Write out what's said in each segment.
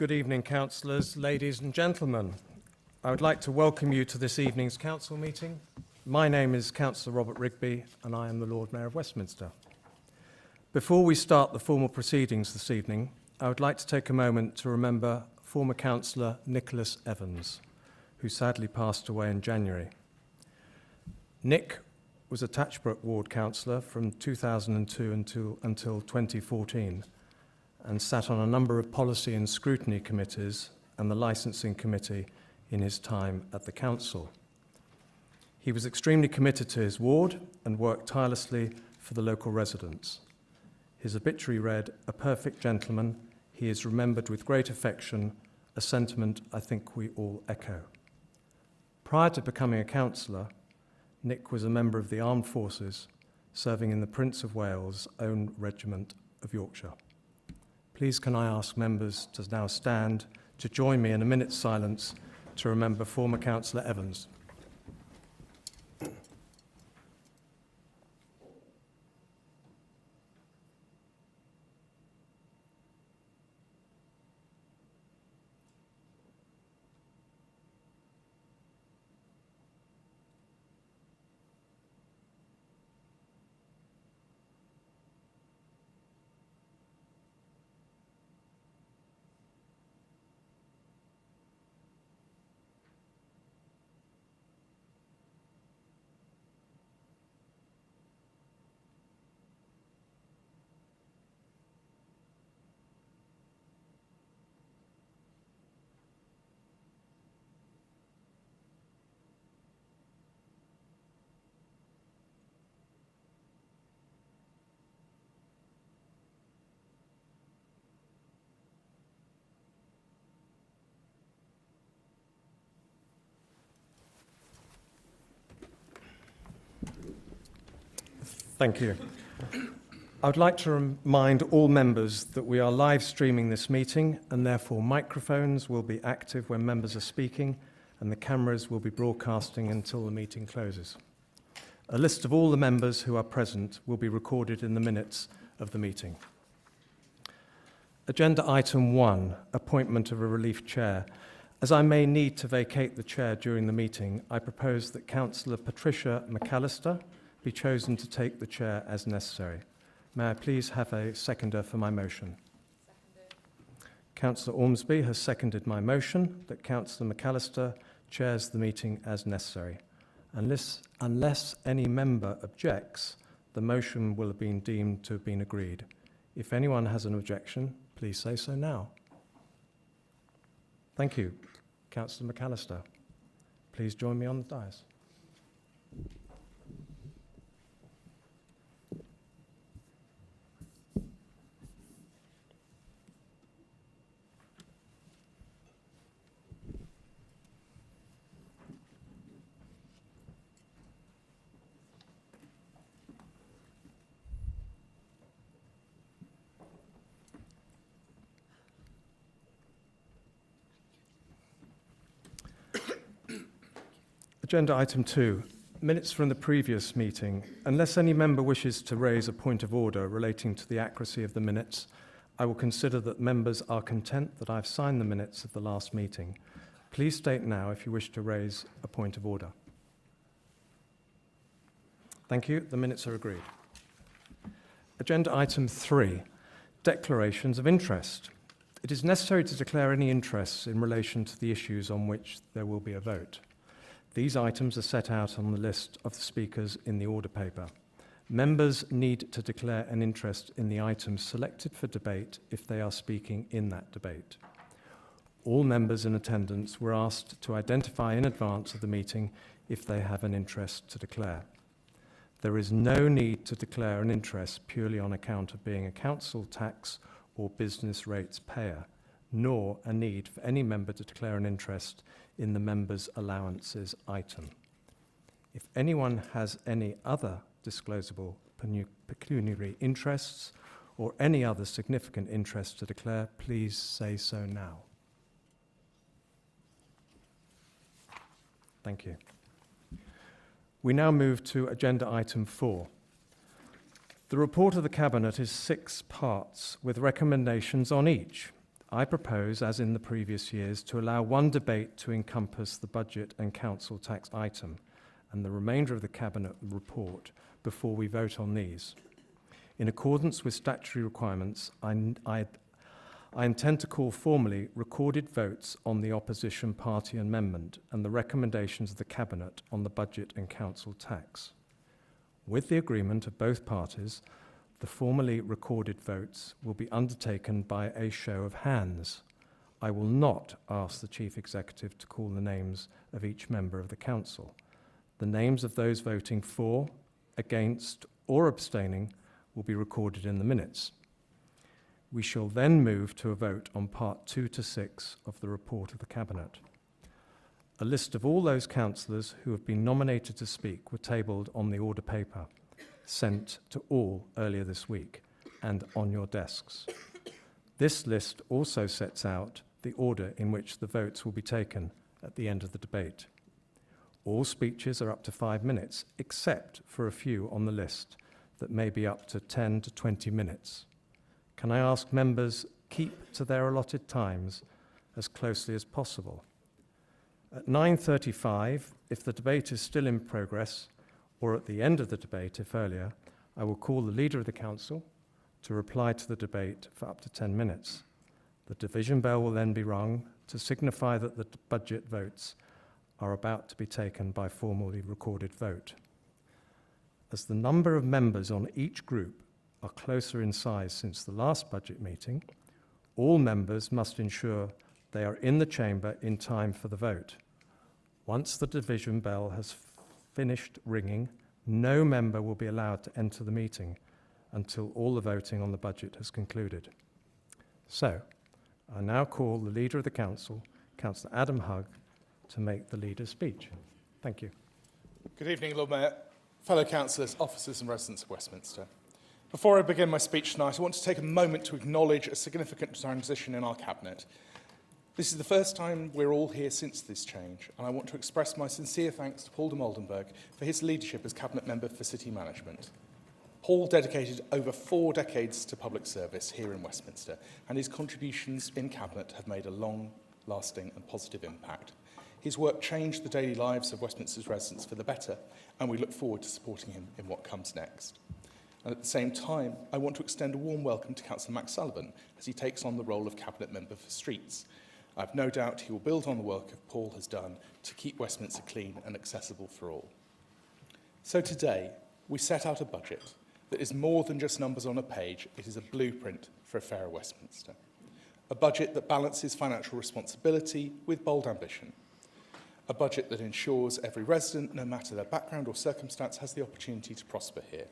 Good evening, councillors, ladies and gentlemen. I would like to welcome you to this evening's council meeting. My name is Councillor Robert Rigby and I am the Lord Mayor of Westminster. Before we start the formal proceedings this evening, I would like to take a moment to remember former councillor Nicholas Evans, who sadly passed away in January. Nick was a Tatchbrook Ward councillor from 2002 until 2014 and sat on a number of policy and scrutiny committees and the licensing committee in his time at the council. He was extremely committed to his ward and worked tirelessly for the local residents. His obituary read, "A perfect gentleman, he is remembered with great affection," a sentiment I think we all echo. Prior to becoming a councillor, Nick was a member of the Armed Forces, serving in the Prince of Wales' own regiment of Yorkshire. Please can I ask members to now stand to join me in a minute's silence to remember former councillor Evans. Thank you. I would like to remind all members that we are live streaming this meeting and therefore microphones will be active when members are speaking and the cameras will be broadcasting until the meeting closes. A list of all the members who are present will be recorded in the minutes of the meeting. Agenda item 1, appointment of a relief chair. As I may need to vacate the chair during the meeting, I propose that Councillor Patricia McAllister be chosen to take the chair as necessary. May I please have a seconder for my motion? Seconded. Councillor Ormsby has seconded my motion that Councillor McAllister chairs the meeting as necessary. Unless any member objects, the motion will have been deemed to have been agreed. If anyone has an objection, please say so now. Thank you. Councillor McAllister, please join me on the dais. Agenda item 2, minutes from the previous meeting. Unless any member wishes to raise a point of order relating to the accuracy of the minutes, I will consider that members are content that I've signed the minutes of the last meeting. Please state now if you wish to raise a point of order. Thank you. The minutes are agreed. Agenda item 3, declarations of interest. It is necessary to declare any interests in relation to the issues on which there will be a vote. These items are set out on the list of the speakers in the order paper. Members need to declare an interest in the items selected for debate if they are speaking in that debate. All members in attendance were asked to identify in advance of the meeting if they have an interest to declare. There is no need to declare an interest purely on account of being a council tax or business rates payer, nor a need for any member to declare an interest in the member's allowances item. If anyone has any other disclosable pecuniary interests or any other significant interest to declare, please say so now. Thank you. We now move to agenda item 4. The report of the Cabinet is 6 parts with recommendations on each. I propose, as in the previous years, to allow one debate to encompass the budget and council tax item and the remainder of the Cabinet report before we vote on these. In accordance with statutory requirements, I intend to call formally recorded votes on the opposition party amendment and the recommendations of the Cabinet on the budget and council tax. With the agreement of both parties, the formally recorded votes will be undertaken by a show of hands. I will not ask the Chief Executive to call the names of each member of the Council. The names of those voting for, against, or abstaining will be recorded in the minutes. We shall then move to a vote on Part 2 to 6 of the report of the Cabinet. A list of all those councillors who have been nominated to speak were tabled on the order paper, sent to all earlier this week, and on your desks. This list also sets out the order in which the votes will be taken at the end of the debate. All speeches are up to 5 minutes, except for a few on the list that may be up to 10 to 20 minutes. Can I ask members keep to their allotted times as closely as possible? At 9:35, if the debate is still in progress, or at the end of the debate, if earlier, I will call the Leader of the Council to reply to the debate for up to 10 minutes. The division bell will then be rung to signify that the budget votes are about to be taken by formally recorded vote. As the number of members on each group are closer in size since the last budget meeting, all members must ensure they are in the chamber in time for the vote. Once the division bell has finished ringing, no member will be allowed to enter the meeting until all the voting on the budget has concluded. So, I now call the Leader of the Council, Councillor Adam Hugg, to make the Leader's speech. Thank you. Good evening, Lord Mayor, fellow councillors, officers and residents of Westminster. Before I begin my speech tonight, I want to take a moment to acknowledge a significant transition in our Cabinet. This is the first time we're all here since this change, and I want to express my sincere thanks to Paul de Moldenberg for his leadership as Cabinet Member for City Management. Paul dedicated over 4 decades to public service here in Westminster, and his contributions in Cabinet have made a long-lasting and positive impact. His work changed the daily lives of Westminster's residents for the better, and we look forward to supporting him in what comes next. And at the same time, I want to extend a warm welcome to Councillor Max Sullivan as he takes on the role of Cabinet Member for Streets. I've no doubt he will build on the work that Paul has done to keep Westminster clean and accessible for all. So today, we set out a budget that is more than just numbers on a page. It is a blueprint for a fairer Westminster. A budget that balances financial responsibility with bold ambition. A budget that ensures every resident, no matter their background or circumstance, has the opportunity to prosper here.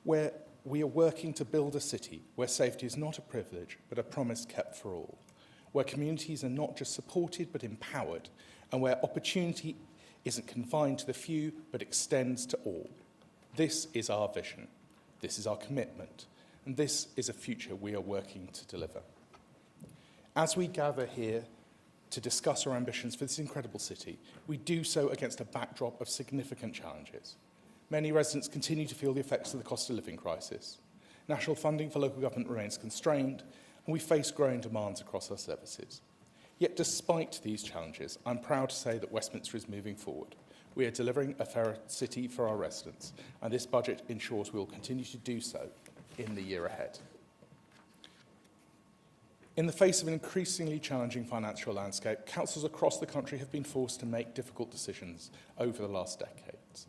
Where we are working to build a city where safety is not a privilege, but a promise kept for all. Where communities are not just supported, but empowered, and where opportunity isn't confined to the few, but extends to all. This is our vision, this is our commitment, and this is a future we are working to deliver. As we gather here to discuss our ambitions for this incredible city, we do so against a backdrop of significant challenges. Many residents continue to feel the effects of the cost of living crisis. National funding for local government remains constrained, and we face growing demands across our services. Yet despite these challenges, I'm proud to say that Westminster is moving forward. We are delivering a fairer city for our residents, and this budget ensures we will continue to do so in the year ahead. In the face of an increasingly challenging financial landscape, councils across the country have been forced to make difficult decisions over the last decades.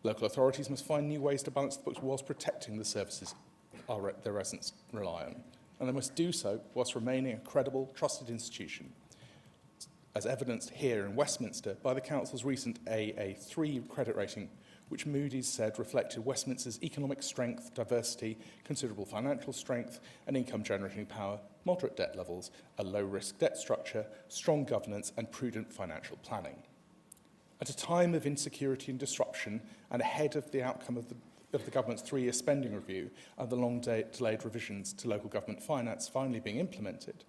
Local authorities must find new ways to balance the books whilst protecting the services their residents rely on. And they must do so whilst remaining a credible, trusted institution, as evidenced here in Westminster by the Council's recent AA3 credit rating, which Moody's said reflected Westminster's economic strength, diversity, considerable financial strength and income-generating power, moderate debt levels, a low-risk debt structure, strong governance and prudent financial planning. At a time of insecurity and disruption, and ahead of the outcome of the government's 3-year spending review and the long-delayed revisions to local government finance finally being implemented,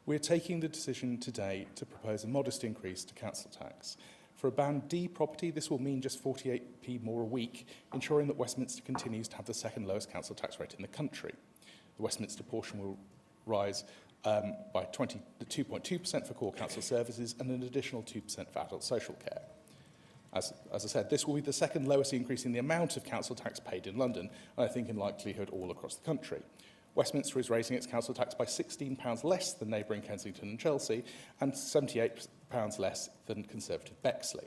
we are taking the decision today to propose a modest increase to council tax. For a Band D property, this will mean just 48p more a week, ensuring that Westminster continues to have the second lowest council tax rate in the country. The Westminster portion will rise by 2.2% for core council services and an additional 2% for adult social care. As I said, this will be the second lowest increase in the amount of council tax paid in London, and I think in likelihood all across the country. Westminster is raising its council tax by £16 less than neighbouring Kensington and Chelsea, and £78 less than Conservative Bexley.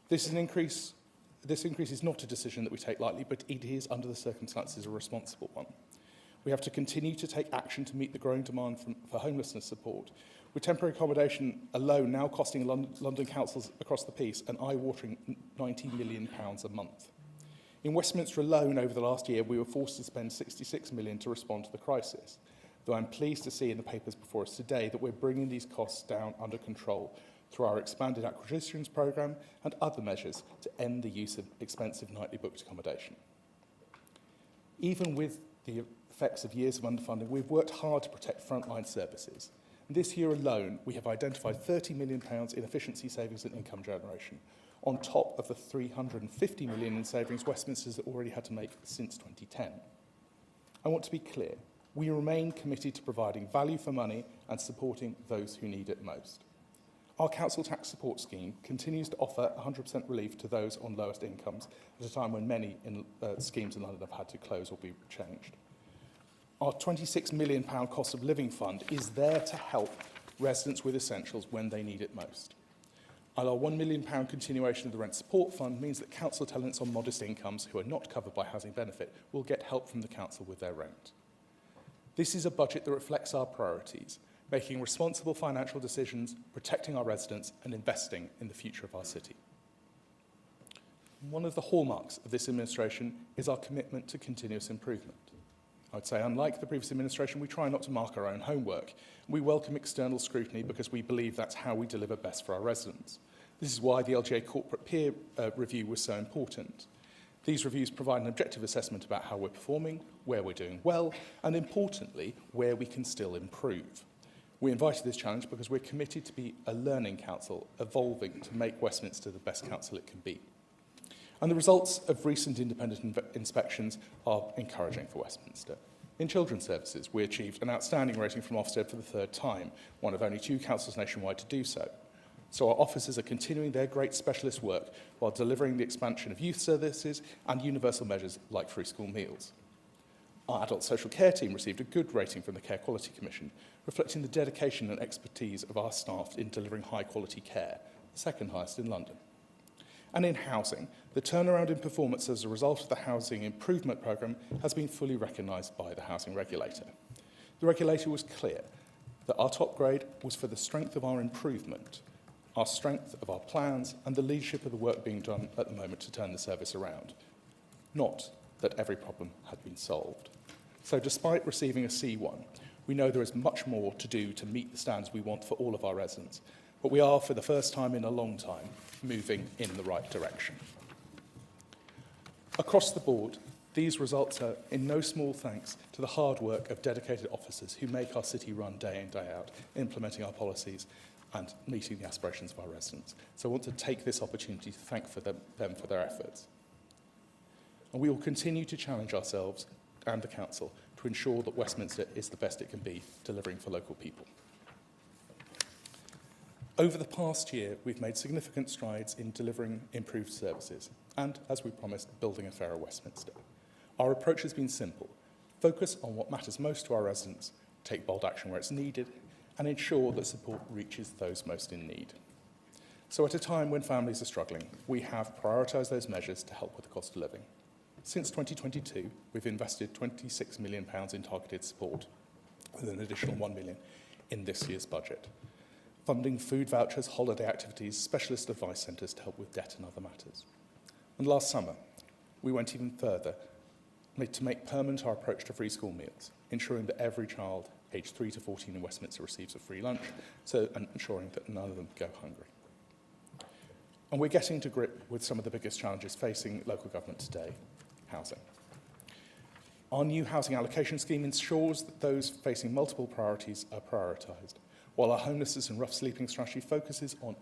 This increase is not a decision that we take lightly, but it is, under the circumstances, a responsible one. We have to continue to take action to meet the growing demand for homelessness support, with temporary accommodation alone now costing London councils across the piece an eye-watering £90 million a month. In Westminster alone over the last year, we were forced to spend £66 million to respond to the crisis, though I'm pleased to see in the papers before us today that we're bringing these costs down under control through our expanded acquisitions programme and other measures to end the use of expensive nightly booked accommodation. Even with the effects of years of underfunding, we've worked hard to protect frontline services. This year alone, we have identified £30 million in efficiency savings and income generation, on top of the £350 million in savings Westminster's already had to make since 2010. I want to be clear, we remain committed to providing value for money and supporting those who need it most. Our council tax support scheme continues to offer 100% relief to those on lowest incomes at a time when many schemes in London have had to close or be changed. Our £26 million cost of living fund is there to help residents with essentials when they need it most. And our £1 million continuation of the rent support fund means that council tenants on modest incomes who are not covered by housing benefit will get help from the council with their rent. This is a budget that reflects our priorities, making responsible financial decisions, protecting our residents and investing in the future of our city. One of the hallmarks of this administration is our commitment to continuous improvement. I would say, unlike the previous administration, we try not to mark our own homework. We welcome external scrutiny because we believe that's how we deliver best for our residents. This is why the LGA Corporate Peer Review was so important. These reviews provide an objective assessment about how we're performing, where we're doing well, and importantly, where we can still improve. We invited this challenge because we're committed to be a learning council, evolving to make Westminster the best council it can be. And the results of recent independent inspections are encouraging for Westminster. In children's services, we achieved an outstanding rating from Ofsted for the third time, one of only 2 councils nationwide to do so. So our officers are continuing their great specialist work while delivering the expansion of youth services and universal measures like free school meals. Our adult social care team received a good rating from the Care Quality Commission, reflecting the dedication and expertise of our staff in delivering high-quality care, the second highest in London. And in housing, the turnaround in performance as a result of the Housing Improvement Programme has been fully recognised by the housing regulator. The regulator was clear that our top grade was for the strength of our improvement, our strength of our plans, and the leadership of the work being done at the moment to turn the service around, not that every problem had been solved. So despite receiving a C1, we know there is much more to do to meet the standards we want for all of our residents, but we are, for the first time in a long time, moving in the right direction. Across the board, these results are in no small thanks to the hard work of dedicated officers who make our city run day in, day out, implementing our policies and meeting the aspirations of our residents. So I want to take this opportunity to thank them for their efforts. And we will continue to challenge ourselves and the council to ensure that Westminster is the best it can be, delivering for local people. Over the past year, we've made significant strides in delivering improved services and, as we promised, building a fairer Westminster. Our approach has been simple: focus on what matters most to our residents, take bold action where it's needed, and ensure that support reaches those most in need. So at a time when families are struggling, we have prioritised those measures to help with the cost of living. Since 2022, we've invested £26 million in targeted support, with an additional £1 million in this year's budget, funding food vouchers, holiday activities, specialist advice centres to help with debt and other matters. And last summer, we went even further to make permanent our approach to free school meals, ensuring that every child aged 3 to 14 in Westminster receives a free lunch, and ensuring that none of them go hungry. And we're getting to grip with some of the biggest challenges facing local government today: housing. Our new housing allocation scheme ensures that those facing multiple priorities are prioritised, while our homelessness and rough sleeping strategy focuses on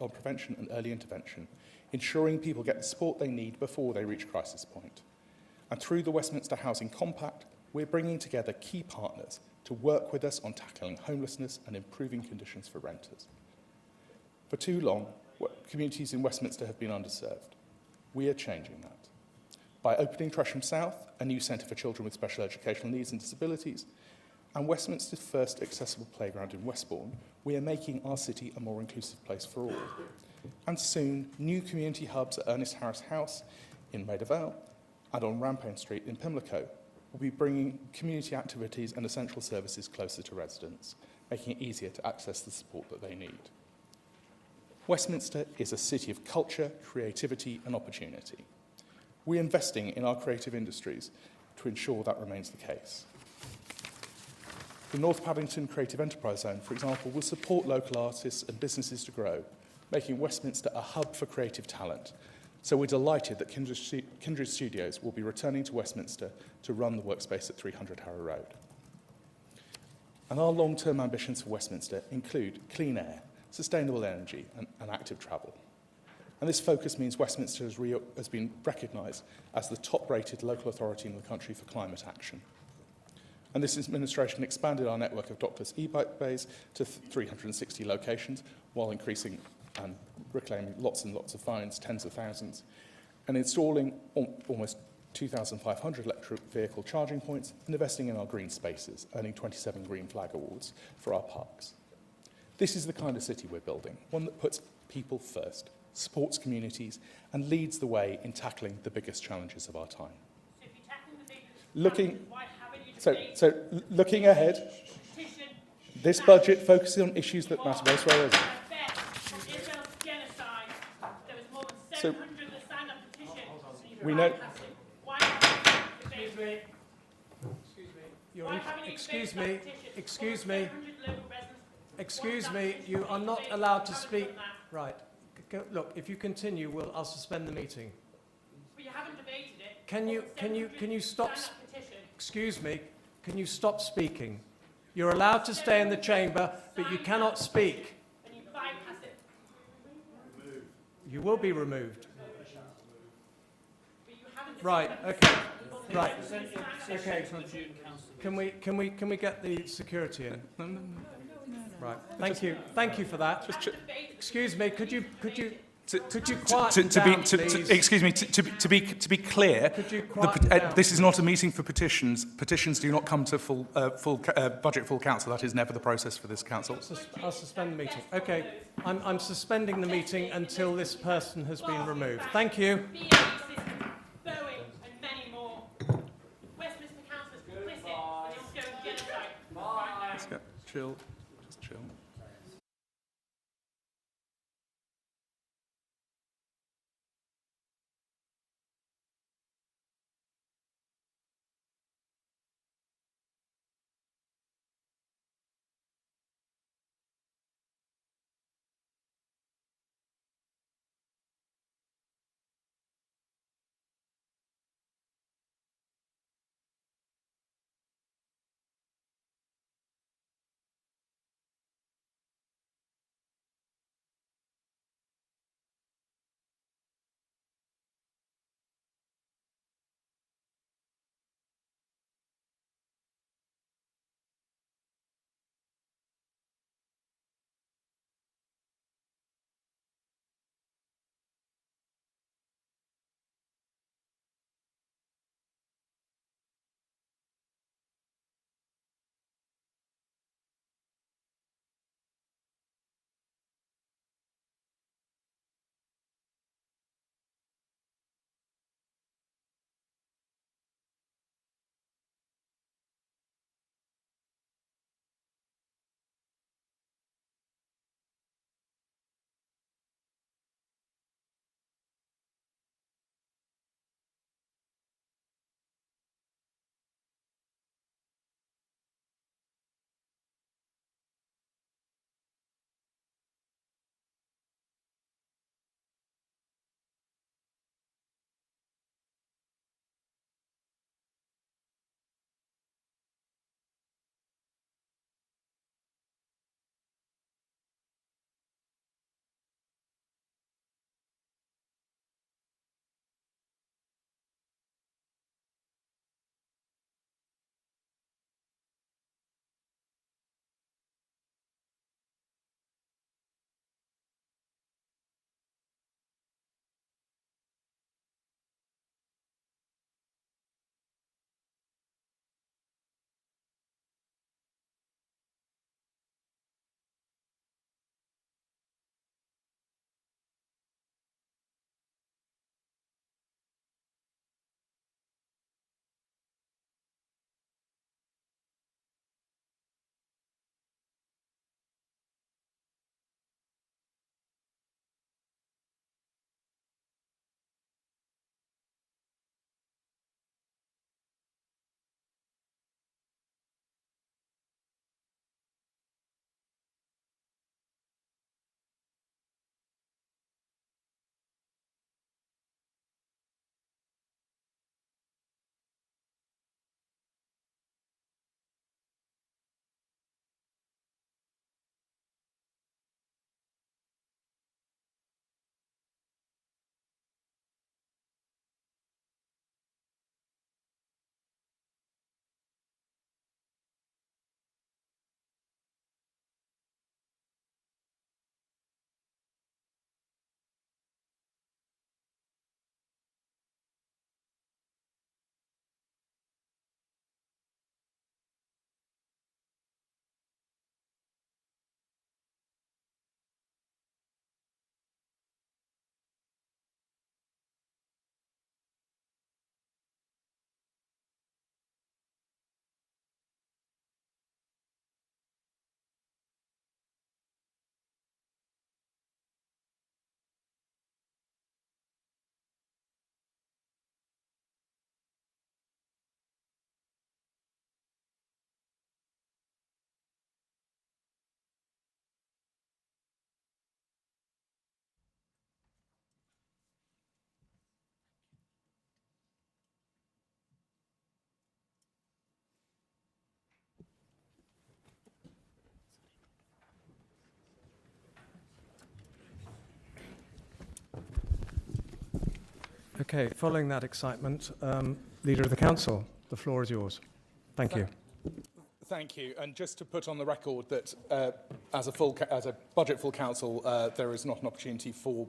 prevention and early intervention, ensuring people get the support they need before they reach crisis point. And through the Westminster Housing Compact, we're bringing together key partners to work with us on tackling homelessness and improving conditions for renters. For too long, communities in Westminster have been underserved. We are changing that. By opening Tresham South, a new centre for children with special educational needs and disabilities, and Westminster's first accessible playground in Westbourne, we are making our city a more inclusive place for all. And soon, new community hubs at Ernest Harris House in Maida Vale and on Rampayne Street in Pimlico will be bringing community activities and essential services closer to residents, making it easier to access the support that they need. Westminster is a city of culture, creativity and opportunity. We're investing in our creative industries to ensure that remains the case. The North Paddington Creative Enterprise Zone, for example, will support local artists and businesses to grow, making Westminster a hub for creative talent. So we're delighted that Kindred Studios will be returning to Westminster to run the workspace at 300 Harrow Road. And our long-term ambitions for Westminster include clean air, sustainable energy and active travel. And this focus means Westminster has been recognised as the top-rated local authority in the country for climate action. And this administration expanded our network of doctors' e-bike bays to 360 locations while increasing and reclaiming lots and lots of fines, tens of thousands, and installing almost 2,500 electric vehicle charging points and investing in our green spaces, earning 27 Green Flag Awards for our parks. This is the kind of city we're building, one that puts people first, supports communities, and leads the way in tackling the biggest challenges of our time. So if you're tackling the biggest challenges, why haven't you debated So looking ahead, this budget focuses on issues that matter most to our residents. Israel's genocide? There was more than So 700 that signed a petition. we know. Why haven't you debated? Excuse me, excuse me, 700 local residents. excuse me, you are not allowed to speak. Right, look, if you continue, I'll suspend the meeting. But you haven't debated it. Can you stop? Signed that petition. Excuse me, can you stop speaking? You're allowed to stay in the chamber, but you cannot speak. And you bypass it. You will be removed. But you haven't Right, okay, right, okay. Can we get the security in? No. Right, thank you for that. Excuse me, could you quieten To down, please? excuse me, to be clear, Could you quieten down? this is not a meeting for petitions. Petitions do not come to budget full council. That is never the process for this council. I'll suspend the meeting. Okay, I'm suspending the meeting until this person has been removed. Thank you. BAE system, Boeing, and many more. Westminster Council is complicit in the ongoing genocide. Right now. Let's get chill. Just chill. Okay, following that excitement, Leader of the Council, the floor is yours. Thank you. Thank you. And just to put on the record that as a budget full council, there is not an opportunity for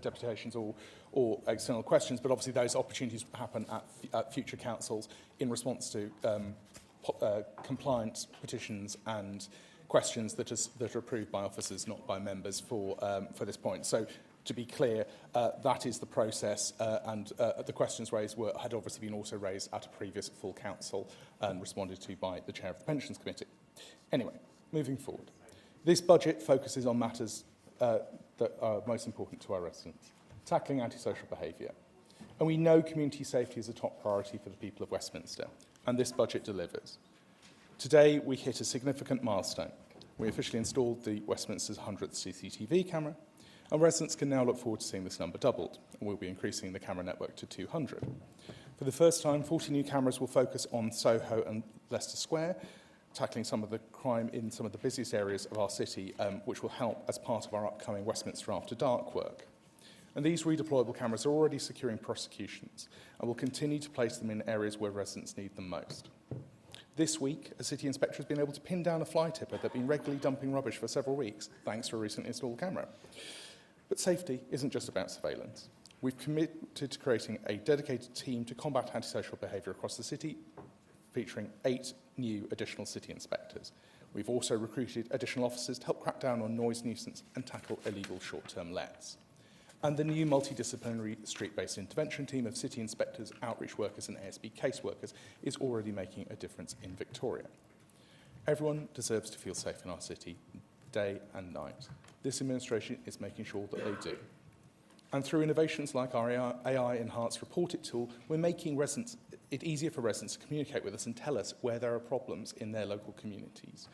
deputations or external questions, but obviously those opportunities happen at future councils in response to compliance petitions and questions that are approved by officers, not by members for this point. So to be clear, that is the process, and the questions raised had obviously been also raised at a previous full council and responded to by the chair of the Pensions Committee. Anyway, moving forward. This budget focuses on matters that are most important to our residents, tackling antisocial behaviour. And we know community safety is a top priority for the people of Westminster, and this budget delivers. Today, we hit a significant milestone. We officially installed the Westminster's 100th CCTV camera, and residents can now look forward to seeing this number doubled, and we'll be increasing the camera network to 200. For the first time, 40 new cameras will focus on Soho and Leicester Square, tackling some of the crime in some of the busiest areas of our city, which will help as part of our upcoming Westminster After Dark work. And these redeployable cameras are already securing prosecutions, and will continue to place them in areas where residents need them most. This week, a city inspector has been able to pin down a fly tipper that had been regularly dumping rubbish for several weeks, thanks to a recently installed camera. But safety isn't just about surveillance. We've committed to creating a dedicated team to combat antisocial behaviour across the city, featuring 8 new additional city inspectors. We've also recruited additional officers to help crack down on noise nuisance and tackle illegal short-term lets. And the new multidisciplinary street-based intervention team of city inspectors, outreach workers and ASB caseworkers is already making a difference in Victoria. Everyone deserves to feel safe in our city, day and night. This administration is making sure that they do. And through innovations like our AI-enhanced Report It tool, we're making it easier for residents to communicate with us and tell us where there are problems in their local communities.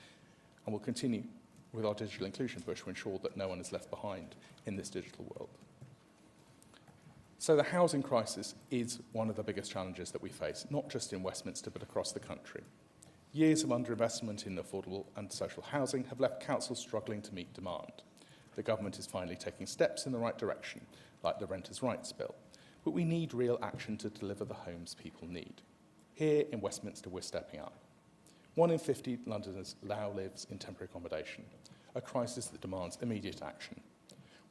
And we'll continue with our digital inclusion push to ensure that no one is left behind in this digital world. So the housing crisis is one of the biggest challenges that we face, not just in Westminster, but across the country. Years of underinvestment in affordable and social housing have left councils struggling to meet demand. The government is finally taking steps in the right direction, like the Renters' Rights Bill, but we need real action to deliver the homes people need. Here in Westminster, we're stepping up. 1 in 50 Londoners now lives in temporary accommodation, a crisis that demands immediate action,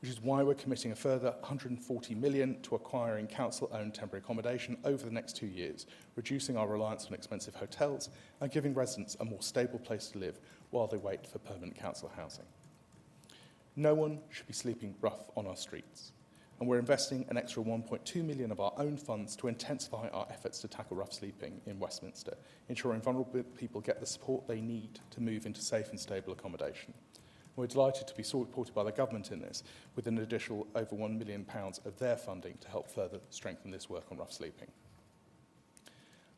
which is why we're committing a further £140 million to acquiring council-owned temporary accommodation over the next 2 years, reducing our reliance on expensive hotels and giving residents a more stable place to live while they wait for permanent council housing. No one should be sleeping rough on our streets, and we're investing an extra £1.2 million of our own funds to intensify our efforts to tackle rough sleeping in Westminster, ensuring vulnerable people get the support they need to move into safe and stable accommodation. We're delighted to be supported by the government in this, with an additional over £1 million of their funding to help further strengthen this work on rough sleeping.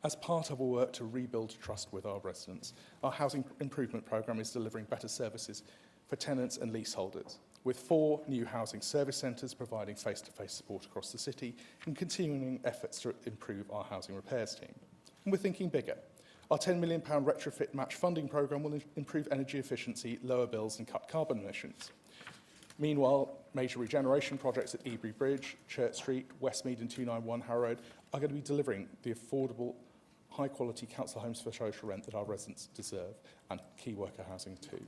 As part of our work to rebuild trust with our residents, our housing improvement programme is delivering better services for tenants and leaseholders, with 4 new housing service centres providing face-to-face support across the city and continuing efforts to improve our housing repairs team. And we're thinking bigger. Our £10 million retrofit match funding programme will improve energy efficiency, lower bills and cut carbon emissions. Meanwhile, major regeneration projects at Ebury Bridge, Church Street, Westmead and 291 Harrow Road are going to be delivering the affordable, high-quality council homes for social rent that our residents deserve, and key worker housing too.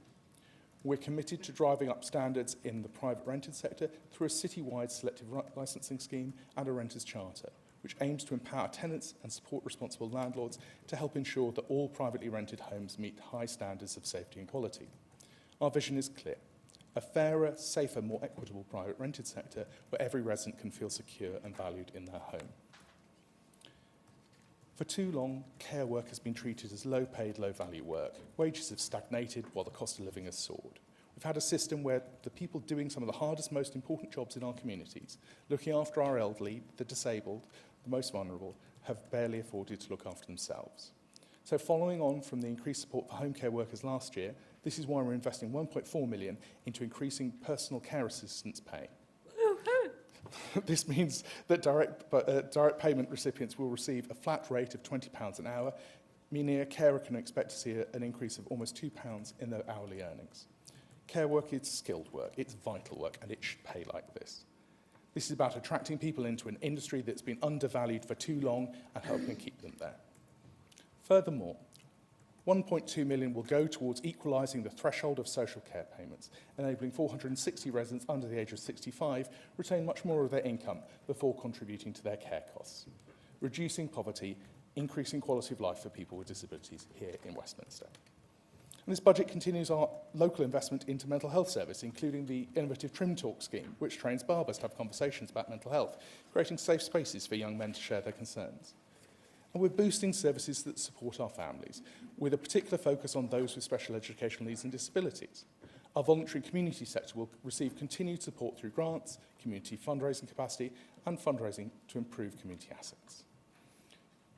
We're committed to driving up standards in the private rented sector through a citywide selective licensing scheme and a renters' charter, which aims to empower tenants and support responsible landlords to help ensure that all privately rented homes meet high standards of safety and quality. Our vision is clear: a fairer, safer, more equitable private rented sector where every resident can feel secure and valued in their home. For too long, care work has been treated as low-paid, low-value work. Wages have stagnated while the cost of living has soared. We've had a system where the people doing some of the hardest, most important jobs in our communities, looking after our elderly, the disabled, the most vulnerable, have barely afforded to look after themselves. So following on from the increased support for home care workers last year, this is why we're investing £1.4 million into increasing personal care assistance pay. This means that direct payment recipients will receive a flat rate of £20 an hour, meaning a carer can expect to see an increase of almost £2 in their hourly earnings. Care work is skilled work, it's vital work, and it should pay like this. This is about attracting people into an industry that's been undervalued for too long and helping keep them there. Furthermore, 1.2 million will go towards equalising the threshold of social care payments, enabling 460 residents under the age of 65 retain much more of their income before contributing to their care costs, reducing poverty, increasing quality of life for people with disabilities here in Westminster. And this budget continues our local investment into mental health service, including the innovative Trim Talk scheme, which trains barbers to have conversations about mental health, creating safe spaces for young men to share their concerns. And we're boosting services that support our families, with a particular focus on those with special educational needs and disabilities. Our voluntary community sector will receive continued support through grants, community fundraising capacity, and fundraising to improve community assets.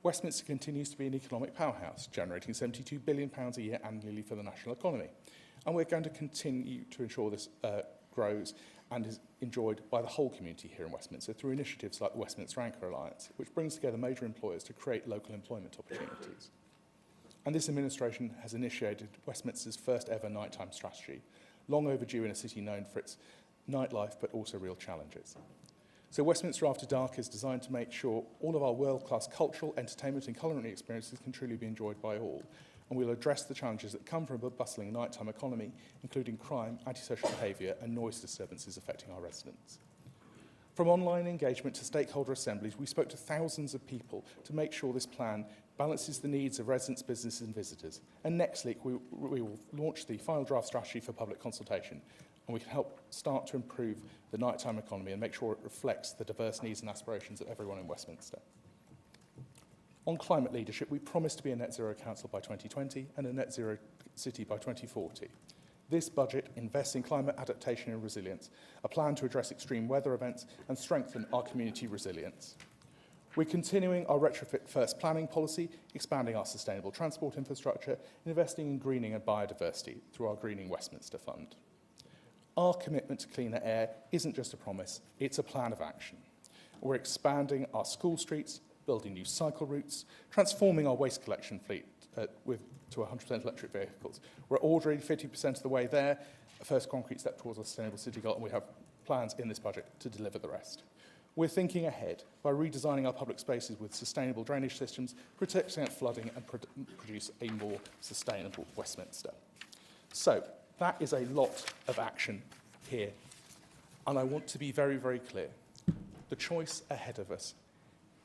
Westminster continues to be an economic powerhouse, generating £72 billion a year annually for the national economy. And we're going to continue to ensure this grows and is enjoyed by the whole community here in Westminster through initiatives like the Westminster Anchor Alliance, which brings together major employers to create local employment opportunities. And this administration has initiated Westminster's first ever nighttime strategy, long overdue in a city known for its nightlife but also real challenges. So Westminster After Dark is designed to make sure all of our world-class cultural, entertainment and culinary experiences can truly be enjoyed by all. And we'll address the challenges that come from a bustling nighttime economy, including crime, antisocial behaviour and noise disturbances affecting our residents. From online engagement to stakeholder assemblies, we spoke to thousands of people to make sure this plan balances the needs of residents, businesses and visitors. And next week, we will launch the final draft strategy for public consultation, and we can help start to improve the nighttime economy and make sure it reflects the diverse needs and aspirations of everyone in Westminster. On climate leadership, we promised to be a net zero council by 2020 and a net zero city by 2040. This budget invests in climate adaptation and resilience, a plan to address extreme weather events and strengthen our community resilience. We're continuing our retrofit first planning policy, expanding our sustainable transport infrastructure, and investing in greening and biodiversity through our Greening Westminster Fund. Our commitment to cleaner air isn't just a promise, it's a plan of action. We're expanding our school streets, building new cycle routes, transforming our waste collection fleet to 100% electric vehicles. We're already 50% of the way there, a first concrete step towards a sustainable city goal, and we have plans in this budget to deliver the rest. We're thinking ahead by redesigning our public spaces with sustainable drainage systems, protecting against flooding and produce a more sustainable Westminster. So, that is a lot of action here. And I want to be very, very clear. The choice ahead of us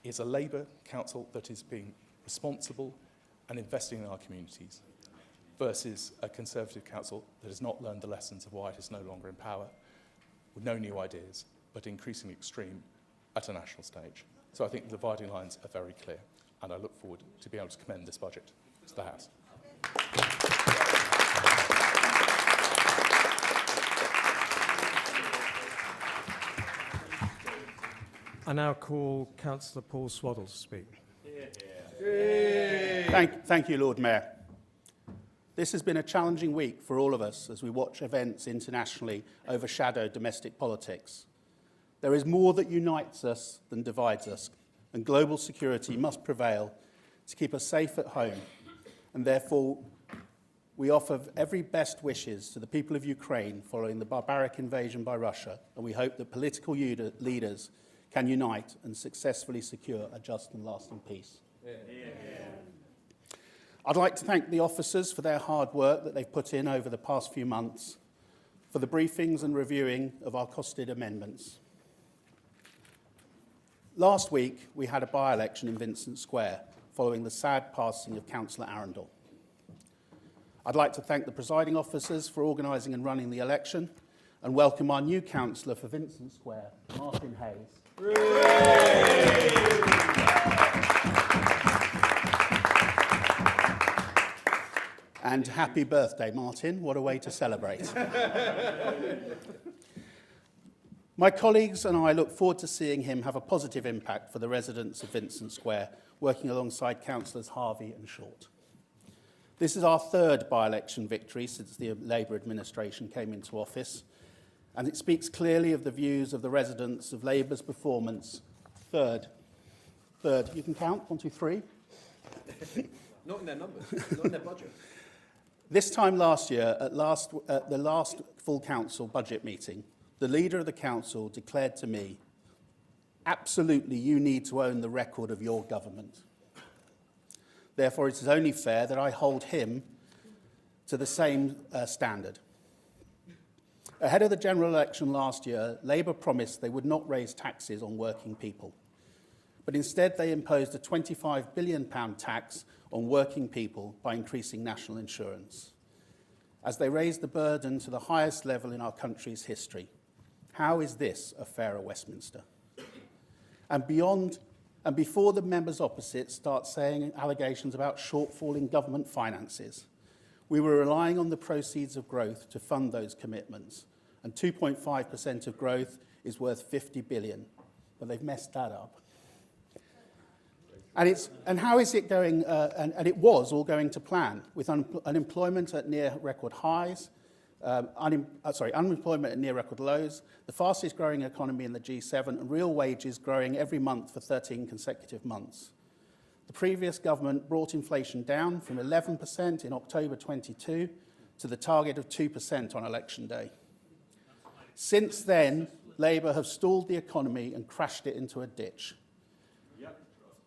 is a Labour council that is being responsible and investing in our communities versus a Conservative council that has not learned the lessons of why it is no longer in power, with no new ideas, but increasingly extreme at a national stage. So I think the dividing lines are very clear, and I look forward to being able to commend this budget to the House. I now call Councillor Paul Swaddle to speak. Thank you, Lord Mayor. This has been a challenging week for all of us as we watch events internationally overshadow domestic politics. There is more that unites us than divides us, and global security must prevail to keep us safe at home. And therefore, we offer every best wishes to the people of Ukraine following the barbaric invasion by Russia, and we hope that political leaders can unite and successfully secure a just and lasting peace. I'd like to thank the officers for their hard work that they've put in over the past few months, for the briefings and reviewing of our costed amendments. Last week, we had a by-election in Vincent Square following the sad passing of Councillor Arundel. I'd like to thank the presiding officers for organising and running the election and welcome our new councillor for Vincent Square, Martin Hayes. And happy birthday, Martin. What a way to celebrate. My colleagues and I look forward to seeing him have a positive impact for the residents of Vincent Square, working alongside councillors Harvey and Short. This is our third by-election victory since the Labour administration came into office, and it speaks clearly of the views of the residents of Labour's performance. Third. You can count? 1, 2, 3. Not in their numbers, not in their budget. This time last year, at the last full council budget meeting, the leader of the council declared to me Absolutely, you need to own the record of your government. Therefore, it is only fair that I hold him to the same standard. Ahead of the general election last year, Labour promised they would not raise taxes on working people. But instead, they imposed a £25 billion tax on working people by increasing national insurance, as they raised the burden to the highest level in our country's history. How is this a fairer Westminster? And before the members opposite start saying allegations about shortfall in government finances, we were relying on the proceeds of growth to fund those commitments, and 2.5% of growth is worth 50 billion, but they've messed that up. And how is it going? And it was all going to plan, with unemployment at near record highs, unemployment at near record lows, the fastest growing economy in the G7, and real wages growing every month for 13 consecutive months. The previous government brought inflation down from 11% in October 22 to the target of 2% on election day. Since then, Labour have stalled the economy and crashed it into a ditch.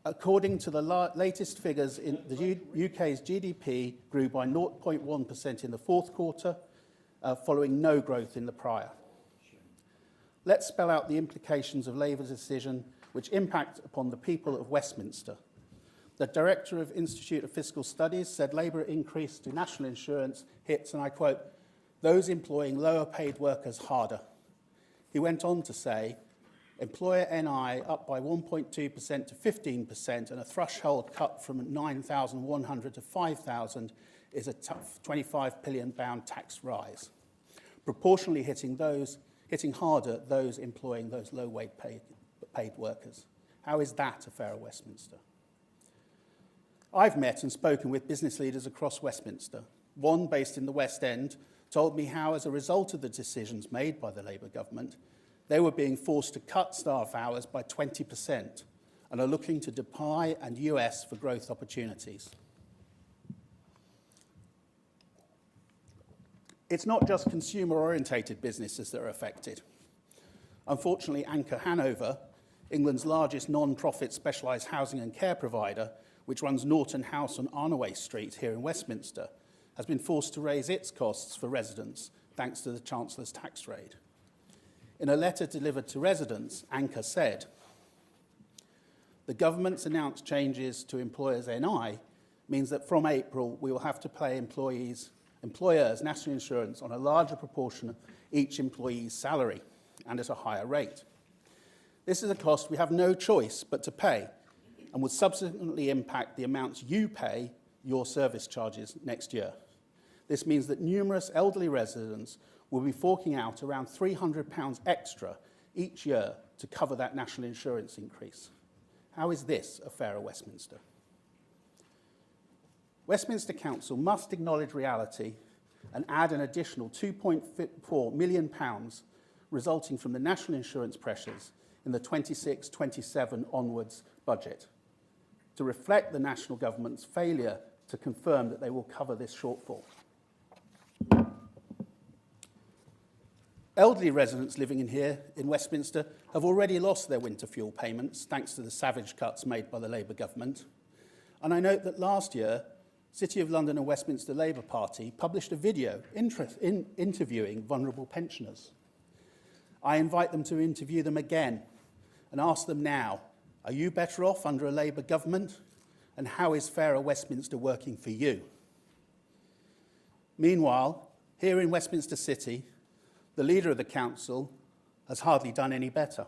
According to the latest figures, the UK's GDP grew by 0.1% in the fourth quarter, following no growth in the prior. Let's spell out the implications of Labour's decision, which impact upon the people of Westminster. The Director of Institute of Fiscal Studies said Labour increase to national insurance hits, and I quote, those employing lower paid workers harder. He went on to say, employer NI up by 1.2% to 15%, and a threshold cut from 9,100 to 5,000 is a £25 billion tax rise, proportionally hitting harder those employing those low-wage paid workers. How is that a fairer Westminster? I've met and spoken with business leaders across Westminster. One, based in the West End, told me how, as a result of the decisions made by the Labour government, they were being forced to cut staff hours by 20% and are looking to Dubai and US for growth opportunities. It's not just consumer-orientated businesses that are affected. Unfortunately, Anchor Hanover, England's largest non-profit specialised housing and care provider, which runs Norton House on Arnaway Street here in Westminster, has been forced to raise its costs for residents thanks to the Chancellor's tax raid. In a letter delivered to residents, Anchor said, the government's announced changes to employers' NI means that from April we will have to pay employers national insurance on a larger proportion of each employee's salary and at a higher rate. This is a cost we have no choice but to pay, and would subsequently impact the amounts you pay your service charges next year. This means that numerous elderly residents will be forking out around £300 extra each year to cover that national insurance increase. How is this a fairer Westminster? Westminster Council must acknowledge reality and add an additional £2.4 million resulting from the national insurance pressures in the 26-27 onwards budget, to reflect the national government's failure to confirm that they will cover this shortfall. Elderly residents living in Westminster have already lost their winter fuel payments thanks to the savage cuts made by the Labour government. And I note that last year, City of London and Westminster Labour Party published a video interviewing vulnerable pensioners. I invite them to interview them again and ask them now, are you better off under a Labour government? And how is fairer Westminster working for you? Meanwhile, here in Westminster City, the leader of the council has hardly done any better.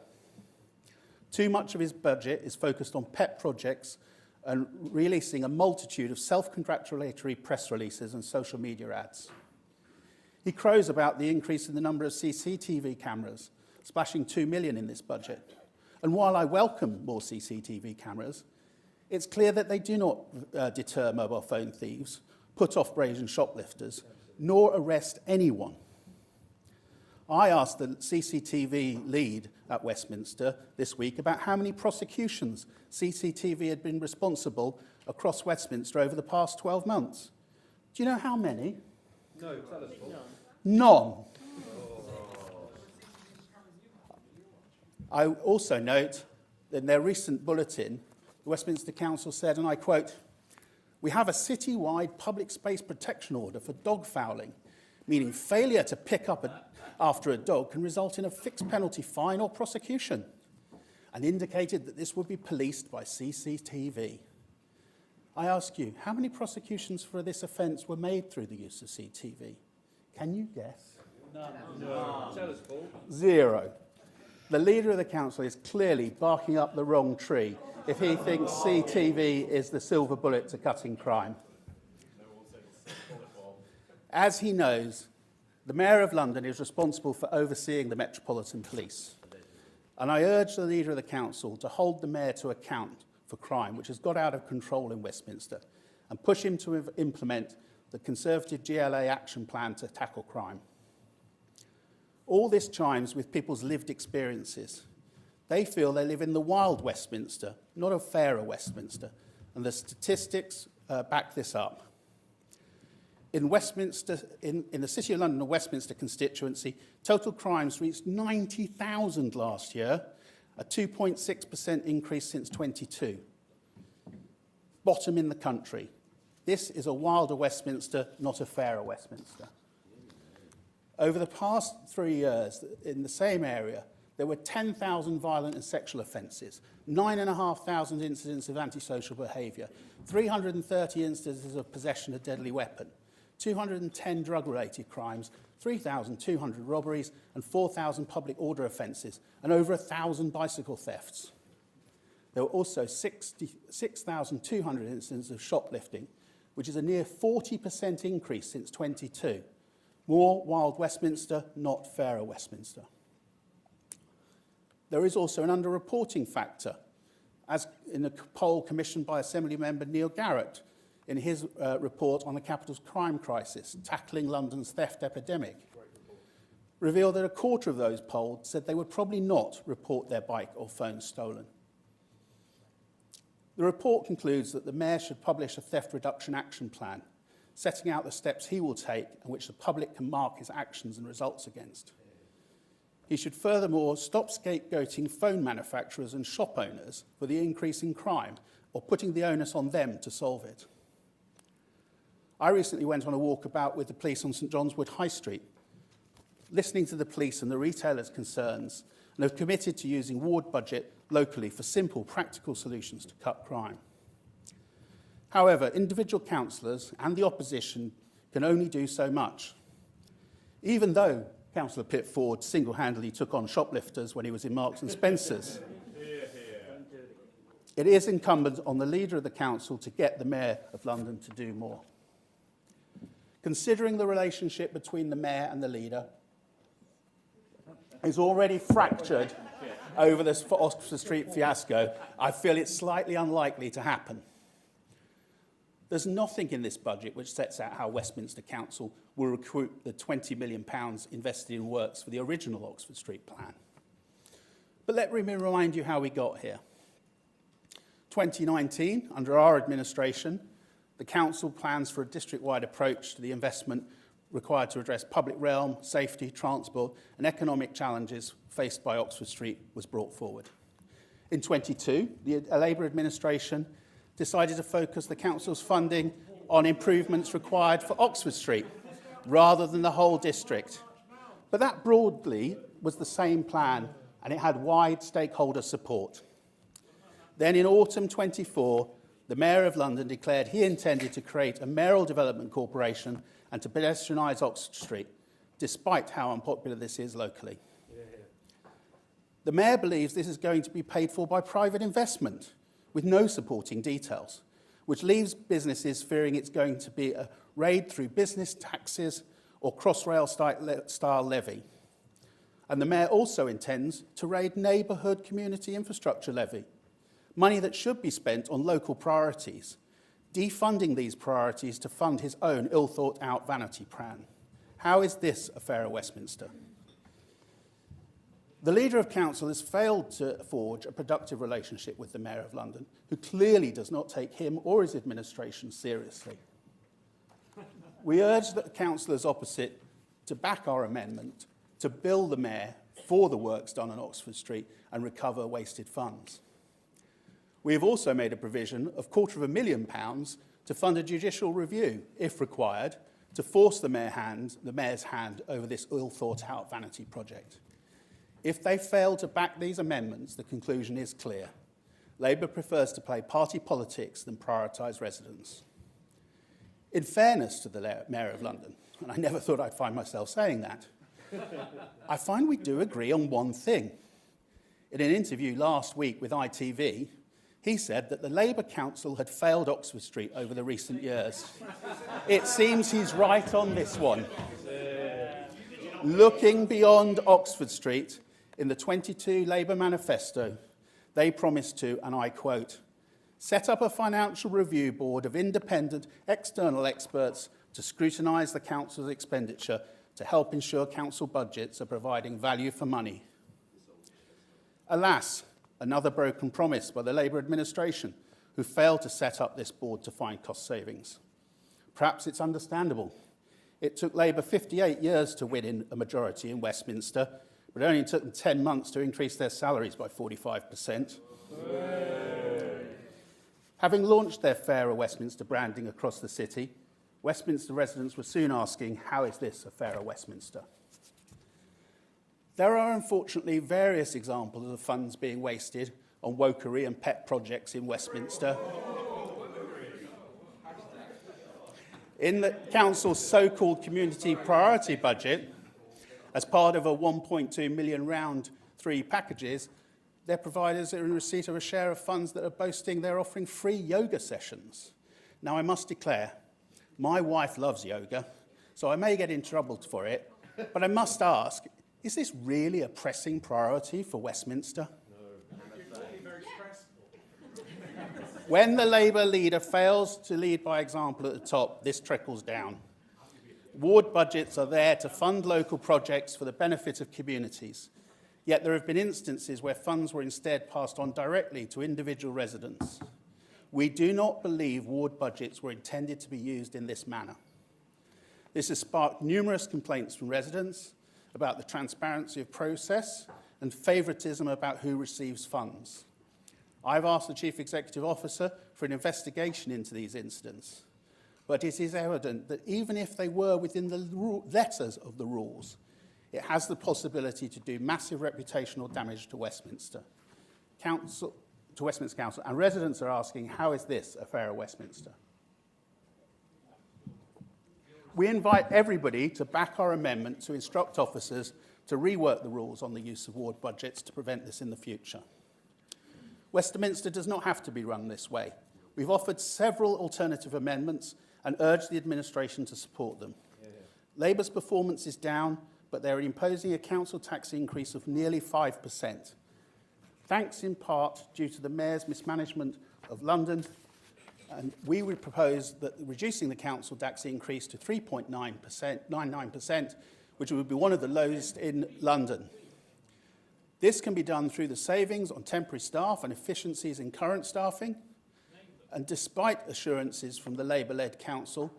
Too much of his budget is focused on pet projects and releasing a multitude of self-congratulatory press releases and social media ads. He crows about the increase in the number of CCTV cameras, splashing £2 million in this budget. And while I welcome more CCTV cameras, it's clear that they do not deter mobile phone thieves, put off brazen shoplifters, nor arrest anyone. I asked the CCTV lead at Westminster this week about how many prosecutions CCTV had been responsible across Westminster over the past 12 months. Do you know how many? No, tell us, Paul. None. I also note in their recent bulletin, the Westminster Council said, and I quote, "We have a city-wide public space protection order for dog fouling, meaning failure to pick up after a dog can result in a fixed penalty fine or prosecution, and indicated that this would be policed by CCTV. I ask you, how many prosecutions for this offence were made through the use of CCTV? Can you guess? None. Tell us, Paul. 0. The Leader of the Council is clearly barking up the wrong tree if he thinks CCTV is the silver bullet to cutting crime. As he knows, the Mayor of London is responsible for overseeing the Metropolitan Police. And I urge the Leader of the Council to hold the Mayor to account for crime which has got out of control in Westminster and push him to implement the Conservative GLA action plan to tackle crime. All this chimes with people's lived experiences. They feel they live in the wild Westminster, not a fairer Westminster, and the statistics back this up. In Westminster, in the City of London and Westminster constituency, total crimes reached 90,000 last year, a 2.6% increase since 22. Bottom in the country. This is a wilder Westminster, not a fairer Westminster. Over the past 3 years, in the same area, there were 10,000 violent and sexual offences, 9,500 incidents of antisocial behaviour, 330 instances of possession of deadly weapon, 210 drug-related crimes, 3,200 robberies and 4,000 public order offences, and over 1,000 bicycle thefts. There were also 6,200 incidents of shoplifting, which is a near 40% increase since 22. More wild Westminster, not fairer Westminster. There is also an underreporting factor, as in a poll commissioned by Assembly member Neil Garrett in his report on the capital's crime crisis, Tackling London's Theft Epidemic, revealed that a quarter of those polled said they would probably not report their bike or phone stolen. The report concludes that the Mayor should publish a theft reduction action plan, setting out the steps he will take and which the public can mark his actions and results against. He should furthermore stop scapegoating phone manufacturers and shop owners for the increase in crime or putting the onus on them to solve it. I recently went on a walkabout with the police on St John's Wood High Street, listening to the police and the retailers' concerns, and have committed to using ward budget locally for simple, practical solutions to cut crime. However, individual councillors and the opposition can only do so much. Even though Councillor Pitt Ford single-handedly took on shoplifters when he was in Marks and Spencer's, it is incumbent on the Leader of the Council to get the Mayor of London to do more. Considering the relationship between the Mayor and the Leader is already fractured over this Oxford Street fiasco, I feel it's slightly unlikely to happen. There's nothing in this budget which sets out how Westminster Council will recruit the £20 million invested in works for the original Oxford Street plan. But let me remind you how we got here. 2019, under our administration, the Council plans for a district-wide approach to the investment required to address public realm, safety, transport and economic challenges faced by Oxford Street was brought forward. In 22, the Labour administration decided to focus the Council's funding on improvements required for Oxford Street rather than the whole district. But that broadly was the same plan and it had wide stakeholder support. Then in autumn 24, the Mayor of London declared he intended to create a mayoral development corporation and to pedestrianise Oxford Street, despite how unpopular this is locally. The Mayor believes this is going to be paid for by private investment, with no supporting details, which leaves businesses fearing it's going to be a raid through business taxes or Crossrail style levy. And the Mayor also intends to raid neighbourhood community infrastructure levy, money that should be spent on local priorities, defunding these priorities to fund his own ill-thought-out vanity plan. How is this a fairer Westminster? The Leader of Council has failed to forge a productive relationship with the Mayor of London, who clearly does not take him or his administration seriously. We urge the councillors opposite to back our amendment to bill the Mayor for the works done on Oxford Street and recover wasted funds. We have also made a provision of £250,000 to fund a judicial review, if required, to force the mayor's hand over this ill-thought-out vanity project. If they fail to back these amendments, the conclusion is clear. Labour prefers to play party politics than prioritise residents. In fairness to the Mayor of London, and I never thought I'd find myself saying that, I find we do agree on one thing. In an interview last week with ITV, he said that the Labour Council had failed Oxford Street over the recent years. It seems he's right on this one. Looking beyond Oxford Street, in the 22 Labour manifesto, they promised to, and I quote, set up a financial review board of independent external experts to scrutinise the council's expenditure to help ensure council budgets are providing value for money. Alas, another broken promise by the Labour administration, who failed to set up this board to find cost savings. Perhaps it's understandable. It took Labour 58 years to win in a majority in Westminster, but it only took them 10 months to increase their salaries by 45%. Having launched their Fairer Westminster branding across the city, Westminster residents were soon asking, how is this a fairer Westminster? There are unfortunately various examples of funds being wasted on wokery and pet projects in Westminster. In the council's so-called community priority budget, as part of a 1.2 million round 3 packages, their providers are in receipt of a share of funds that are boasting they're offering free yoga sessions. Now, I must declare, my wife loves yoga, so I may get in trouble for it, but I must ask, is this really a pressing priority for Westminster? When the Labour leader fails to lead by example at the top, this trickles down. Ward budgets are there to fund local projects for the benefit of communities. Yet there have been instances where funds were instead passed on directly to individual residents. We do not believe ward budgets were intended to be used in this manner. This has sparked numerous complaints from residents about the transparency of process and favouritism about who receives funds. I've asked the Chief Executive Officer for an investigation into these incidents, but it is evident that even if they were within the letters of the rules, it has the possibility to do massive reputational damage to Westminster Council, and residents are asking, how is this a fairer Westminster? We invite everybody to back our amendment to instruct officers to rework the rules on the use of ward budgets to prevent this in the future. Westminster does not have to be run this way. We've offered several alternative amendments and urged the administration to support them. Labour's performance is down, but they're imposing a council tax increase of nearly 5%. Thanks in part due to the Mayor's mismanagement of London, and we would propose that reducing the council tax increase to 3.99%, which would be one of the lowest in London. This can be done through the savings on temporary staff and efficiencies in current staffing. And despite assurances from the Labour-led council,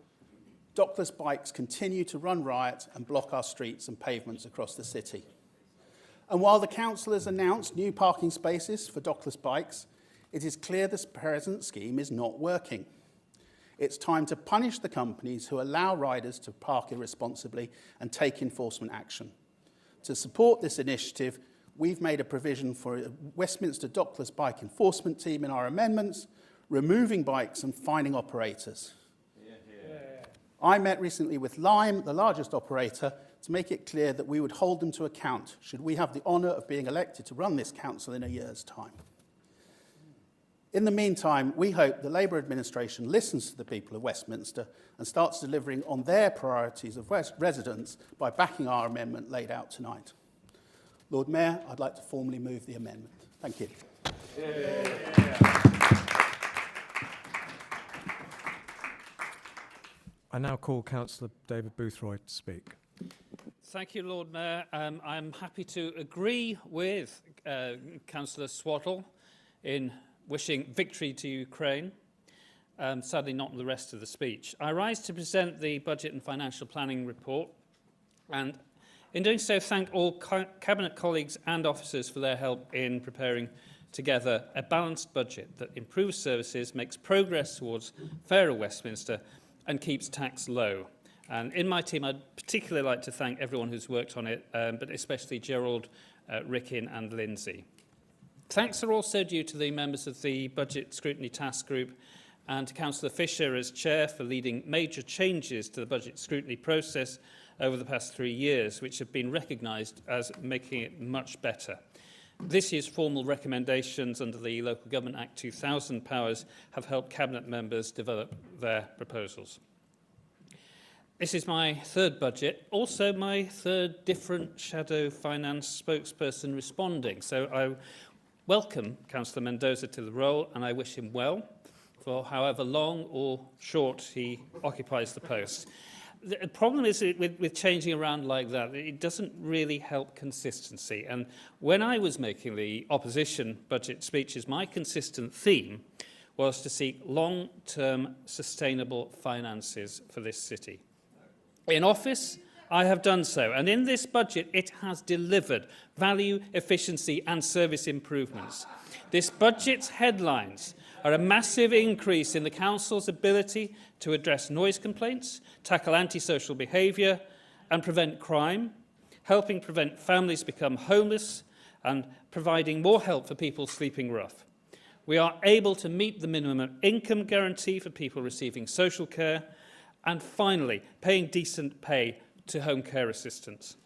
dockless bikes continue to run riot and block our streets and pavements across the city. And while the council has announced new parking spaces for dockless bikes, it is clear this present scheme is not working. It's time to punish the companies who allow riders to park irresponsibly and take enforcement action. To support this initiative, we've made a provision for a Westminster dockless bike enforcement team in our amendments, removing bikes and fining operators. I met recently with Lime, the largest operator, to make it clear that we would hold them to account should we have the honour of being elected to run this council in a year's time. In the meantime, we hope the Labour administration listens to the people of Westminster and starts delivering on their priorities of residents by backing our amendment laid out tonight. Lord Mayor, I'd like to formally move the amendment. Thank you. I now call Councillor David Boothroyd to speak. Thank you, Lord Mayor. I'm happy to agree with Councillor Swaddle in wishing victory to Ukraine. Sadly, not the rest of the speech. I rise to present the Budget and Financial Planning Report, and in doing so, thank all Cabinet colleagues and officers for their help in preparing together a balanced budget that improves services, makes progress towards fairer Westminster and keeps tax low. And in my team, I'd particularly like to thank everyone who's worked on it, but especially Gerald, Rickin and Lindsay. Thanks are also due to the members of the Budget Scrutiny Task Group and to Councillor Fisher as Chair for leading major changes to the budget scrutiny process over the past 3 years, which have been recognised as making it much better. This year's formal recommendations under the Local Government Act 2000 powers have helped Cabinet members develop their proposals. This is my third budget, also my third different shadow finance spokesperson responding. So I welcome Councillor Mendoza to the role and I wish him well for however long or short he occupies the post. The problem is with changing around like that, it doesn't really help consistency. And when I was making the opposition budget speeches, my consistent theme was to seek long-term sustainable finances for this city. In office, I have done so, and in this budget, it has delivered value, efficiency and service improvements. This budget's headlines are a massive increase in the Council's ability to address noise complaints, tackle antisocial behaviour and prevent crime, helping prevent families become homeless and providing more help for people sleeping rough. We are able to meet the minimum income guarantee for people receiving social care and finally paying decent pay to home care assistants.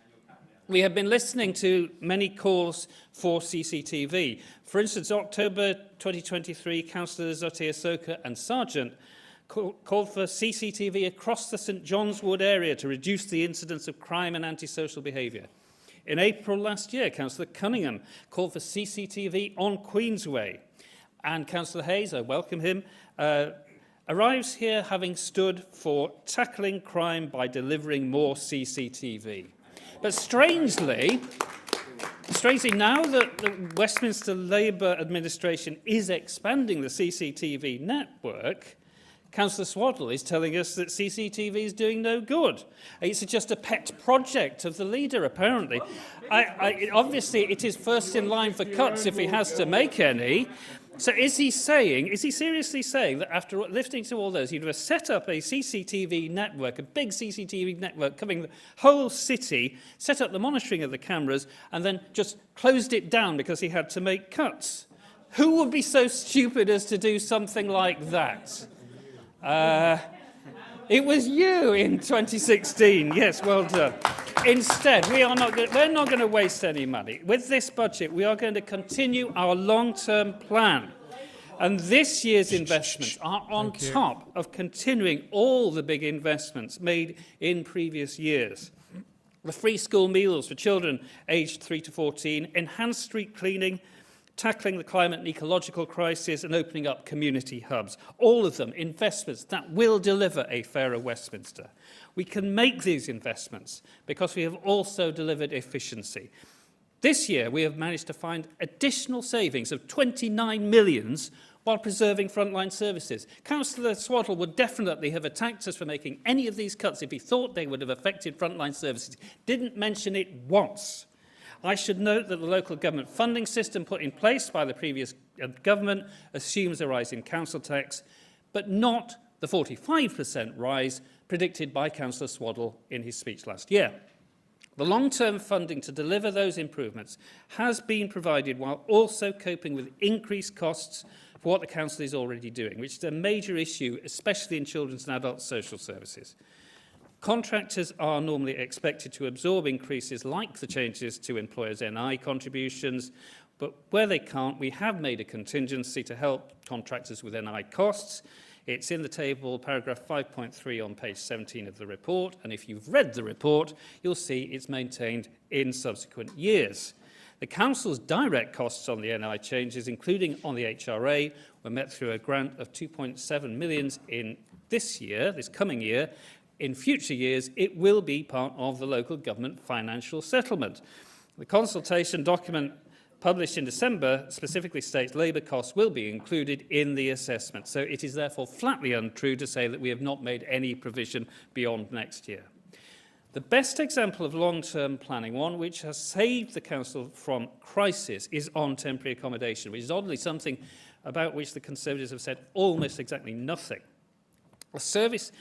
We have been listening to many calls for CCTV. For instance, October 2023, Councillors Oteasoka and Sargent called for CCTV across the St John's Wood area to reduce the incidence of crime and antisocial behaviour. In April last year, Councillor Cunningham called for CCTV on Queensway. And Councillor Hayes, I welcome him, arrives here having stood for tackling crime by delivering more CCTV. But strangely, now that the Westminster Labour administration is expanding the CCTV network, Councillor Swaddle is telling us that CCTV is doing no good. It's just a pet project of the leader, apparently. Obviously, it is first in line for cuts if he has to make any. So is he seriously saying that after listening to all those, he'd have set up a CCTV network, a big CCTV network covering the whole city, set up the monitoring of the cameras, and then just closed it down because he had to make cuts? Who would be so stupid as to do something like that? It was you in 2016. Yes, well done. Instead, we're not going to waste any money. With this budget, we are going to continue our long-term plan. And this year's investments are on top of continuing all the big investments made in previous years. The free school meals for children aged 3 to 14, enhanced street cleaning, tackling the climate and ecological crisis and opening up community hubs. All of them investments that will deliver a fairer Westminster. We can make these investments because we have also delivered efficiency. This year, we have managed to find additional savings of 29 million while preserving frontline services. Councillor Swaddle would definitely have attacked us for making any of these cuts if he thought they would have affected frontline services. Didn't mention it once. I should note that the local government funding system put in place by the previous government assumes a rise in council tax, but not the 45% rise predicted by Councillor Swaddle in his speech last year. The long-term funding to deliver those improvements has been provided while also coping with increased costs for what the council is already doing, which is a major issue, especially in children's and adult social services. Contractors are normally expected to absorb increases like the changes to employers' NI contributions, but where they can't, we have made a contingency to help contractors with NI costs. It's in the table, paragraph 5.3 on page 17 of the report, and if you've read the report, you'll see it's maintained in subsequent years. The Council's direct costs on the NI changes, including on the HRA, were met through a grant of 2.7 million in this coming year. In future years, it will be part of the local government financial settlement. The consultation document published in December specifically states labour costs will be included in the assessment. So it is therefore flatly untrue to say that we have not made any provision beyond next year. The best example of long-term planning, one which has saved the council from crisis, is on temporary accommodation, which is oddly something about which the Conservatives have said almost exactly nothing. A service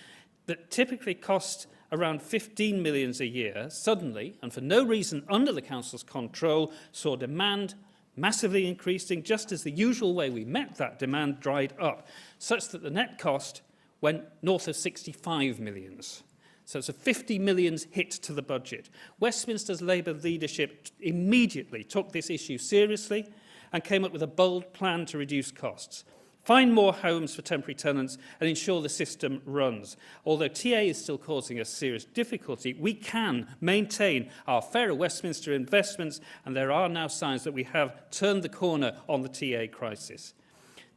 that typically costs around 15 million a year, suddenly, and for no reason under the council's control, saw demand massively increasing, just as the usual way we met that demand dried up, such that the net cost went north of 65 millions. So it's a 50 millions hit to the budget. Westminster's Labour leadership immediately took this issue seriously and came up with a bold plan to reduce costs, find more homes for temporary tenants and ensure the system runs. Although TA is still causing us serious difficulty, we can maintain our fairer Westminster investments, and there are now signs that we have turned the corner on the TA crisis.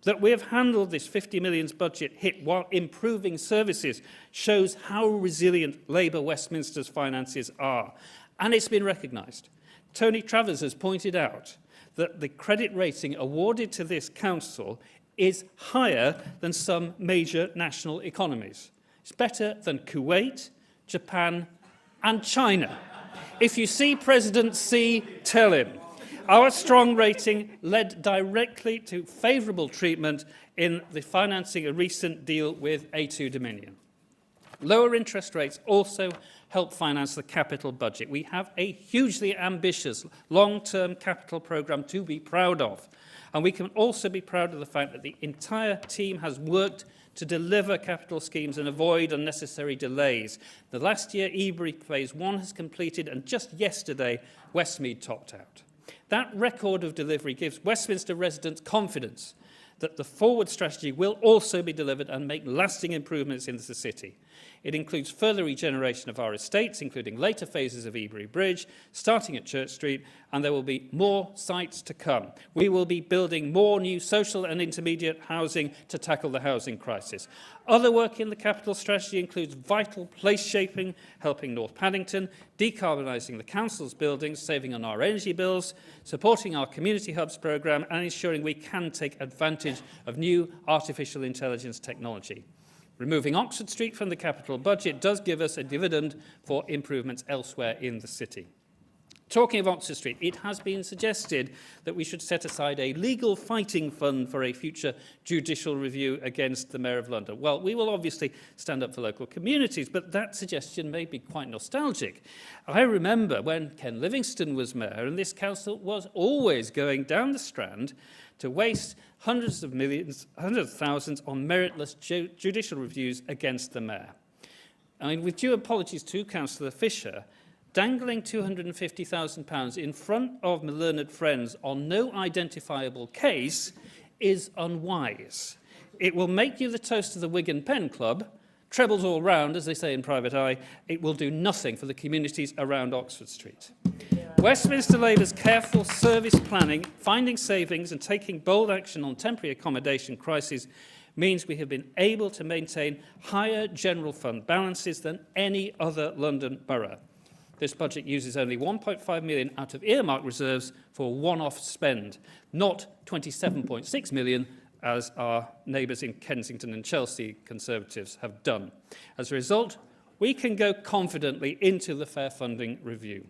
That we have handled this 50 millions budget hit while improving services shows how resilient Labour Westminster's finances are. And it's been recognised. Tony Travers has pointed out that the credit rating awarded to this council is higher than some major national economies. It's better than Kuwait, Japan and China. If you see President Xi, tell him. Our strong rating led directly to favourable treatment in the financing a recent deal with A2 Dominion. Lower interest rates also help finance the capital budget. We have a hugely ambitious long-term capital programme to be proud of. And we can also be proud of the fact that the entire team has worked to deliver capital schemes and avoid unnecessary delays. The last year, Ebury Phase 1 has completed, and just yesterday, Westmead topped out. That record of delivery gives Westminster residents confidence that the forward strategy will also be delivered and make lasting improvements in the city. It includes further regeneration of our estates, including later phases of Ebury Bridge, starting at Church Street, and there will be more sites to come. We will be building more new social and intermediate housing to tackle the housing crisis. Other work in the capital strategy includes vital place shaping, helping North Paddington, decarbonising the council's buildings, saving on our energy bills, supporting our community hubs programme, and ensuring we can take advantage of new artificial intelligence technology. Removing Oxford Street from the capital budget does give us a dividend for improvements elsewhere in the city. Talking of Oxford Street, it has been suggested that we should set aside a legal fighting fund for a future judicial review against the Mayor of London. Well, we will obviously stand up for local communities, but that suggestion may be quite nostalgic. I remember when Ken Livingstone was Mayor, and this council was always going down the Strand to waste hundreds of thousands on meritless judicial reviews against the Mayor. I mean, with due apologies to Councillor Fisher, dangling £250,000 in front of my learned friends on no identifiable case is unwise. It will make you the toast of the Wigan Pen Club, trebles all round, as they say in Private Eye. It will do nothing for the communities around Oxford Street. Westminster Labour's careful service planning, finding savings and taking bold action on temporary accommodation crises means we have been able to maintain higher general fund balances than any other London borough. This budget uses only 1.5 million out of earmark reserves for one-off spend, not 27.6 million as our neighbours in Kensington and Chelsea Conservatives have done. As a result, we can go confidently into the fair funding review.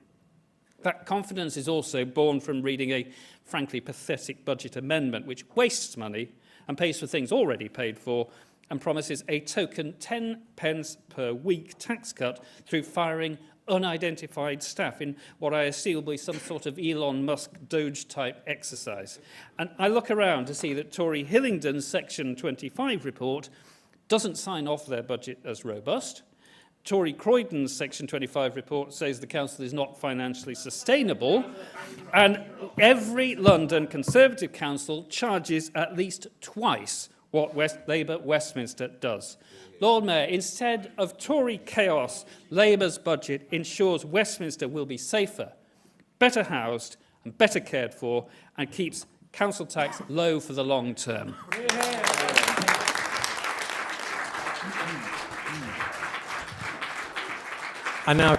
That confidence is also born from reading a frankly pathetic budget amendment which wastes money and pays for things already paid for and promises a token 10 pence per week tax cut through firing unidentified staff in what I assume will be some sort of Elon Musk Doge-type exercise. And I look around to see that Tory Hillingdon's Section 25 report doesn't sign off their budget as robust. Tory Croydon's Section 25 report says the council is not financially sustainable, and every London Conservative council charges at least twice what Labour Westminster does. Lord Mayor, instead of Tory chaos, Labour's budget ensures Westminster will be safer, better housed and better cared for, and keeps council tax low for the long term. I now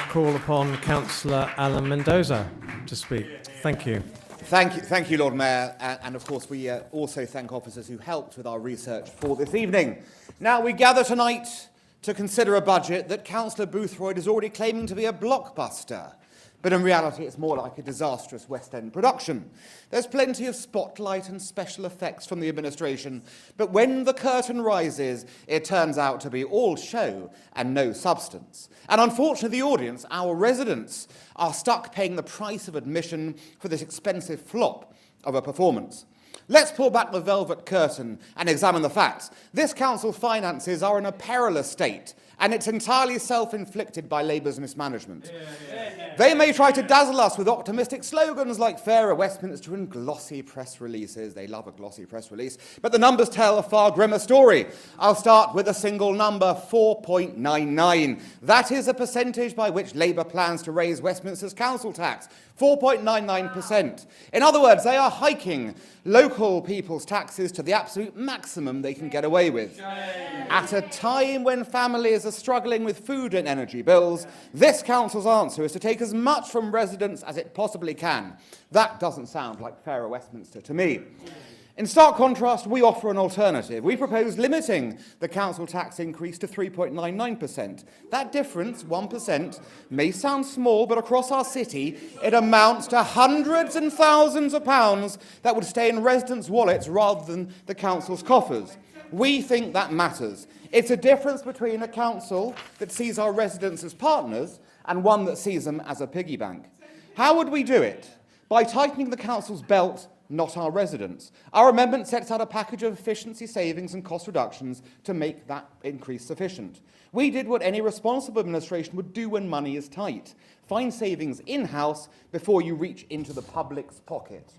call upon Councillor Alan Mendoza to speak. Thank you. Thank you, Lord Mayor. And of course, we also thank officers who helped with our research for this evening. Now, we gather tonight to consider a budget that Councillor Boothroyd is already claiming to be a blockbuster. But in reality, it's more like a disastrous West End production. There's plenty of spotlight and special effects from the administration, but when the curtain rises, it turns out to be all show and no substance. And unfortunately, the audience, our residents, are stuck paying the price of admission for this expensive flop of a performance. Let's pull back the velvet curtain and examine the facts. This council's finances are in a perilous state, and it's entirely self-inflicted by Labour's mismanagement. They may try to dazzle us with optimistic slogans like fairer Westminster and glossy press releases. They love a glossy press release. But the numbers tell a far grimmer story. I'll start with a single number, 4.99. That is a percentage by which Labour plans to raise Westminster's council tax. 4.99%. In other words, they are hiking local people's taxes to the absolute maximum they can get away with. At a time when families are struggling with food and energy bills, this council's answer is to take as much from residents as it possibly can. That doesn't sound like fairer Westminster to me. In stark contrast, we offer an alternative. We propose limiting the council tax increase to 3.99%. That difference, 1%, may sound small, but across our city, it amounts to hundreds and thousands of pounds that would stay in residents' wallets rather than the council's coffers. We think that matters. It's a difference between a council that sees our residents as partners and one that sees them as a piggy bank. How would we do it? By tightening the council's belt, not our residents. Our amendment sets out a package of efficiency savings and cost reductions to make that increase sufficient. We did what any responsible administration would do when money is tight. Find savings in-house before you reach into the public's pocket.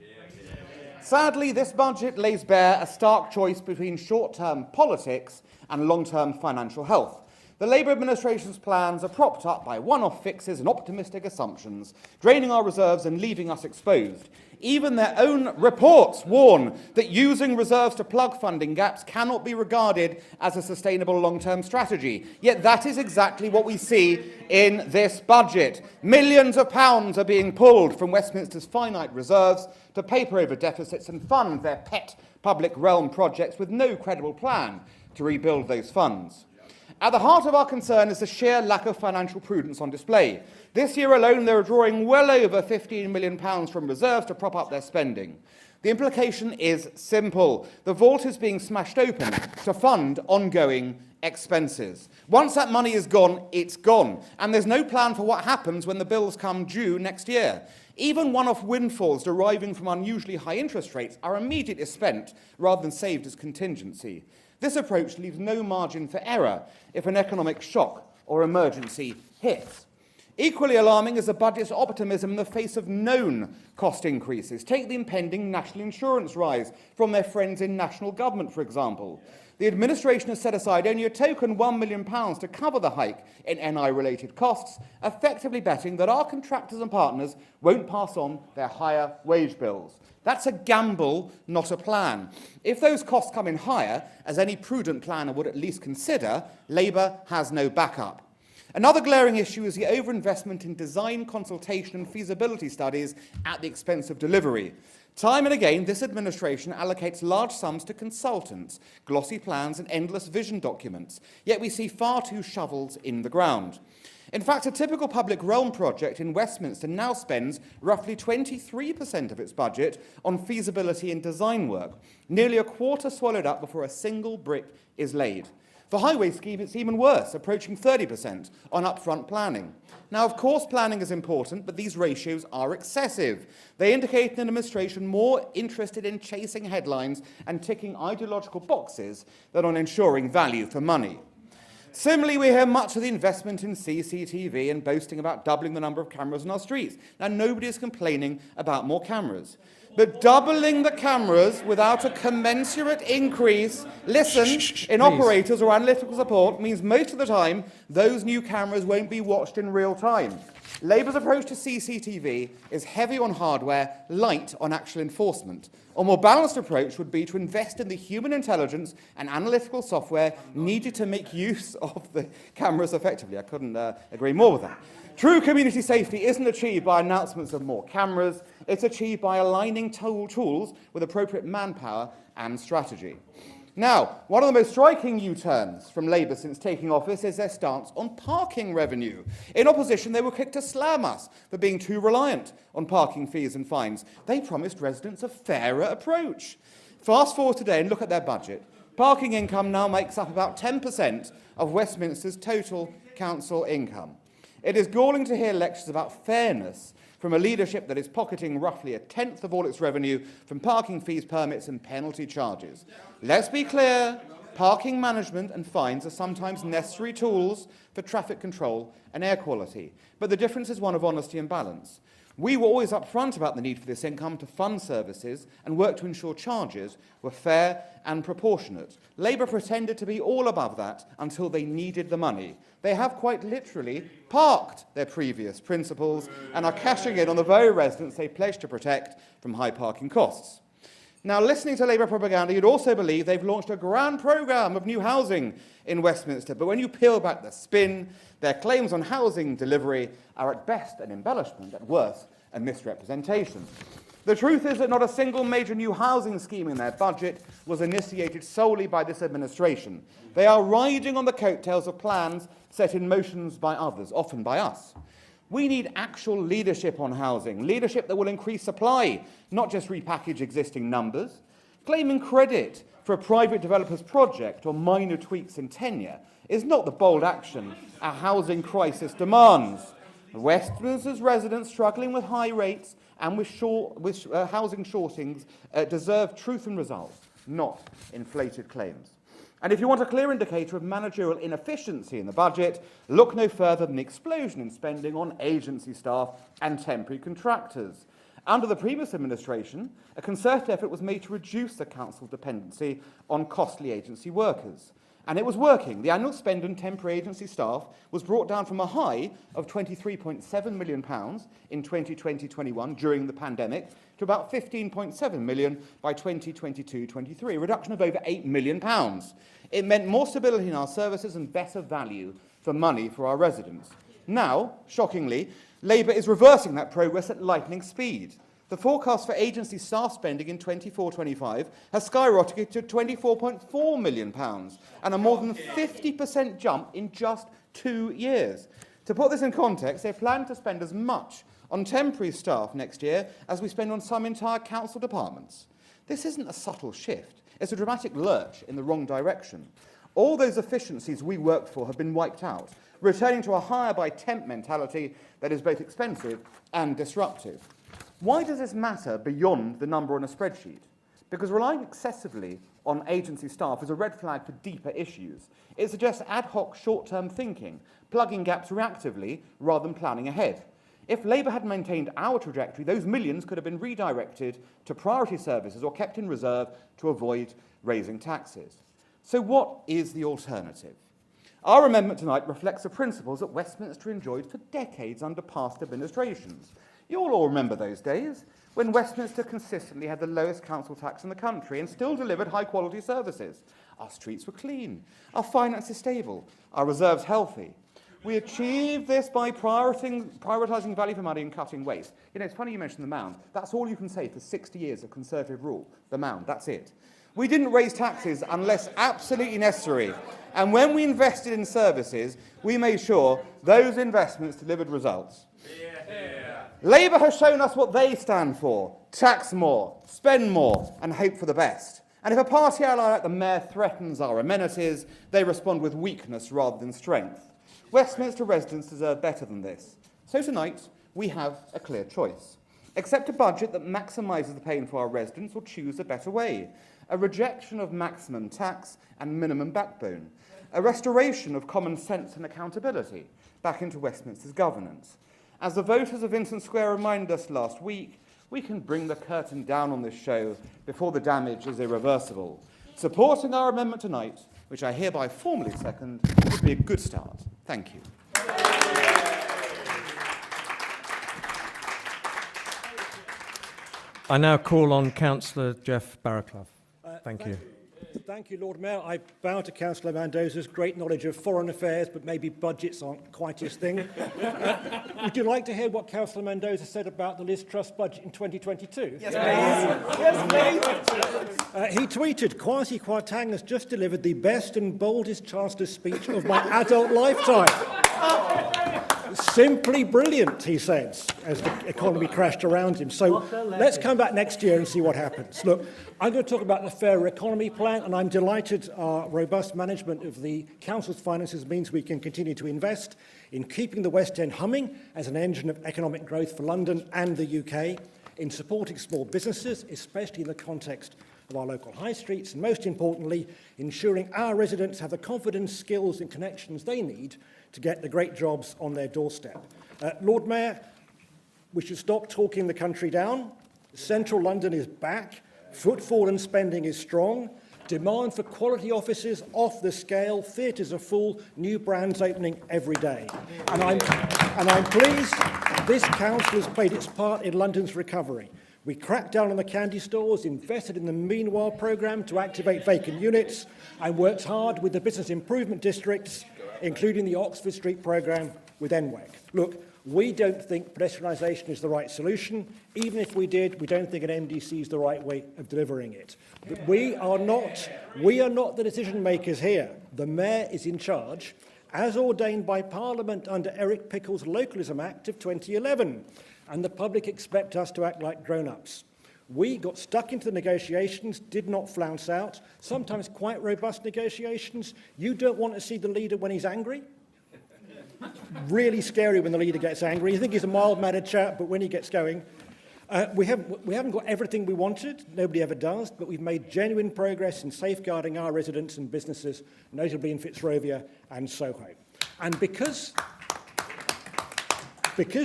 Sadly, this budget lays bare a stark choice between short-term politics and long-term financial health. The Labour administration's plans are propped up by one-off fixes and optimistic assumptions, draining our reserves and leaving us exposed. Even their own reports warn that using reserves to plug funding gaps cannot be regarded as a sustainable long-term strategy. Yet that is exactly what we see in this budget. Millions of pounds are being pulled from Westminster's finite reserves to paper over deficits and fund their pet public realm projects with no credible plan to rebuild those funds. At the heart of our concern is the sheer lack of financial prudence on display. This year alone, they are drawing well over £15 million from reserves to prop up their spending. The implication is simple. The vault is being smashed open to fund ongoing expenses. Once that money is gone, it's gone. And there's no plan for what happens when the bills come due next year. Even one-off windfalls deriving from unusually high interest rates are immediately spent rather than saved as contingency. This approach leaves no margin for error if an economic shock or emergency hits. Equally alarming is the budget's optimism in the face of known cost increases. Take the impending national insurance rise from their friends in national government, for example. The administration has set aside only a token £1 million to cover the hike in NI-related costs, effectively betting that our contractors and partners won't pass on their higher wage bills. That's a gamble, not a plan. If those costs come in higher, as any prudent planner would at least consider, Labour has no backup. Another glaring issue is the overinvestment in design, consultation and feasibility studies at the expense of delivery. Time and again, this administration allocates large sums to consultants, glossy plans and endless vision documents, yet we see far too shovels in the ground. In fact, a typical public realm project in Westminster now spends roughly 23% of its budget on feasibility and design work, nearly a quarter swallowed up before a single brick is laid. For highway scheme, it's even worse, approaching 30% on upfront planning. Now, of course, planning is important, but these ratios are excessive. They indicate an administration more interested in chasing headlines and ticking ideological boxes than on ensuring value for money. Similarly, we hear much of the investment in CCTV and boasting about doubling the number of cameras on our streets. Now, nobody is complaining about more cameras. But doubling the cameras without a commensurate increase, in operators or analytical support means most of the time those new cameras won't be watched in real time. Labour's approach to CCTV is heavy on hardware, light on actual enforcement. A more balanced approach would be to invest in the human intelligence and analytical software needed to make use of the cameras effectively. I couldn't agree more with that. True community safety isn't achieved by announcements of more cameras. It's achieved by aligning tools with appropriate manpower and strategy. Now, one of the most striking U-turns from Labour since taking office is their stance on parking revenue. In opposition, they were quick to slam us for being too reliant on parking fees and fines. They promised residents a fairer approach. Fast forward today and look at their budget. Parking income now makes up about 10% of Westminster's total council income. It is galling to hear lectures about fairness from a leadership that is pocketing roughly a tenth of all its revenue from parking fees, permits and penalty charges. Let's be clear, parking management and fines are sometimes necessary tools for traffic control and air quality, but the difference is one of honesty and balance. We were always upfront about the need for this income to fund services and work to ensure charges were fair and proportionate. Labour pretended to be all above that until they needed the money. They have quite literally parked their previous principles and are cashing in on the very residents they pledged to protect from high parking costs. Now, listening to Labour propaganda, you'd also believe they've launched a grand programme of new housing in Westminster. But when you peel back the spin, their claims on housing delivery are at best an embellishment, at worst a misrepresentation. The truth is that not a single major new housing scheme in their budget was initiated solely by this administration. They are riding on the coattails of plans set in motion by others, often by us. We need actual leadership on housing, leadership that will increase supply, not just repackage existing numbers. Claiming credit for a private developer's project or minor tweaks in tenure is not the bold action a housing crisis demands. Westminster's residents struggling with high rates and with housing shortings deserve truth and results, not inflated claims. And if you want a clear indicator of managerial inefficiency in the budget, look no further than the explosion in spending on agency staff and temporary contractors. Under the previous administration, a concerted effort was made to reduce the council's dependency on costly agency workers. And it was working. The annual spend on temporary agency staff was brought down from a high of £23.7 million in 2020-21 during the pandemic to about £15.7 million by 2022-23, a reduction of over £8 million. It meant more stability in our services and better value for money for our residents. Now, shockingly, Labour is reversing that progress at lightning speed. The forecast for agency staff spending in 24-25 has skyrocketed to £24.4 million and a more than 50% jump in just 2 years. To put this in context, they plan to spend as much on temporary staff next year as we spend on some entire council departments. This isn't a subtle shift. It's a dramatic lurch in the wrong direction. All those efficiencies we worked for have been wiped out, returning to a hire-by-temp mentality that is both expensive and disruptive. Why does this matter beyond the number on a spreadsheet? Because relying excessively on agency staff is a red flag for deeper issues. It suggests ad hoc short-term thinking, plugging gaps reactively rather than planning ahead. If Labour had maintained our trajectory, those millions could have been redirected to priority services or kept in reserve to avoid raising taxes. So what is the alternative? Our amendment tonight reflects the principles that Westminster enjoyed for decades under past administrations. You'll all remember those days when Westminster consistently had the lowest council tax in the country and still delivered high-quality services. Our streets were clean, our finances stable, our reserves healthy. We achieved this by prioritising value for money and cutting waste. You know, it's funny you mentioned the Mound. That's all you can say for 60 years of Conservative rule. The Mound, that's it. We didn't raise taxes unless absolutely necessary. And when we invested in services, we made sure those investments delivered results. Labour has shown us what they stand for: tax more, spend more, and hope for the best. And if a party ally like the Mayor threatens our amenities, they respond with weakness rather than strength. Westminster residents deserve better than this. So tonight, we have a clear choice. Accept a budget that maximises the pain for our residents or choose a better way. A rejection of maximum tax and minimum backbone. A restoration of common sense and accountability back into Westminster's governance. As the voters of Vincent Square reminded us last week, we can bring the curtain down on this show before the damage is irreversible. Supporting our amendment tonight, which I hereby formally second, would be a good start. Thank you. I now call on Councillor Jeff Barraclough. Thank you. Thank you, Lord Mayor. I bow to Councillor Mendoza's great knowledge of foreign affairs, but maybe budgets aren't quite his thing. Would you like to hear what Councillor Mendoza said about the Liz Truss budget in 2022? Yes, please. Yes, please. He tweeted, Kwasi Kwarteng has just delivered the best and boldest Chancellor's speech of my adult lifetime. Simply brilliant, he says, as the economy crashed around him. So let's come back next year and see what happens. Look, I'm going to talk about the Fairer Economy Plan, and I'm delighted our robust management of the Council's finances means we can continue to invest in keeping the West End humming as an engine of economic growth for London and the UK, in supporting small businesses, especially in the context of our local high streets, and most importantly, ensuring our residents have the confidence, skills and connections they need to get the great jobs on their doorstep. Lord Mayor, we should stop talking the country down. Central London is back. Footfall and spending is strong. Demand for quality offices off the scale. Theatres are full. New brands opening every day. And I'm pleased this council has played its part in London's recovery. We cracked down on the candy stores, invested in the Meanwhile programme to activate vacant units, and worked hard with the business improvement districts, including the Oxford Street programme with NWEC. Look, we don't think pedestrianisation is the right solution. Even if we did, we don't think an MDC is the right way of delivering it. But we are not the decision makers here. The Mayor is in charge, as ordained by Parliament under Eric Pickle's Localism Act of 2011. And the public expect us to act like grown-ups. We got stuck into the negotiations, did not flounce out, sometimes quite robust negotiations. You don't want to see the leader when he's angry. Really scary when the leader gets angry. You think he's a mild-mannered chap, but when he gets going... We haven't got everything we wanted, nobody ever does, but we've made genuine progress in safeguarding our residents and businesses, notably in Fitzrovia and Soho. And because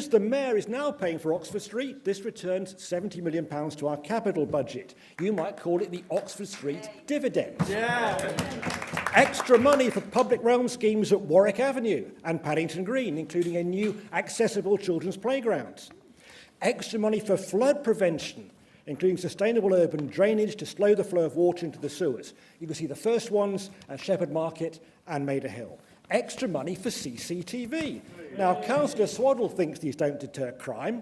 the Mayor is now paying for Oxford Street, this returns £70 million to our capital budget. You might call it the Oxford Street dividend. Yeah. Extra money for public realm schemes at Warwick Avenue and Paddington Green, including a new accessible children's playground. Extra money for flood prevention, including sustainable urban drainage to slow the flow of water into the sewers. You can see the first ones at Shepherd Market and Maida Hill. Extra money for CCTV. Now, Councillor Swaddle thinks these don't deter crime.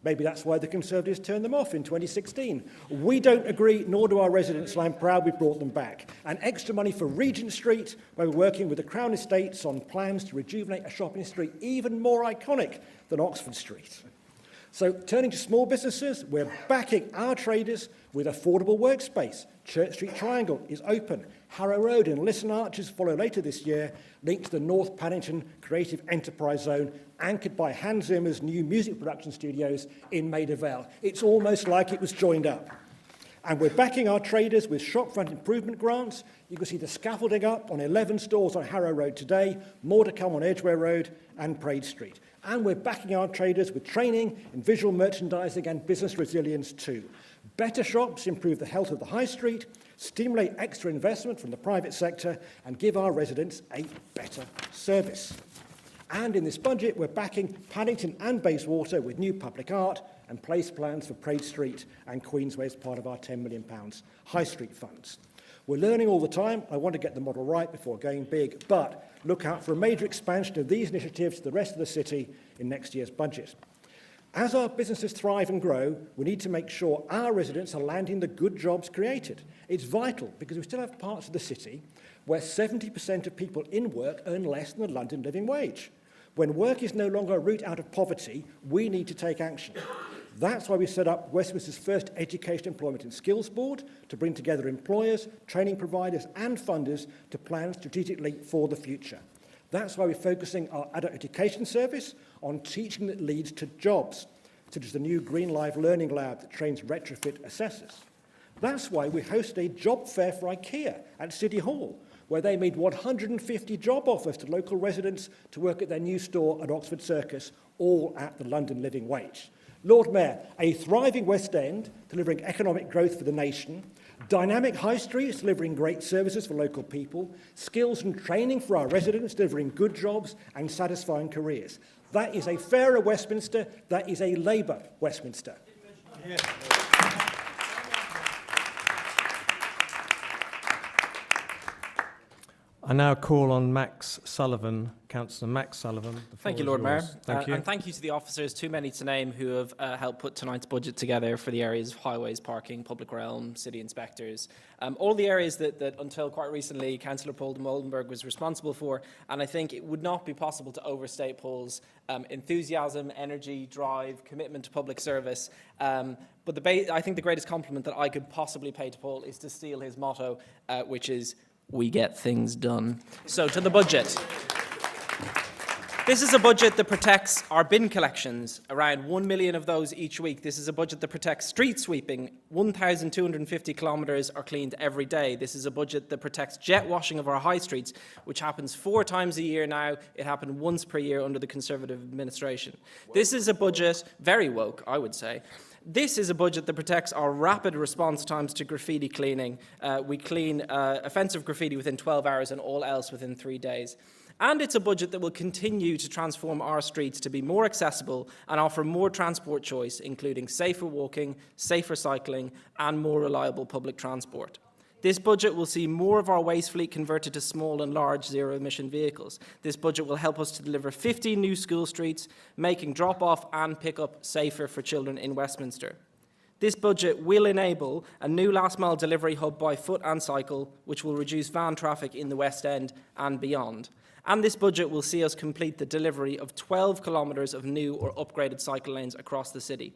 Maybe that's why the Conservatives turned them off in 2016. We don't agree, nor do our residents, and I'm proud we brought them back. And extra money for Regent Street, where we're working with the Crown Estates on plans to rejuvenate a shopping street even more iconic than Oxford Street. So, turning to small businesses, we're backing our traders with affordable workspace. Church Street Triangle is open. Harrow Road and Lisson Arches follow later this year, linked to the North Paddington Creative Enterprise Zone, anchored by Hans Zimmer's new music production studios in Maida Vale. It's almost like it was joined up. And we're backing our traders with shopfront improvement grants. You can see the scaffolding up on 11 stores on Harrow Road today, more to come on Edgware Road and Praed Street. And we're backing our traders with training in visual merchandising and business resilience too. Better shops improve the health of the high street, stimulate extra investment from the private sector, and give our residents a better service. And in this budget, we're backing Paddington and Bayswater with new public art and place plans for Praed Street and Queensway as part of our £10 million high street funds. We're learning all the time. I want to get the model right before going big, but look out for a major expansion of these initiatives to the rest of the city in next year's budget. As our businesses thrive and grow, we need to make sure our residents are landing the good jobs created. It's vital because we still have parts of the city where 70% of people in work earn less than the London living wage. When work is no longer a route out of poverty, we need to take action. That's why we set up Westminster's first Education, Employment and Skills Board to bring together employers, training providers and funders to plan strategically for the future. That's why we're focusing our adult education service on teaching that leads to jobs, such as the new Green Live Learning Lab that trains retrofit assessors. That's why we hosted a job fair for IKEA at City Hall, where they made 150 job offers to local residents to work at their new store at Oxford Circus, all at the London living wage. Lord Mayor, a thriving West End, delivering economic growth for the nation, dynamic high streets, delivering great services for local people, skills and training for our residents, delivering good jobs and satisfying careers. That is a fairer Westminster, that is a Labour Westminster. Yeah. I now call on Max Sullivan, Councillor Max Sullivan. The Thank you, floor Lord is yours. Mayor. Thank you. And thank you to the officers, too many to name, who have helped put tonight's budget together for the areas of highways, parking, public realm, city inspectors, all the areas that until quite recently Councillor Paul de Molenberg was responsible for. And I think it would not be possible to overstate Paul's enthusiasm, energy, drive, commitment to public service. But I think the greatest compliment that I could possibly pay to Paul is to steal his motto, which is, "We get things done." So to the budget. This is a budget that protects our bin collections, around 1 million of those each week. This is a budget that protects street sweeping. 1,250 kilometres are cleaned every day. This is a budget that protects jet washing of our high streets, which happens 4 times a year now. It happened once per year under the Conservative administration. This is a budget, very woke, I would say. This is a budget that protects our rapid response times to graffiti cleaning. We clean offensive graffiti within 12 hours and all else within 3 days. And it's a budget that will continue to transform our streets to be more accessible and offer more transport choice, including safer walking, safer cycling, and more reliable public transport. This budget will see more of our waste fleet converted to small and large zero-emission vehicles. This budget will help us to deliver 50 new school streets, making drop-off and pick-up safer for children in Westminster. This budget will enable a new last-mile delivery hub by foot and cycle, which will reduce van traffic in the West End and beyond. And this budget will see us complete the delivery of 12 kilometres of new or upgraded cycle lanes across the city.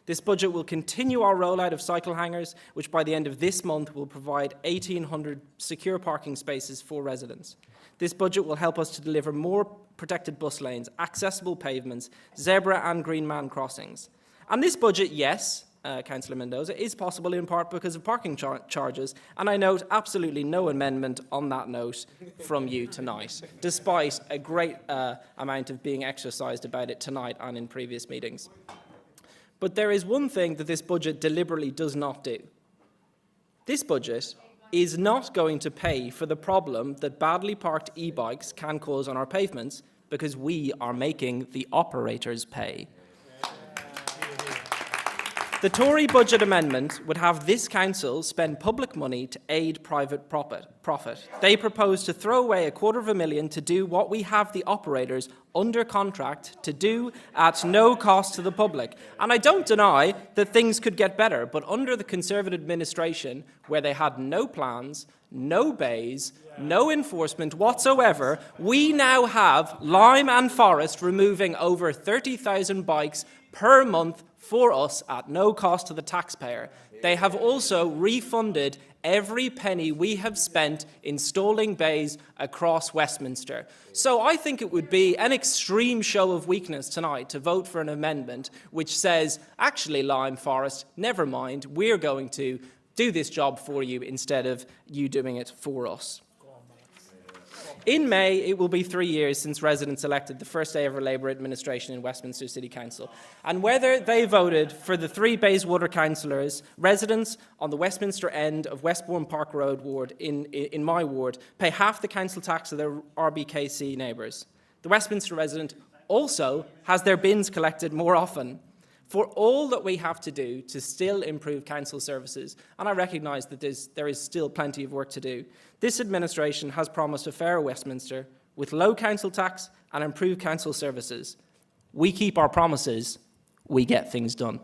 This budget will continue our rollout of cycle hangars, which by the end of this month will provide 1,800 secure parking spaces for residents. This budget will help us to deliver more protected bus lanes, accessible pavements, zebra and green man crossings. And this budget, yes, Councillor Mendoza, is possible in part because of parking charges, and I note absolutely no amendment on that note from you tonight, despite a great amount of being exercised about it tonight and in previous meetings. But there is one thing that this budget deliberately does not do. This budget is not going to pay for the problem that badly parked e-bikes can cause on our pavements, because we are making the operators pay. The Tory budget amendment would have this council spend public money to aid private profit. They propose to throw away $250,000 to do what we have the operators under contract to do at no cost to the public. And I don't deny that things could get better, but under the Conservative administration, where they had no plans, no bays, no enforcement whatsoever, we now have Lime and Forest removing over 30,000 bikes per month for us at no cost to the taxpayer. They have also refunded every penny we have spent installing bays across Westminster. So I think it would be an extreme show of weakness tonight to vote for an amendment which says, actually, Lime Forest, never mind, we're going to do this job for you instead of you doing it for us. In May, it will be 3 years since residents elected the first day of a Labour administration in Westminster City Council. And whether they voted for the 3 Bayswater councillors, residents on the Westminster end of Westbourne Park Road ward in my ward pay half the council tax of their RBKC neighbours. The Westminster resident also has their bins collected more often. For all that we have to do to still improve council services, and I recognise that there is still plenty of work to do, this administration has promised a fairer Westminster with low council tax and improved council services. We keep our promises, we get things done.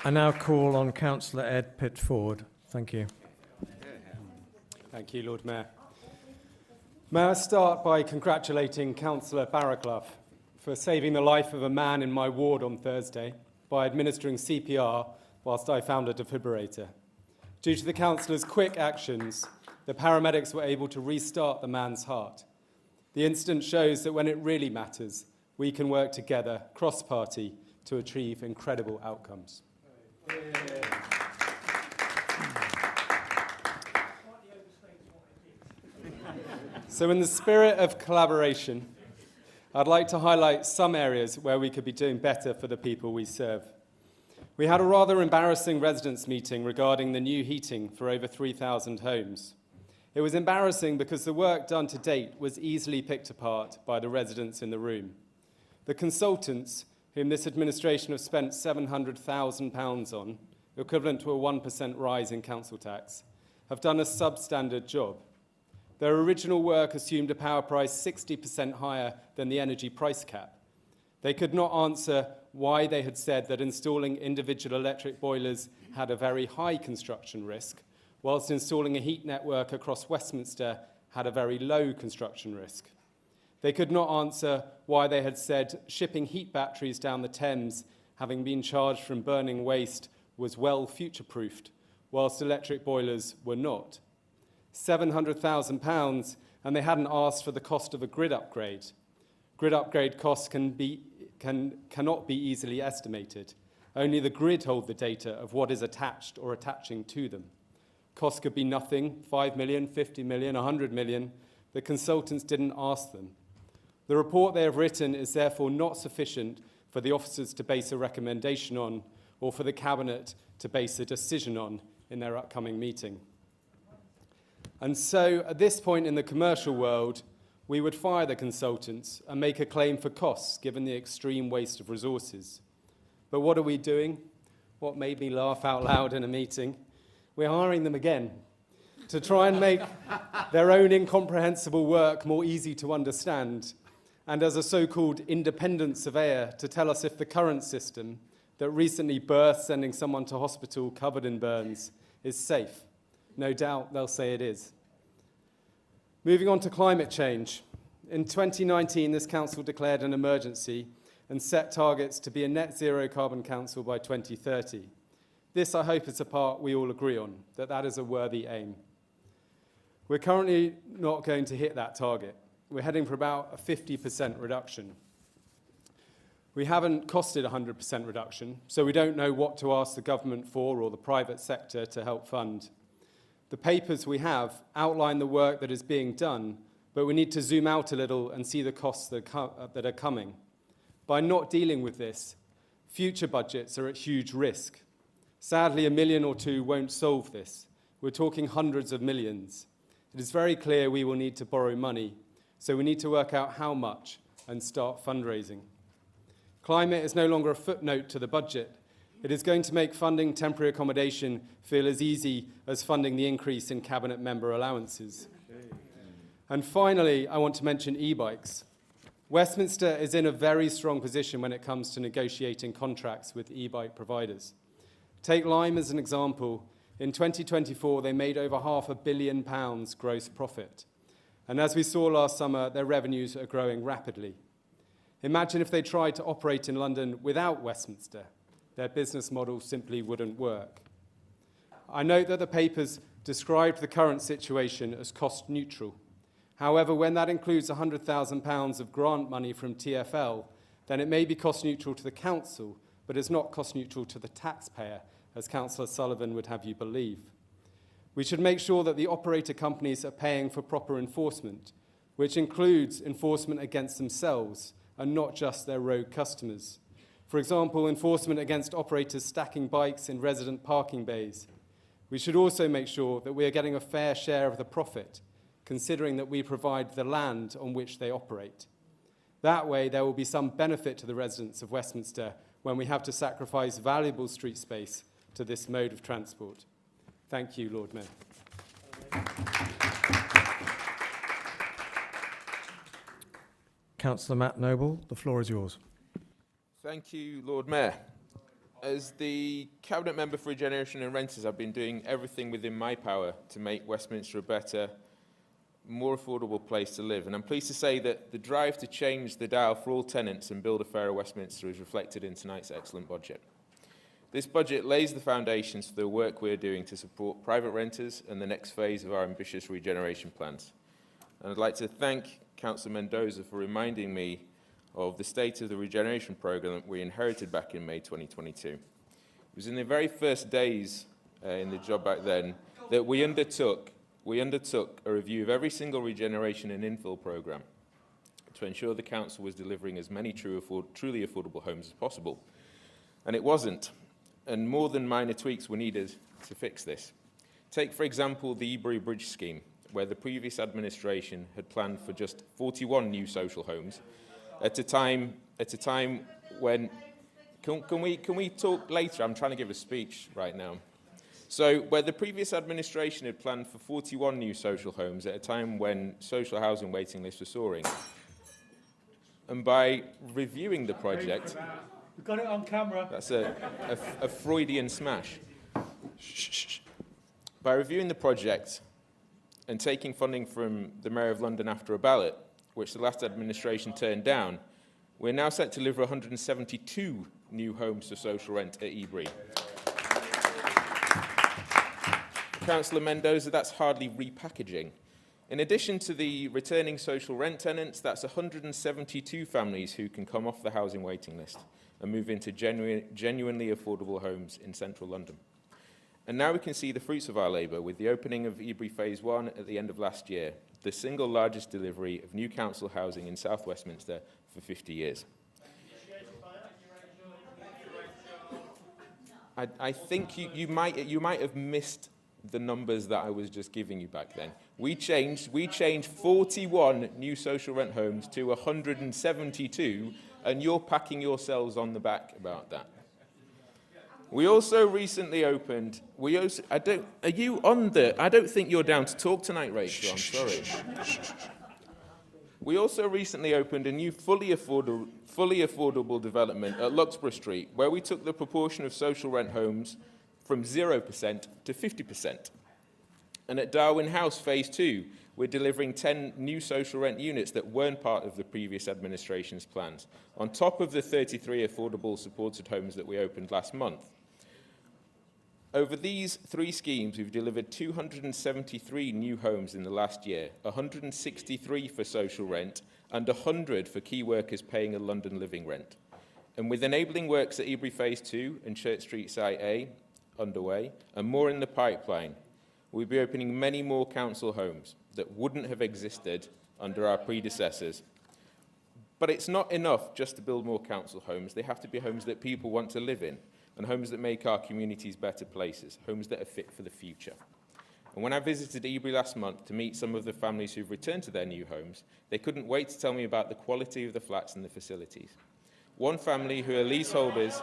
I now call on Councillor Ed Pitt-Ford. Thank you. Thank you, Lord Mayor. May I start by congratulating Councillor Barraclough for saving the life of a man in my ward on Thursday by administering CPR whilst I found a defibrillator. Due to the councillor's quick actions, the paramedics were able to restart the man's heart. The incident shows that when it really matters, we can work together, cross-party, to achieve incredible outcomes. So in the spirit of collaboration, I'd like to highlight some areas where we could be doing better for the people we serve. We had a rather embarrassing residents' meeting regarding the new heating for over 3,000 homes. It was embarrassing because the work done to date was easily picked apart by the residents in the room. The consultants, whom this administration have spent £700,000 on, equivalent to a 1% rise in council tax, have done a substandard job. Their original work assumed a power price 60% higher than the energy price cap. They could not answer why they had said that installing individual electric boilers had a very high construction risk, whilst installing a heat network across Westminster had a very low construction risk. They could not answer why they had said shipping heat batteries down the Thames, having been charged from burning waste, was well future-proofed, whilst electric boilers were not. £700,000, and they hadn't asked for the cost of a grid upgrade. Grid upgrade costs cannot be easily estimated. Only the grid hold the data of what is attached or attaching to them. Costs could be nothing, 5 million, 50 million, 100 million. The consultants didn't ask them. The report they have written is therefore not sufficient for the officers to base a recommendation on or for the Cabinet to base a decision on in their upcoming meeting. And so, at this point in the commercial world, we would fire the consultants and make a claim for costs given the extreme waste of resources. But what are we doing? What made me laugh out loud in a meeting? We're hiring them again to try and make their own incomprehensible work more easy to understand, and as a so-called independent surveyor to tell us if the current system that recently birthed sending someone to hospital covered in burns is safe. No doubt they'll say it is. Moving on to climate change. In 2019, this council declared an emergency and set targets to be a net zero carbon council by 2030. This, I hope, is a part we all agree on, that is a worthy aim. We're currently not going to hit that target. We're heading for about a 50% reduction. We haven't costed 100% reduction, so we don't know what to ask the government for or the private sector to help fund. The papers we have outline the work that is being done, but we need to zoom out a little and see the costs that are coming. By not dealing with this, future budgets are at huge risk. Sadly, £1 million or two won't solve this. We're talking hundreds of millions. It is very clear we will need to borrow money, so we need to work out how much and start fundraising. Climate is no longer a footnote to the budget. It is going to make funding temporary accommodation feel as easy as funding the increase in cabinet member allowances. And finally, I want to mention e-bikes. Westminster is in a very strong position when it comes to negotiating contracts with e-bike providers. Take Lime as an example. In 2024, they made over £500 million gross profit. And as we saw last summer, their revenues are growing rapidly. Imagine if they tried to operate in London without Westminster. Their business model simply wouldn't work. I note that the papers described the current situation as cost neutral. However, when that includes £100,000 of grant money from TfL, then it may be cost neutral to the council, but it's not cost neutral to the taxpayer, as Councillor Sullivan would have you believe. We should make sure that the operator companies are paying for proper enforcement, which includes enforcement against themselves and not just their rogue customers. For example, enforcement against operators stacking bikes in resident parking bays. We should also make sure that we are getting a fair share of the profit, considering that we provide the land on which they operate. That way, there will be some benefit to the residents of Westminster when we have to sacrifice valuable street space to this mode of transport. Thank you, Lord Mayor. Councillor Matt Noble, the floor is yours. Thank you, Lord Mayor. As the Cabinet Member for Regeneration and Renters, I've been doing everything within my power to make Westminster a better, more affordable place to live. And I'm pleased to say that the drive to change the dial for all tenants and build a fairer Westminster is reflected in tonight's excellent budget. This budget lays the foundations for the work we're doing to support private renters and the next phase of our ambitious regeneration plans. And I'd like to thank Councillor Mendoza for reminding me of the state of the regeneration programme that we inherited back in May 2022. It was in the very first days in the job back then that we undertook a review of every single regeneration and infill programme to ensure the council was delivering as many truly affordable homes as possible. And it wasn't, and more than minor tweaks were needed to fix this. Take, for example, the Ebury Bridge scheme, where the previous administration had planned for just 41 new social homes at a time when Can we talk later? I'm trying to give a speech right now. So, where the previous administration had planned for 41 new social homes at a time when social housing waiting lists were soaring, and by reviewing the project... We've got it on camera. That's a Freudian smash. By reviewing the project and taking funding from the Mayor of London after a ballot, which the last administration turned down, we're now set to deliver 172 new homes for social rent at Ebury. Councillor Mendoza, that's hardly repackaging. In addition to the returning social rent tenants, that's 172 families who can come off the housing waiting list and move into genuinely affordable homes in central London. And now we can see the fruits of our labour with the opening of Ebury Phase 1 at the end of last year, the single largest delivery of new council housing in South Westminster for 50 years. I think you might have missed the numbers that I was just giving you back then. We changed 41 new social rent homes to 172, and you're patting yourselves on the back about that. We also recently opened. I don't think you're down to talk tonight, Rachel. I'm sorry. We also recently opened a new fully affordable development at Luxborough Street, where we took the proportion of social rent homes from 0% to 50%. And at Darwin House Phase 2, we're delivering 10 new social rent units that weren't part of the previous administration's plans, on top of the 33 affordable supported homes that we opened last month. Over these three schemes, we've delivered 273 new homes in the last year, 163 for social rent and 100 for key workers paying a London living rent. And with enabling works at Ebury Phase 2 and Church Street Site A underway, and more in the pipeline, we'll be opening many more council homes that wouldn't have existed under our predecessors. But it's not enough just to build more council homes. They have to be homes that people want to live in, and homes that make our communities better places, homes that are fit for the future. And when I visited Ebury last month to meet some of the families who've returned to their new homes, they couldn't wait to tell me about the quality of the flats and the facilities. One family who are leaseholders...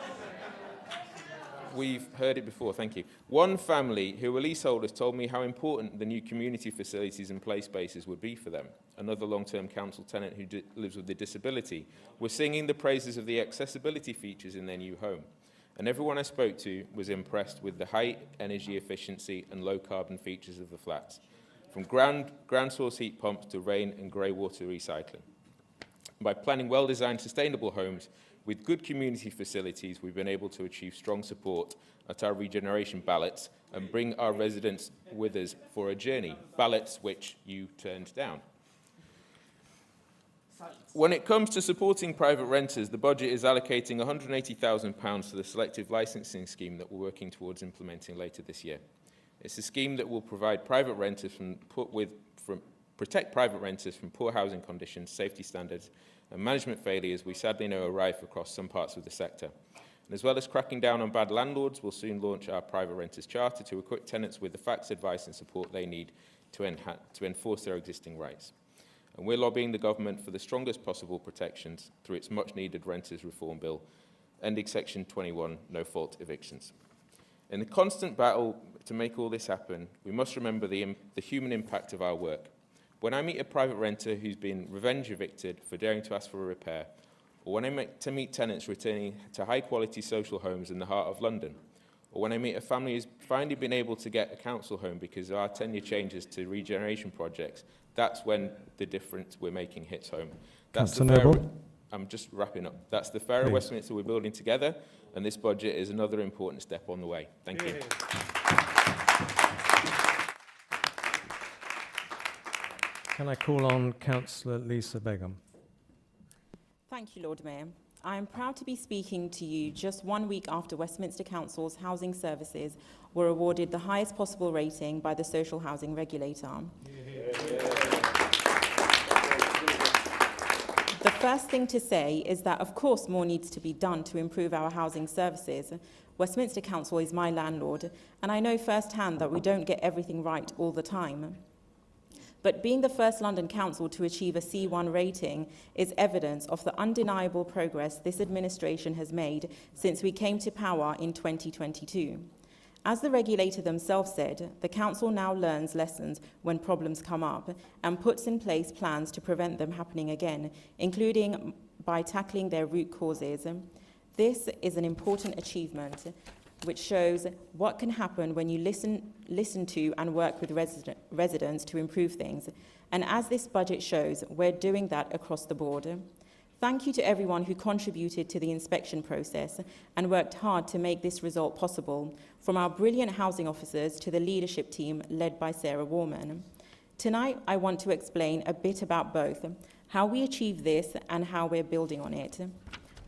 We've heard it before, thank you. One family who were leaseholders told me how important the new community facilities and play spaces would be for them. Another long-term council tenant who lives with a disability was singing the praises of the accessibility features in their new home. And everyone I spoke to was impressed with the high energy efficiency and low carbon features of the flats, from ground source heat pumps to rain and grey water recycling. By planning well-designed sustainable homes with good community facilities, we've been able to achieve strong support at our regeneration ballots and bring our residents with us for a journey, ballots which you turned down. When it comes to supporting private renters, the budget is allocating £180,000 to the selective licensing scheme that we're working towards implementing later this year. It's a scheme that will provide private renters protect private renters from poor housing conditions, safety standards, and management failures we sadly know are rife across some parts of the sector. And as well as cracking down on bad landlords, we'll soon launch our private renters charter to equip tenants with the facts, advice and support they need to enforce their existing rights. And we're lobbying the government for the strongest possible protections through its much-needed Renters Reform Bill, ending Section 21 no-fault evictions. In the constant battle to make all this happen, we must remember the human impact of our work. When I meet a private renter who's been revenge evicted for daring to ask for a repair, or when I meet tenants returning to high-quality social homes in the heart of London, or when I meet a family who's finally been able to get a council home because of our tenure changes to regeneration projects, that's when the difference we're making hits home. I'm just wrapping up. That's the fairer Westminster we're building together, and this budget is another important step on the way. Thank you. Can I call on Councillor Lisa Begum? Thank you, Lord Mayor. I am proud to be speaking to you just 1 week after Westminster Council's housing services were awarded the highest possible rating by the Social Housing Regulator. The first thing to say is that, of course, more needs to be done to improve our housing services. Westminster Council is my landlord, and I know firsthand that we don't get everything right all the time. But being the first London council to achieve a C1 rating is evidence of the undeniable progress this administration has made since we came to power in 2022. As the regulator themselves said, the council now learns lessons when problems come up and puts in place plans to prevent them happening again, including by tackling their root causes. This is an important achievement which shows what can happen when you listen to and work with residents to improve things. And as this budget shows, we're doing that across the board. Thank you to everyone who contributed to the inspection process and worked hard to make this result possible, from our brilliant housing officers to the leadership team led by Sarah Warman. Tonight, I want to explain a bit about both, how we achieved this and how we're building on it.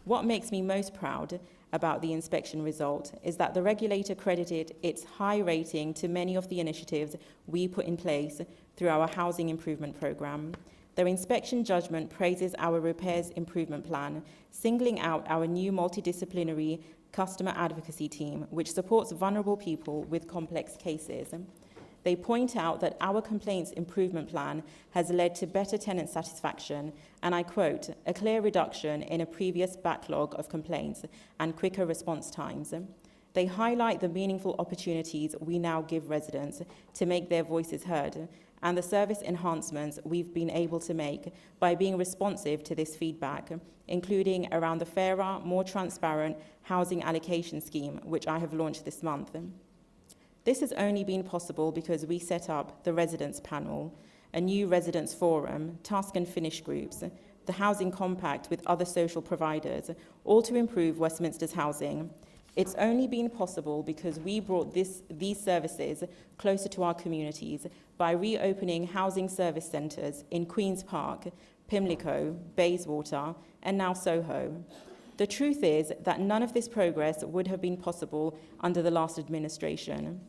What makes me most proud about the inspection result is that the regulator credited its high rating to many of the initiatives we put in place through our housing improvement programme. Their inspection judgment praises our repairs improvement plan, singling out our new multidisciplinary customer advocacy team, which supports vulnerable people with complex cases. They point out that our complaints improvement plan has led to better tenant satisfaction, and I quote, a clear reduction in a previous backlog of complaints and quicker response times. They highlight the meaningful opportunities we now give residents to make their voices heard and the service enhancements we've been able to make by being responsive to this feedback, including around the fairer, more transparent housing allocation scheme, which I have launched this month. This has only been possible because we set up the Residents Panel, a new residents forum, task and finish groups, the Housing Compact with other social providers, all to improve Westminster's housing. It's only been possible because we brought these services closer to our communities by reopening housing service centres in Queen's Park, Pimlico, Bayswater, and now Soho. The truth is that none of this progress would have been possible under the last administration.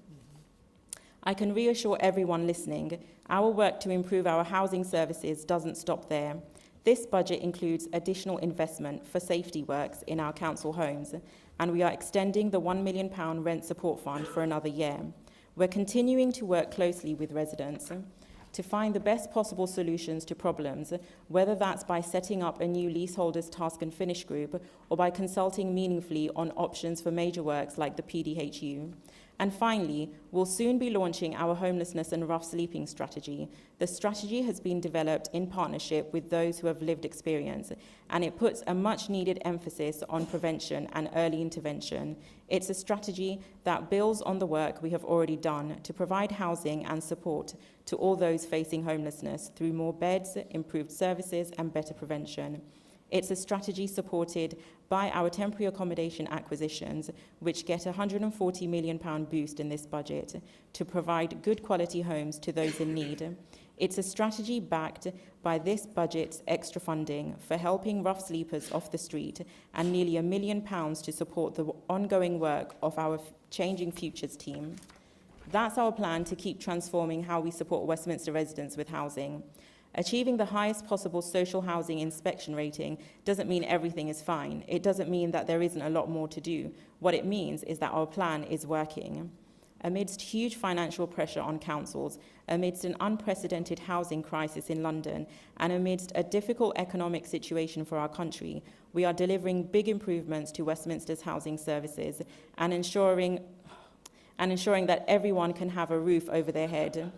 I can reassure everyone listening, our work to improve our housing services doesn't stop there. This budget includes additional investment for safety works in our council homes, and we are extending the £1 million rent support fund for another year. We're continuing to work closely with residents to find the best possible solutions to problems, whether that's by setting up a new leaseholders task and finish group or by consulting meaningfully on options for major works like the PDHU. And finally, we'll soon be launching our homelessness and rough sleeping strategy. The strategy has been developed in partnership with those who have lived experience, and it puts a much-needed emphasis on prevention and early intervention. It's a strategy that builds on the work we have already done to provide housing and support to all those facing homelessness through more beds, improved services, and better prevention. It's a strategy supported by our temporary accommodation acquisitions, which get a £140 million boost in this budget to provide good quality homes to those in need. It's a strategy backed by this budget's extra funding for helping rough sleepers off the street and nearly £1 million to support the ongoing work of our Changing Futures team. That's our plan to keep transforming how we support Westminster residents with housing. Achieving the highest possible social housing inspection rating doesn't mean everything is fine. It doesn't mean that there isn't a lot more to do. What it means is that our plan is working. Amidst huge financial pressure on councils, amidst an unprecedented housing crisis in London, and amidst a difficult economic situation for our country, we are delivering big improvements to Westminster's housing services and ensuring that everyone can have a roof over their head.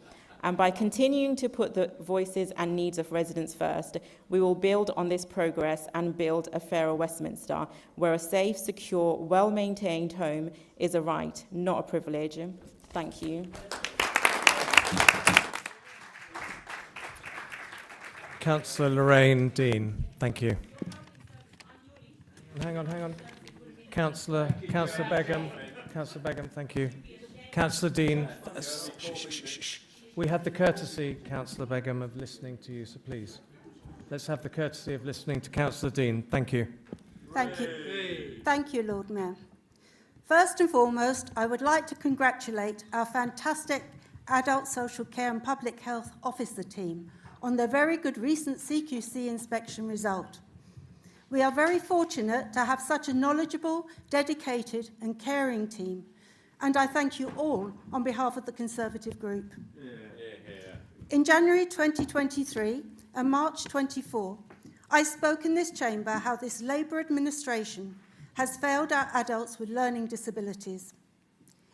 And by continuing to put the voices and needs of residents first, we will build on this progress and build a fairer Westminster, where a safe, secure, well-maintained home is a right, not a privilege. Thank you. Councillor Lorraine Dean, thank you. Hang on. Councillor Begum, thank you. Councillor Dean, we had the courtesy, Councillor Begum, of listening to you, so please, let's have the courtesy of listening to Councillor Dean. Thank you. Thank you. Thank you, Lord Mayor. First and foremost, I would like to congratulate our fantastic Adult Social Care and Public Health Officer team on their very good recent CQC inspection result. We are very fortunate to have such a knowledgeable, dedicated and caring team, and I thank you all on behalf of the Conservative Group. In January 2023 and March 24, I spoke in this chamber how this Labour administration has failed our adults with learning disabilities.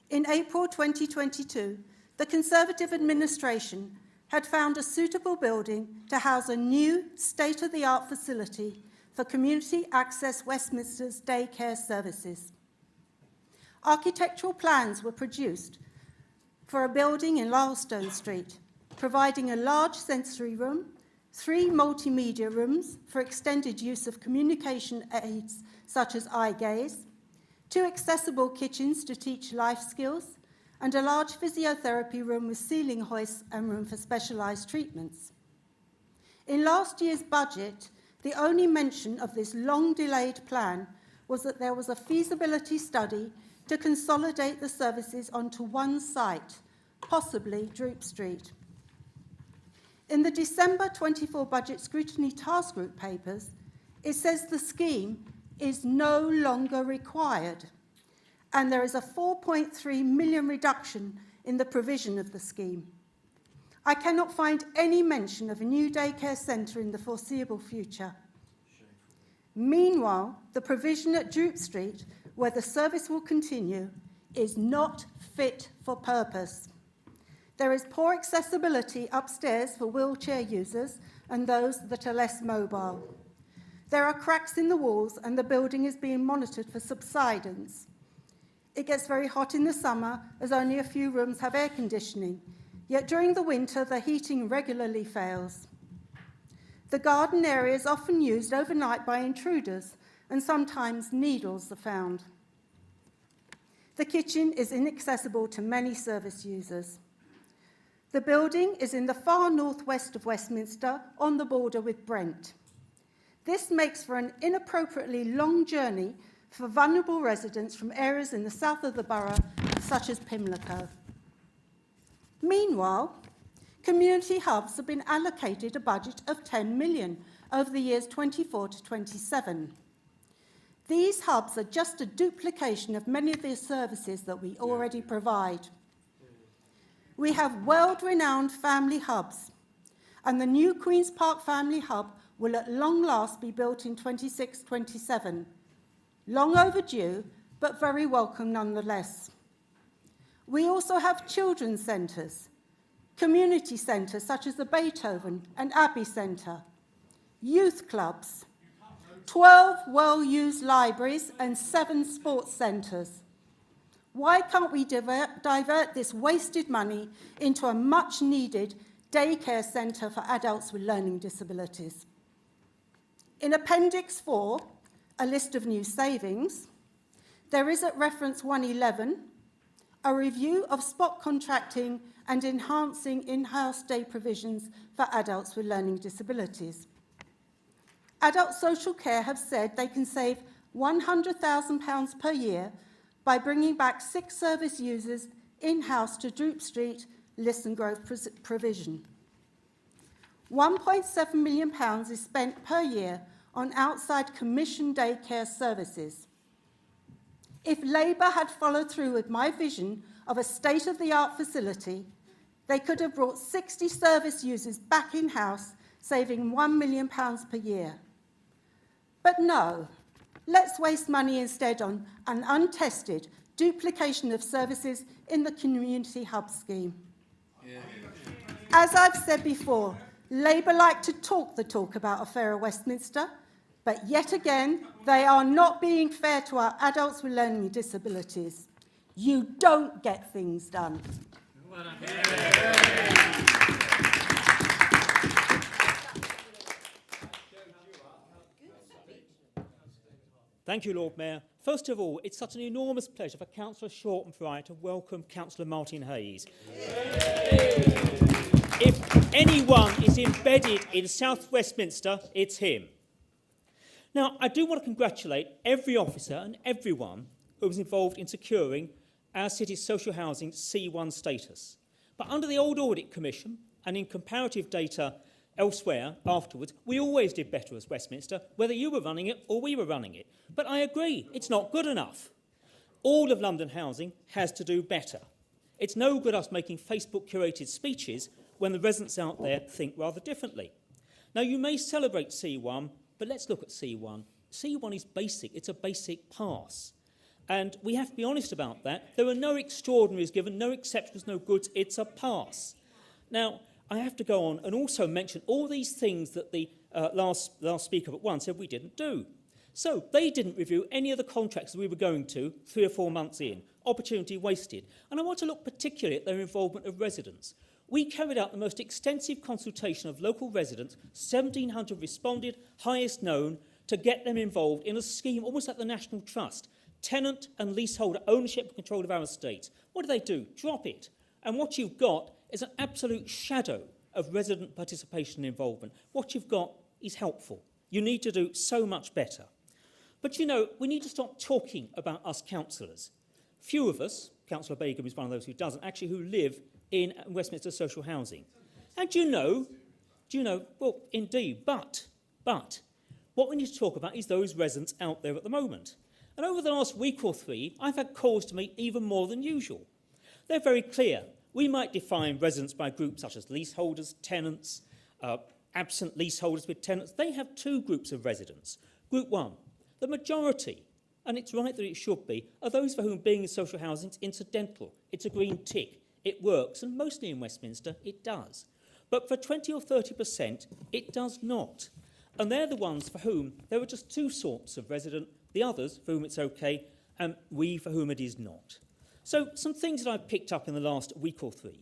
In April 2022, the Conservative administration had found a suitable building to house a new state-of-the-art facility for Community Access Westminster's daycare services. Architectural plans were produced for a building in Lylestone Street, providing a large sensory room, 3 multimedia rooms for extended use of communication aids such as eye gaze, 2 accessible kitchens to teach life skills, and a large physiotherapy room with ceiling hoists and room for specialised treatments. In last year's budget, the only mention of this long-delayed plan was that there was a feasibility study to consolidate the services onto one site, possibly Droop Street. In the December 24 Budget Scrutiny Task Group papers, it says the scheme is no longer required, and there is a 4.3 million reduction in the provision of the scheme. I cannot find any mention of a new daycare centre in the foreseeable future. Meanwhile, the provision at Droop Street, where the service will continue, is not fit for purpose. There is poor accessibility upstairs for wheelchair users and those that are less mobile. There are cracks in the walls and the building is being monitored for subsidence. It gets very hot in the summer as only a few rooms have air conditioning, yet during the winter the heating regularly fails. The garden area is often used overnight by intruders and sometimes needles are found. The kitchen is inaccessible to many service users. The building is in the far northwest of Westminster, on the border with Brent. This makes for an inappropriately long journey for vulnerable residents from areas in the south of the borough, such as Pimlico. Meanwhile, community hubs have been allocated a budget of 10 million over the years 24 to 27. These hubs are just a duplication of many of the services that we already provide. We have world-renowned family hubs, and the new Queen's Park Family Hub will at long last be built in 26-27. Long overdue, but very welcome nonetheless. We also have children's centres, community centres such as the Beethoven and Abbey Centre, youth clubs, 12 well-used libraries and 7 sports centres. Why can't we divert this wasted money into a much-needed daycare centre for adults with learning disabilities? In Appendix 4, a list of new savings, there is at reference 111, a review of spot contracting and enhancing in-house day provisions for adults with learning disabilities. Adult Social Care have said they can save £100,000 per year by bringing back 6 service users in-house to Droop Street Lisson Grove provision. £1.7 million is spent per year on outside commission daycare services. If Labour had followed through with my vision of a state-of-the-art facility, they could have brought 60 service users back in-house, saving £1 million per year. But no, let's waste money instead on an untested duplication of services in the Community Hub scheme. As I've said before, Labour like to talk the talk about a fairer Westminster, but yet again, they are not being fair to our adults with learning disabilities. You don't get things done. Thank you, Lord Mayor. First of all, it's such an enormous pleasure for Councillor Shorten for I to welcome Councillor Martin Hayes. If anyone is embedded in South Westminster, it's him. Now, I do want to congratulate every officer and everyone who was involved in securing our city's social housing C1 status. But under the old Audit Commission and in comparative data elsewhere afterwards, we always did better as Westminster, whether you were running it or we were running it. But I agree, it's not good enough. All of London housing has to do better. It's no good us making Facebook-curated speeches when the residents out there think rather differently. Now, you may celebrate C1, but let's look at C1. C1 is basic. It's a basic pass. And we have to be honest about that. There are no extraordinaries given, no exceptions, no goods. It's a pass. Now, I have to go on and also mention all these things that the last speaker but one said we didn't do. So they didn't review any of the contracts we were going to 3 or 4 months in. Opportunity wasted. And I want to look particularly at their involvement of residents. We carried out the most extensive consultation of local residents, 1,700 responded, highest known, to get them involved in a scheme almost like the National Trust. Tenant and leaseholder ownership and control of our estates. What do? Drop it. And what you've got is an absolute shadow of resident participation and involvement. What you've got is helpful. You need to do so much better. But, you know, we need to stop talking about us councillors. Few of us, Councillor Begum is one of those who doesn't, actually who live in Westminster social housing. And do you know, well, indeed, but what we need to talk about is those residents out there at the moment. And over the last week or 3, I've had calls to me even more than usual. They're very clear. We might define residents by groups such as leaseholders, tenants, absent leaseholders with tenants. They have 2 groups of residents. Group 1, the majority, and it's right that it should be, are those for whom being in social housing is incidental. It's a green tick. It works, and mostly in Westminster, it does. But for 20 or 30%, it does not. And they're the ones for whom there are just 2 sorts of resident, the others for whom it's okay, and we for whom it is not. So some things that I've picked up in the last week or 3.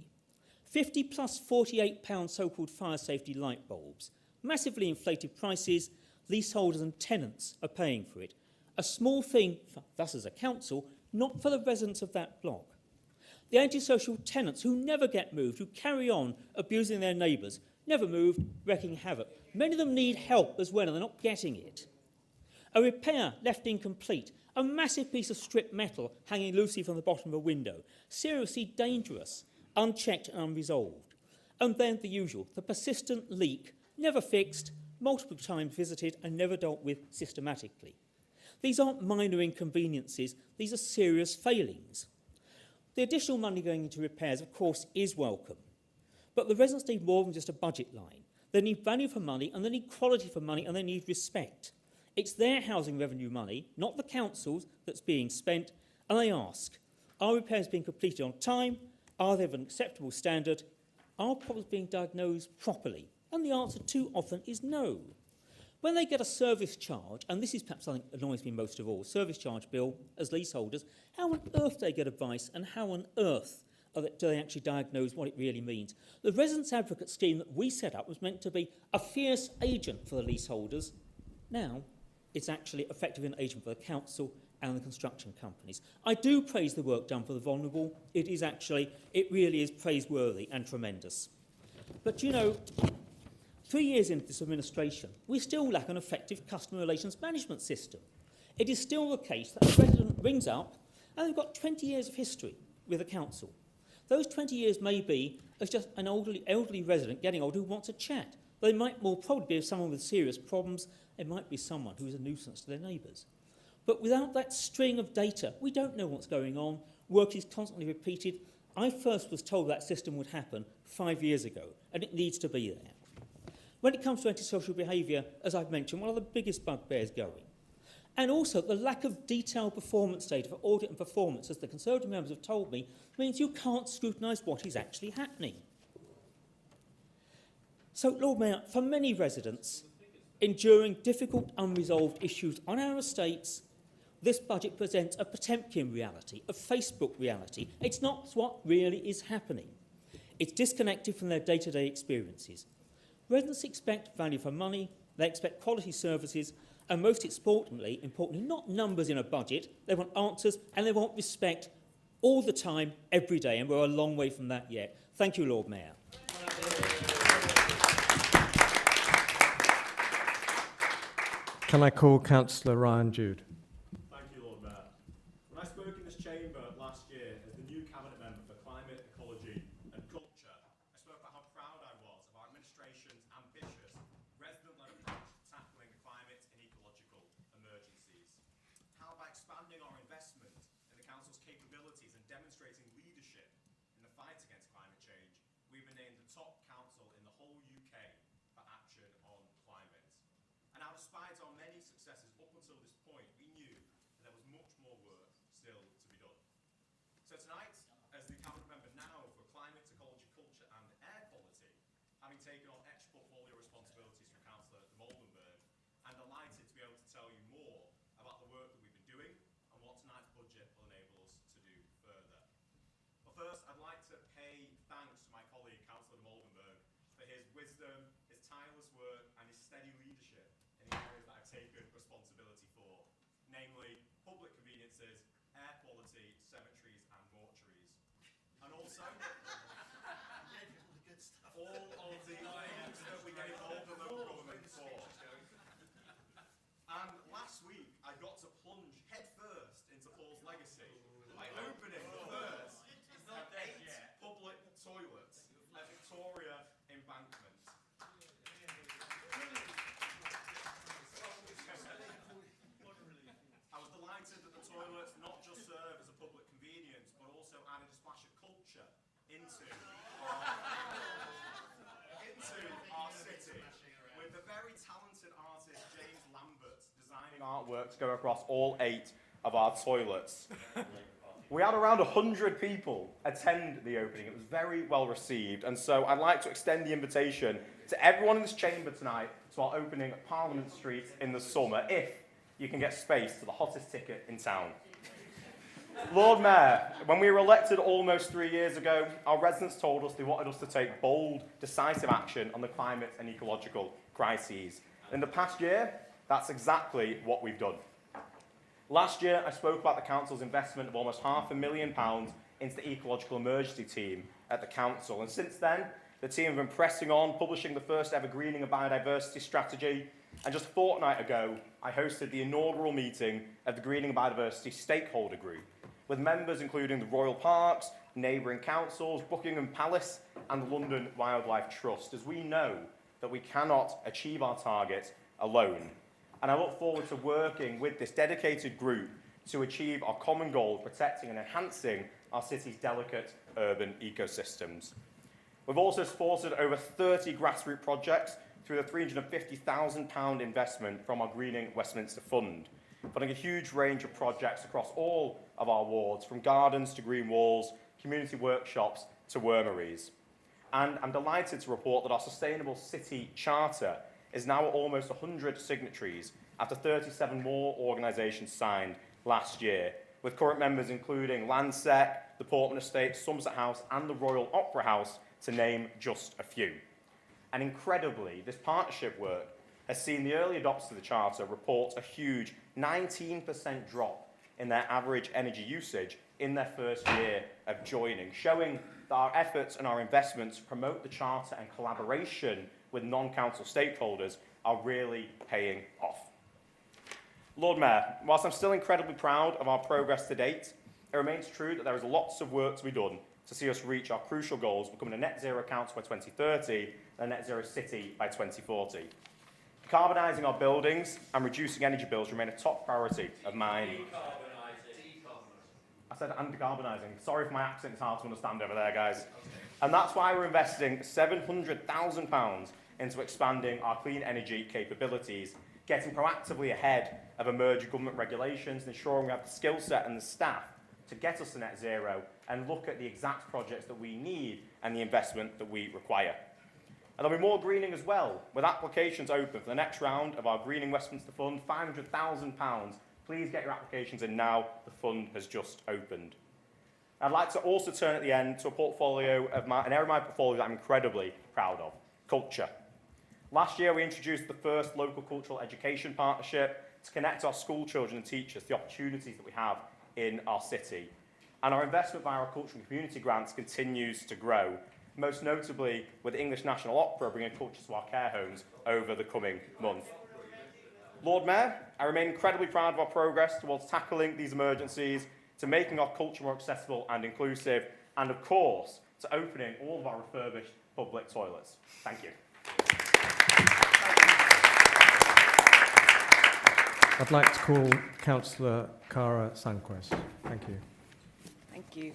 50 plus £48 so-called fire safety light bulbs. Massively inflated prices, leaseholders and tenants are paying for it. A small thing for us as a council, not for the residents of that block. The antisocial tenants who never get moved, who carry on abusing their neighbours, never moved, wreaking havoc. Many of them need help as well, and they're not getting it. A repair left incomplete. A massive piece of stripped metal hanging loosely from the bottom of a window. Seriously dangerous, unchecked and unresolved. And then the usual, the persistent leak, never fixed, multiple times visited and never dealt with systematically. These aren't minor inconveniences, these are serious failings. The additional money going into repairs, of course, is welcome. But the residents need more than just a budget line. They need value for money, and they need quality for money, and they need respect. It's their housing revenue money, not the council's, that's being spent, and they ask, are repairs being completed on time? Are they of an acceptable standard? Are problems being diagnosed properly? And the answer too often is no. When they get a service charge, and this is perhaps something that annoys me most of all, service charge bill as leaseholders, how on earth do they get advice, and how on earth do they actually diagnose what it really means? The Residents Advocate scheme that we set up was meant to be a fierce agent for the leaseholders. Now, it's actually effective an agent for the council and the construction companies. I do praise the work done for the vulnerable. It really is praiseworthy and tremendous. But, you know, 3 years into this administration, we still lack an effective customer relations management system. It is still the case that a resident rings up and they've got 20 years of history with the council. Those 20 years may be as just an elderly resident getting older who wants a chat. They might more probably be someone with serious problems. It might be someone who is a nuisance to their neighbours. But without that string of data, we don't know what's going on. Work is constantly repeated. I first was told that system would happen 5 years ago, and it needs to be there. When it comes to antisocial behaviour, as I've mentioned, one of the biggest bugbears going. And also the lack of detailed performance data for audit and performance, as the Conservative members have told me, means you can't scrutinise what is actually happening. So, Lord Mayor, for many residents enduring difficult unresolved issues on our estates, this budget presents a Potemkin reality, a Facebook reality. It's not what really is happening. It's disconnected from their day-to-day experiences. Residents expect value for money, they expect quality services, and most importantly, not numbers in a budget. They want answers and they want respect all the time, every day, and we're a long way from that yet. Thank you, Lord Mayor. Can I call Councillor Ryan Jude? Thank you, Lord Mayor. When I spoke in this chamber last year as the new Cabinet Member for Climate, Ecology and Culture, I spoke about how proud I was of our administration's ambitious, resident-led approach to tackling climate and ecological emergencies. How by expanding our investment in the Council's capabilities and demonstrating leadership in the fight against climate change, we've been named the top despite our many successes up until this point, we knew that there was much more work still to be done. So tonight, as the Cabinet Member now for Climate, Ecology, Culture and Air Quality, having taken on extra portfolio responsibilities from Councillor de Moldenberg, I'm delighted to be able to tell you more about the work that we've been doing and what tonight's budget will enable us to do further. But first, I'd like to pay thanks to my colleague, Councillor de Moldenberg, for his wisdom, his tireless work and his steady leadership in the areas that I've taken responsibility for, namely public conveniences, air quality, cemeteries and mortuaries. And also, all of the things that we get involved in local government for. And last week, I got to plunge headfirst into Paul's legacy by opening the first of 8 public toilets at Victoria Embankment. I was delighted that the toilets not just serve as a public convenience, but also added a splash of culture into our city, with the very talented artist James Lambert designing artwork to go across all 8 of our toilets. We had around 100 people attend the opening. It was very well received, and so I'd like to extend the invitation to everyone in this chamber tonight to our opening at Parliament Street in the summer, if you can get space to the hottest ticket in town. Lord Mayor, when we were elected almost 3 years ago, our residents told us they wanted us to take bold, decisive action on the climate and ecological crises. In the past year, that's exactly what we've done. Last year, I spoke about the Council's investment of almost £500,000 into the ecological emergency team at the Council. And since then, the team have been pressing on, publishing the first ever greening and biodiversity strategy. And just a fortnight ago, I hosted the inaugural meeting of the Greening and Biodiversity Stakeholder Group, with members including the Royal Parks, neighbouring councils, Buckingham Palace and the London Wildlife Trust, as we know that we cannot achieve our target alone. And I look forward to working with this dedicated group to achieve our common goal of protecting and enhancing our city's delicate urban ecosystems. We've also supported over 30 grassroots projects through the £350,000 investment from our Greening Westminster Fund, funding a huge range of projects across all of our wards, from gardens to green walls, community workshops to wormeries. And I'm delighted to report that our Sustainable City Charter is now at almost 100 signatories after 37 more organisations signed last year, with current members including Landsec, the Portman Estate, Somerset House and the Royal Opera House, to name just a few. And incredibly, this partnership work has seen the early adopters of the Charter report a huge 19% drop in their average energy usage in their first year of joining, showing that our efforts and our investments to promote the Charter and collaboration with non-council stakeholders are really paying off. Lord Mayor, whilst I'm still incredibly proud of our progress to date, it remains true that there is lots of work to be done to see us reach our crucial goals of becoming a net zero council by 2030 and a net zero city by 2040. Decarbonising our buildings and reducing energy bills remain a top priority of mine. I said and decarbonising. Sorry if my accent is hard to understand over there, guys. And that's why we're investing £700,000 into expanding our clean energy capabilities, getting proactively ahead of emerging government regulations and ensuring we have the skill set and the staff to get us to net zero and look at the exact projects that we need and the investment that we require. And there'll be more greening as well, with applications open for the next round of our Greening Westminster Fund, £500,000. Please get your applications in now. The fund has just opened. I'd like to also turn at the end to a portfolio of an area of my portfolio that I'm incredibly proud of, culture. Last year, we introduced the first local cultural education partnership to connect our school children and teachers to the opportunities that we have in our city. And our investment via our cultural and community grants continues to grow, most notably with the English National Opera bringing culture to our care homes over the coming month. Lord Mayor, I remain incredibly proud of our progress towards tackling these emergencies, to making our culture more accessible and inclusive, and of course, to opening all of our refurbished public toilets. Thank you. I'd like to call Councillor Cara Sanquest. Thank you. Thank you.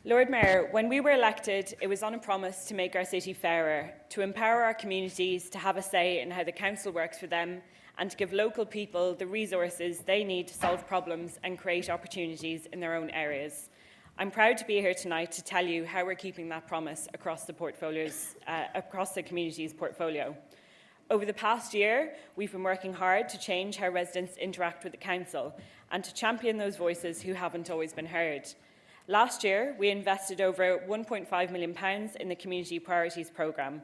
Lord Mayor, when we were elected, it was on a promise to make our city fairer, to empower our communities to have a say in how the council works for them, and to give local people the resources they need to solve problems and create opportunities in their own areas. I'm proud to be here tonight to tell you how we're keeping that promise across the community's portfolio. Over the past year, we've been working hard to change how residents interact with the council and to champion those voices who haven't always been heard. Last year, we invested over £1.5 million in the Community Priorities programme.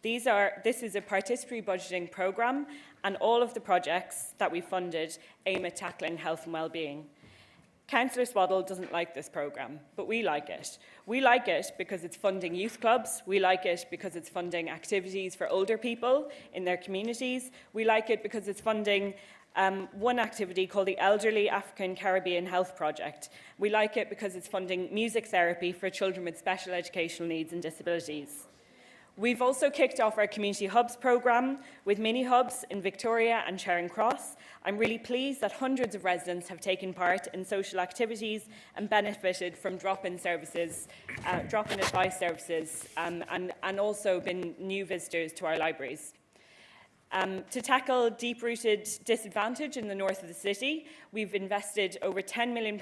This is a participatory budgeting programme, and all of the projects that we funded aim at tackling health and wellbeing. Councillor Swaddle doesn't like this programme, but we like it. We like it because it's funding youth clubs. We like it because it's funding activities for older people in their communities. We like it because it's funding one activity called the Elderly African Caribbean Health Project. We like it because it's funding music therapy for children with special educational needs and disabilities. We've also kicked off our Community Hubs programme with mini hubs in Victoria and Charing Cross. I'm really pleased that hundreds of residents have taken part in social activities and benefited from drop-in advice services, and also been new visitors to our libraries. To tackle deep-rooted disadvantage in the north of the city, we've invested over £10 million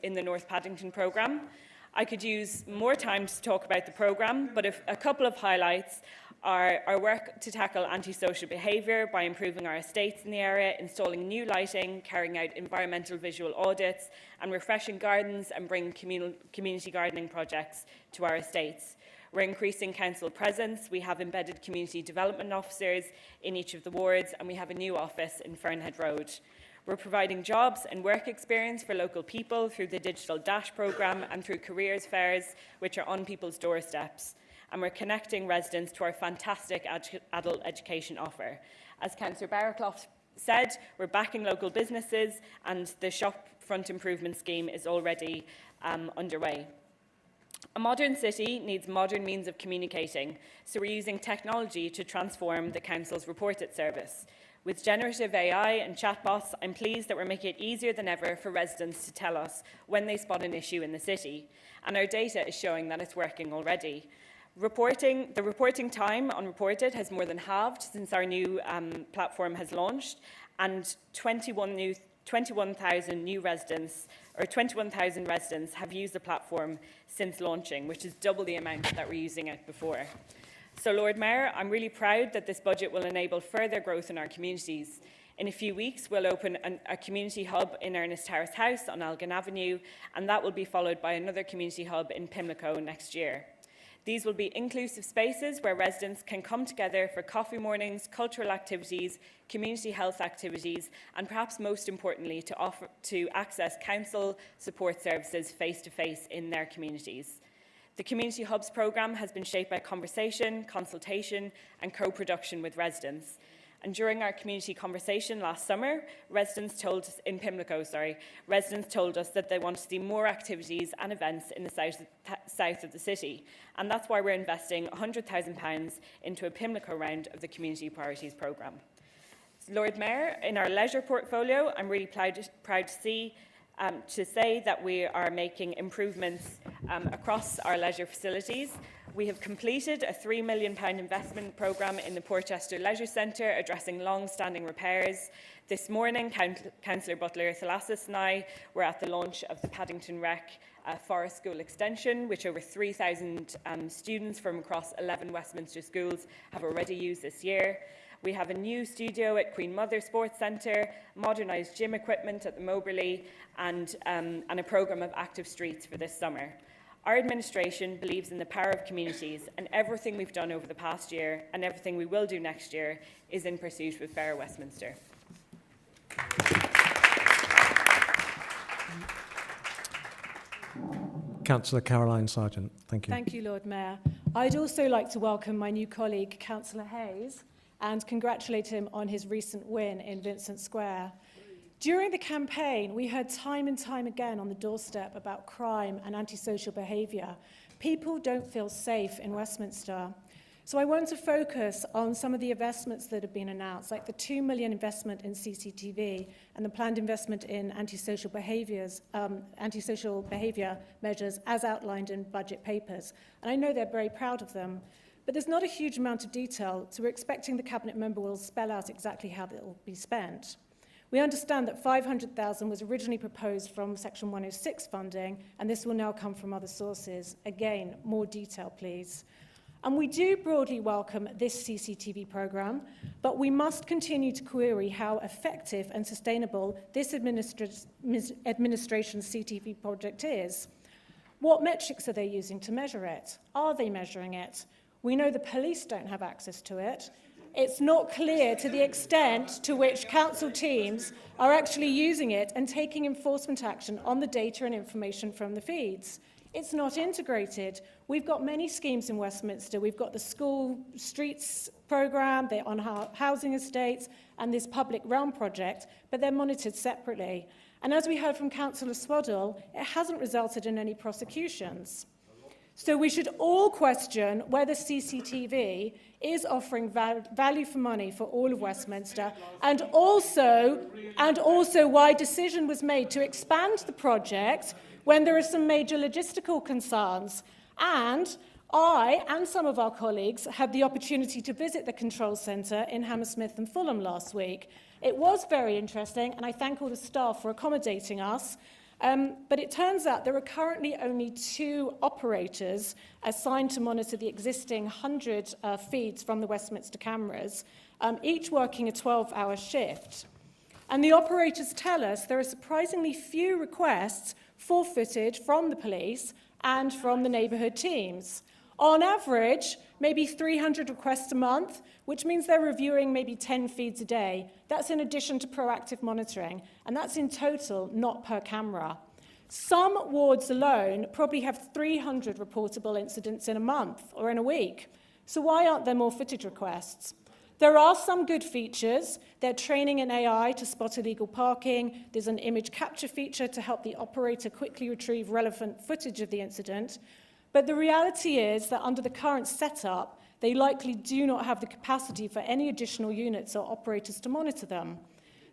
in the North Paddington programme. I could use more time to talk about the programme, but a couple of highlights are our work to tackle antisocial behaviour by improving our estates in the area, installing new lighting, carrying out environmental visual audits, and refreshing gardens and bringing community gardening projects to our estates. We're increasing council presence. We have embedded community development officers in each of the wards, and we have a new office in Fernhead Road. We're providing jobs and work experience for local people through the Digital Dash programme and through careers fairs, which are on people's doorsteps. And we're connecting residents to our fantastic adult education offer. As Councillor Barraclough said, we're backing local businesses, and the shopfront improvement scheme is already underway. A modern city needs modern means of communicating, so we're using technology to transform the council's Report It service. With generative AI and chatbots, I'm pleased that we're making it easier than ever for residents to tell us when they spot an issue in the city. And our data is showing that it's working already. The reporting time on Report It has more than halved since our new platform has launched, and 21,000 residents have used the platform since launching, which is double the amount that were using it before. So, Lord Mayor, I'm really proud that this budget will enable further growth in our communities. In a few weeks, we'll open a community hub in Ernest Harris House on Elgin Avenue, and that will be followed by another community hub in Pimlico next year. These will be inclusive spaces where residents can come together for coffee mornings, cultural activities, community health activities, and perhaps most importantly, to access council support services face-to-face in their communities. The Community Hubs programme has been shaped by conversation, consultation, and co-production with residents. And during our community conversation last summer, residents told us that they want to see more activities and events in the south of the city. And that's why we're investing £100,000 into a Pimlico round of the Community Priorities programme. Lord Mayor, in our leisure portfolio, I'm really proud to say that we are making improvements across our leisure facilities. We have completed a £3 million investment programme in the Portchester Leisure Centre, addressing long-standing repairs. This morning, Councillor Butler-Thalassis and I were at the launch of the Paddington Rec Forest School Extension, which over 3,000 students from across 11 Westminster schools have already used this year. We have a new studio at Queen Mother Sports Centre, modernised gym equipment at the Moberly, and a programme of active streets for this summer. Our administration believes in the power of communities, and everything we've done over the past year and everything we will do next year is in pursuit with Fairer Westminster. Councillor Caroline Sargent, thank you. Thank you, Lord Mayor. I'd also like to welcome my new colleague, Councillor Hayes, and congratulate him on his recent win in Vincent Square. During the campaign, we heard time and time again on the doorstep about crime and antisocial behaviour. People don't feel safe in Westminster. So I want to focus on some of the investments that have been announced, like the £2 million investment in CCTV and the planned investment in antisocial behaviour measures as outlined in budget papers. And I know they're very proud of them. but there's not a huge amount of detail, so we're expecting the Cabinet member will spell out exactly how that will be spent. We understand that 500,000 was originally proposed from Section 106 funding, and this will now come from other sources. Again, more detail, please. And we do broadly welcome this CCTV programme, but we must continue to query how effective and sustainable this administration's CTV project is. What metrics are they using to measure it? Are they measuring it? We know the police don't have access to it. It's not clear to the extent to which council teams are actually using it and taking enforcement action on the data and information from the feeds. It's not integrated. We've got many schemes in Westminster. We've got the school streets programme, the on housing estates, and this public realm project, but they're monitored separately. And as we heard from Councillor Swaddle, it hasn't resulted in any prosecutions. So we should all question whether CCTV is offering value for money for all of Westminster, and also why decision was made to expand the project when there are some major logistical concerns. And I and some of our colleagues had the opportunity to visit the control centre in Hammersmith and Fulham last week. It was very interesting, and I thank all the staff for accommodating us. But it turns out there are currently only 2 operators assigned to monitor the existing 100 feeds from the Westminster cameras, each working a 12-hour shift. And the operators tell us there are surprisingly few requests for footage from the police and from the neighbourhood teams. On average, maybe 300 requests a month, which means they're reviewing maybe 10 feeds a day. That's in addition to proactive monitoring, and that's in total, not per camera. Some wards alone probably have 300 reportable incidents in a month or in a week. So why aren't there more footage requests? There are some good features. They're training in AI to spot illegal parking. There's an image capture feature to help the operator quickly retrieve relevant footage of the incident. But the reality is that under the current setup, they likely do not have the capacity for any additional units or operators to monitor them.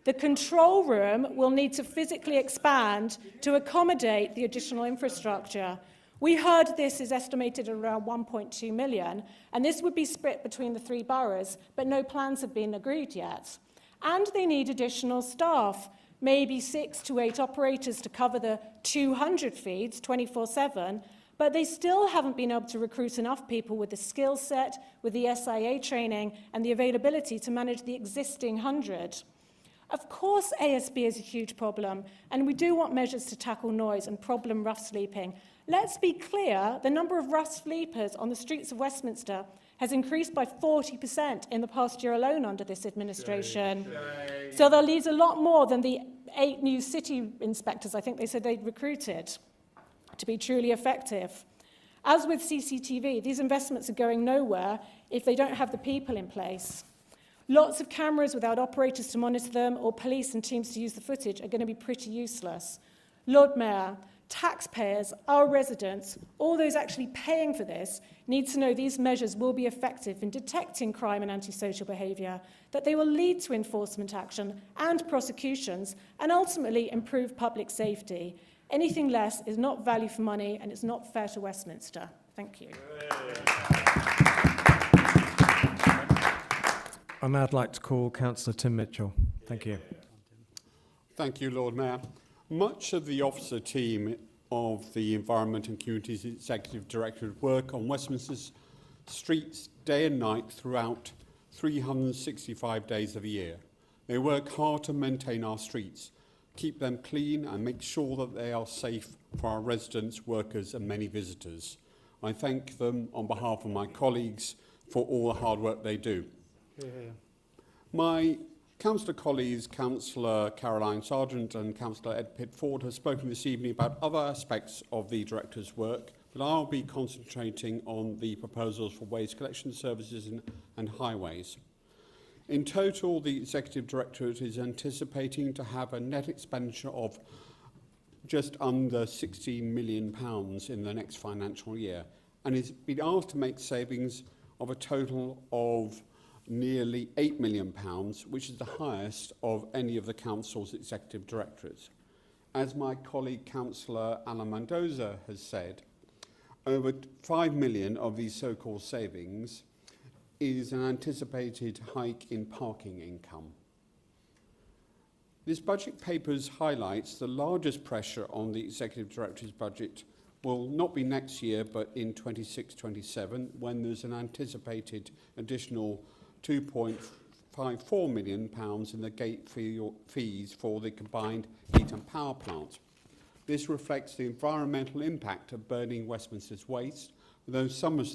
The control room will need to physically expand to accommodate the additional infrastructure. We heard this is estimated at around 1.2 million, and this would be split between the 3 boroughs, but no plans have been agreed yet. And they need additional staff, maybe 6 to 8 operators to cover the 200 feeds 24/7, but they still haven't been able to recruit enough people with the skill set, with the SIA training, and the availability to manage the existing 100. Of course, ASB is a huge problem, and we do want measures to tackle noise and problem rough sleeping. Let's be clear, the number of rough sleepers on the streets of Westminster has increased by 40% in the past year alone under this administration. So they'll need a lot more than the 8 new city inspectors I think they said they'd recruited to be truly effective. As with CCTV, these investments are going nowhere if they don't have the people in place. Lots of cameras without operators to monitor them or police and teams to use the footage are going to be pretty useless. Lord Mayor, taxpayers, our residents, all those actually paying for this, need to know these measures will be effective in detecting crime and antisocial behaviour, that they will lead to enforcement action and prosecutions, and ultimately improve public safety. Anything less is not value for money, and it's not fair to Westminster. Thank you. And now I'd like to call Councillor Tim Mitchell. Thank you. Thank you, Lord Mayor. Much of the officer team of the Environment and Communities Executive Directorate work on Westminster's streets day and night throughout 365 days of the year. They work hard to maintain our streets, keep them clean and make sure that they are safe for our residents, workers and many visitors. I thank them on behalf of my colleagues for all the hard work they do. My councillor colleagues, Councillor Caroline Sargent and Councillor Ed Pitt-Ford, have spoken this evening about other aspects of the Director's work, but I'll be concentrating on the proposals for waste collection services and highways. In total, the Executive Directorate is anticipating to have a net expenditure of just under £16 million in the next financial year, and is been asked to make savings of a total of nearly £8 million, which is the highest of any of the Council's Executive Directorates. As my colleague Councillor Alan Mendoza has said, over 5 million of these so-called savings is an anticipated hike in parking income. This budget papers highlights the largest pressure on the Executive Director's budget will not be next year, but in 26-27, when there's an anticipated additional £2.54 million in the gate fees for the combined heat and power plant. This reflects the environmental impact of burning Westminster's waste, though some of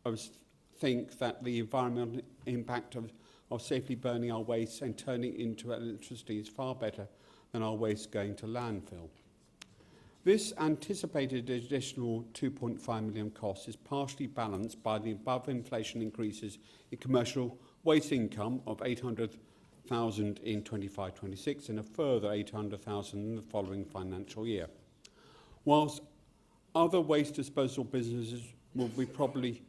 us think that the environmental impact of safely burning our waste and turning it into electricity is far better than our waste going to landfill. This anticipated additional £2.5 million cost is partially balanced by the above inflation increases in commercial waste income of £800,000 in 25-26 and a further £800,000 in the following financial year. Whilst other waste disposal businesses will be probably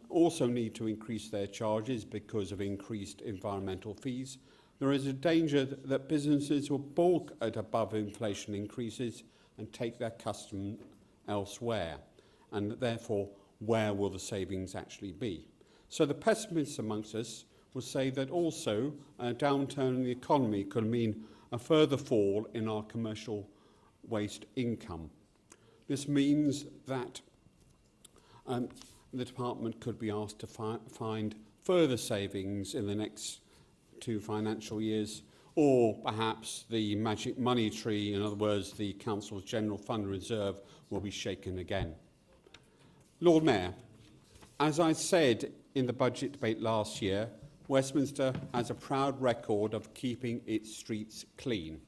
also need to increase their charges because of increased environmental fees, there is a danger that businesses will balk at above inflation increases and take their custom elsewhere, and therefore where will the savings actually be? So the pessimists amongst us will say that also a downturn in the economy could mean a further fall in our commercial waste income. This means that the department could be asked to find further savings in the next 2 financial years, or perhaps the magic money tree, in other words, the Council's General Fund Reserve, will be shaken again. Lord Mayor, as I said in the budget debate last year, Westminster has a proud record of keeping its streets clean.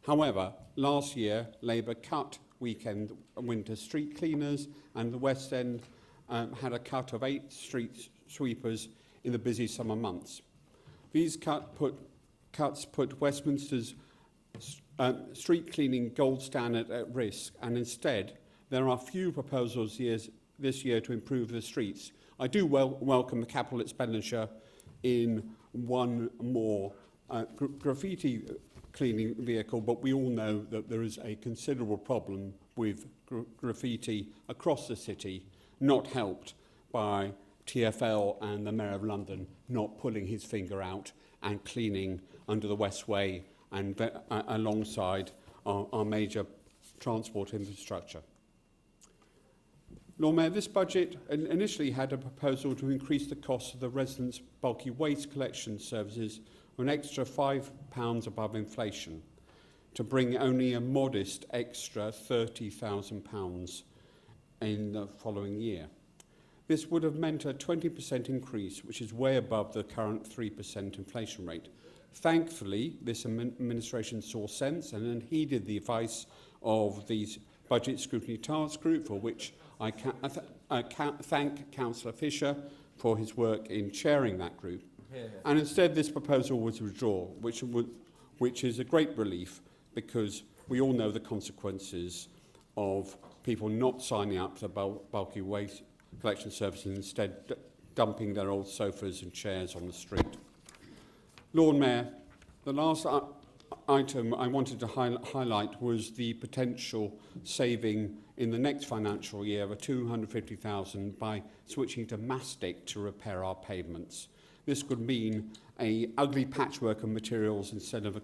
However, last year, Labour cut weekend winter street cleaners, and the West End had a cut of 8 street sweepers in the busy summer months. These cuts put Westminster's street cleaning gold standard at risk, and instead there are few proposals this year to improve the streets. I do welcome the capital expenditure in one more graffiti cleaning vehicle, but we all know that there is a considerable problem with graffiti across the city, not helped by TfL and the Mayor of London not pulling his finger out and cleaning under the Westway and alongside our major transport infrastructure. Lord Mayor, this budget initially had a proposal to increase the cost of the residents' bulky waste collection services an extra £5 above inflation, to bring only a modest extra £30,000 in the following year. This would have meant a 20% increase, which is way above the current 3% inflation rate. Thankfully, this administration saw sense and heeded the advice of the Budget Scrutiny Task Group, for which I thank Councillor Fisher for his work in chairing that group. And instead, this proposal was withdrawn, which is a great relief, because we all know the consequences of people not signing up to bulky waste collection services and instead dumping their old sofas and chairs on the street. Lord Mayor, the last item I wanted to highlight was the potential saving in the next financial year of £250,000 by switching to mastic to repair our pavements. This could mean an ugly patchwork of materials instead of a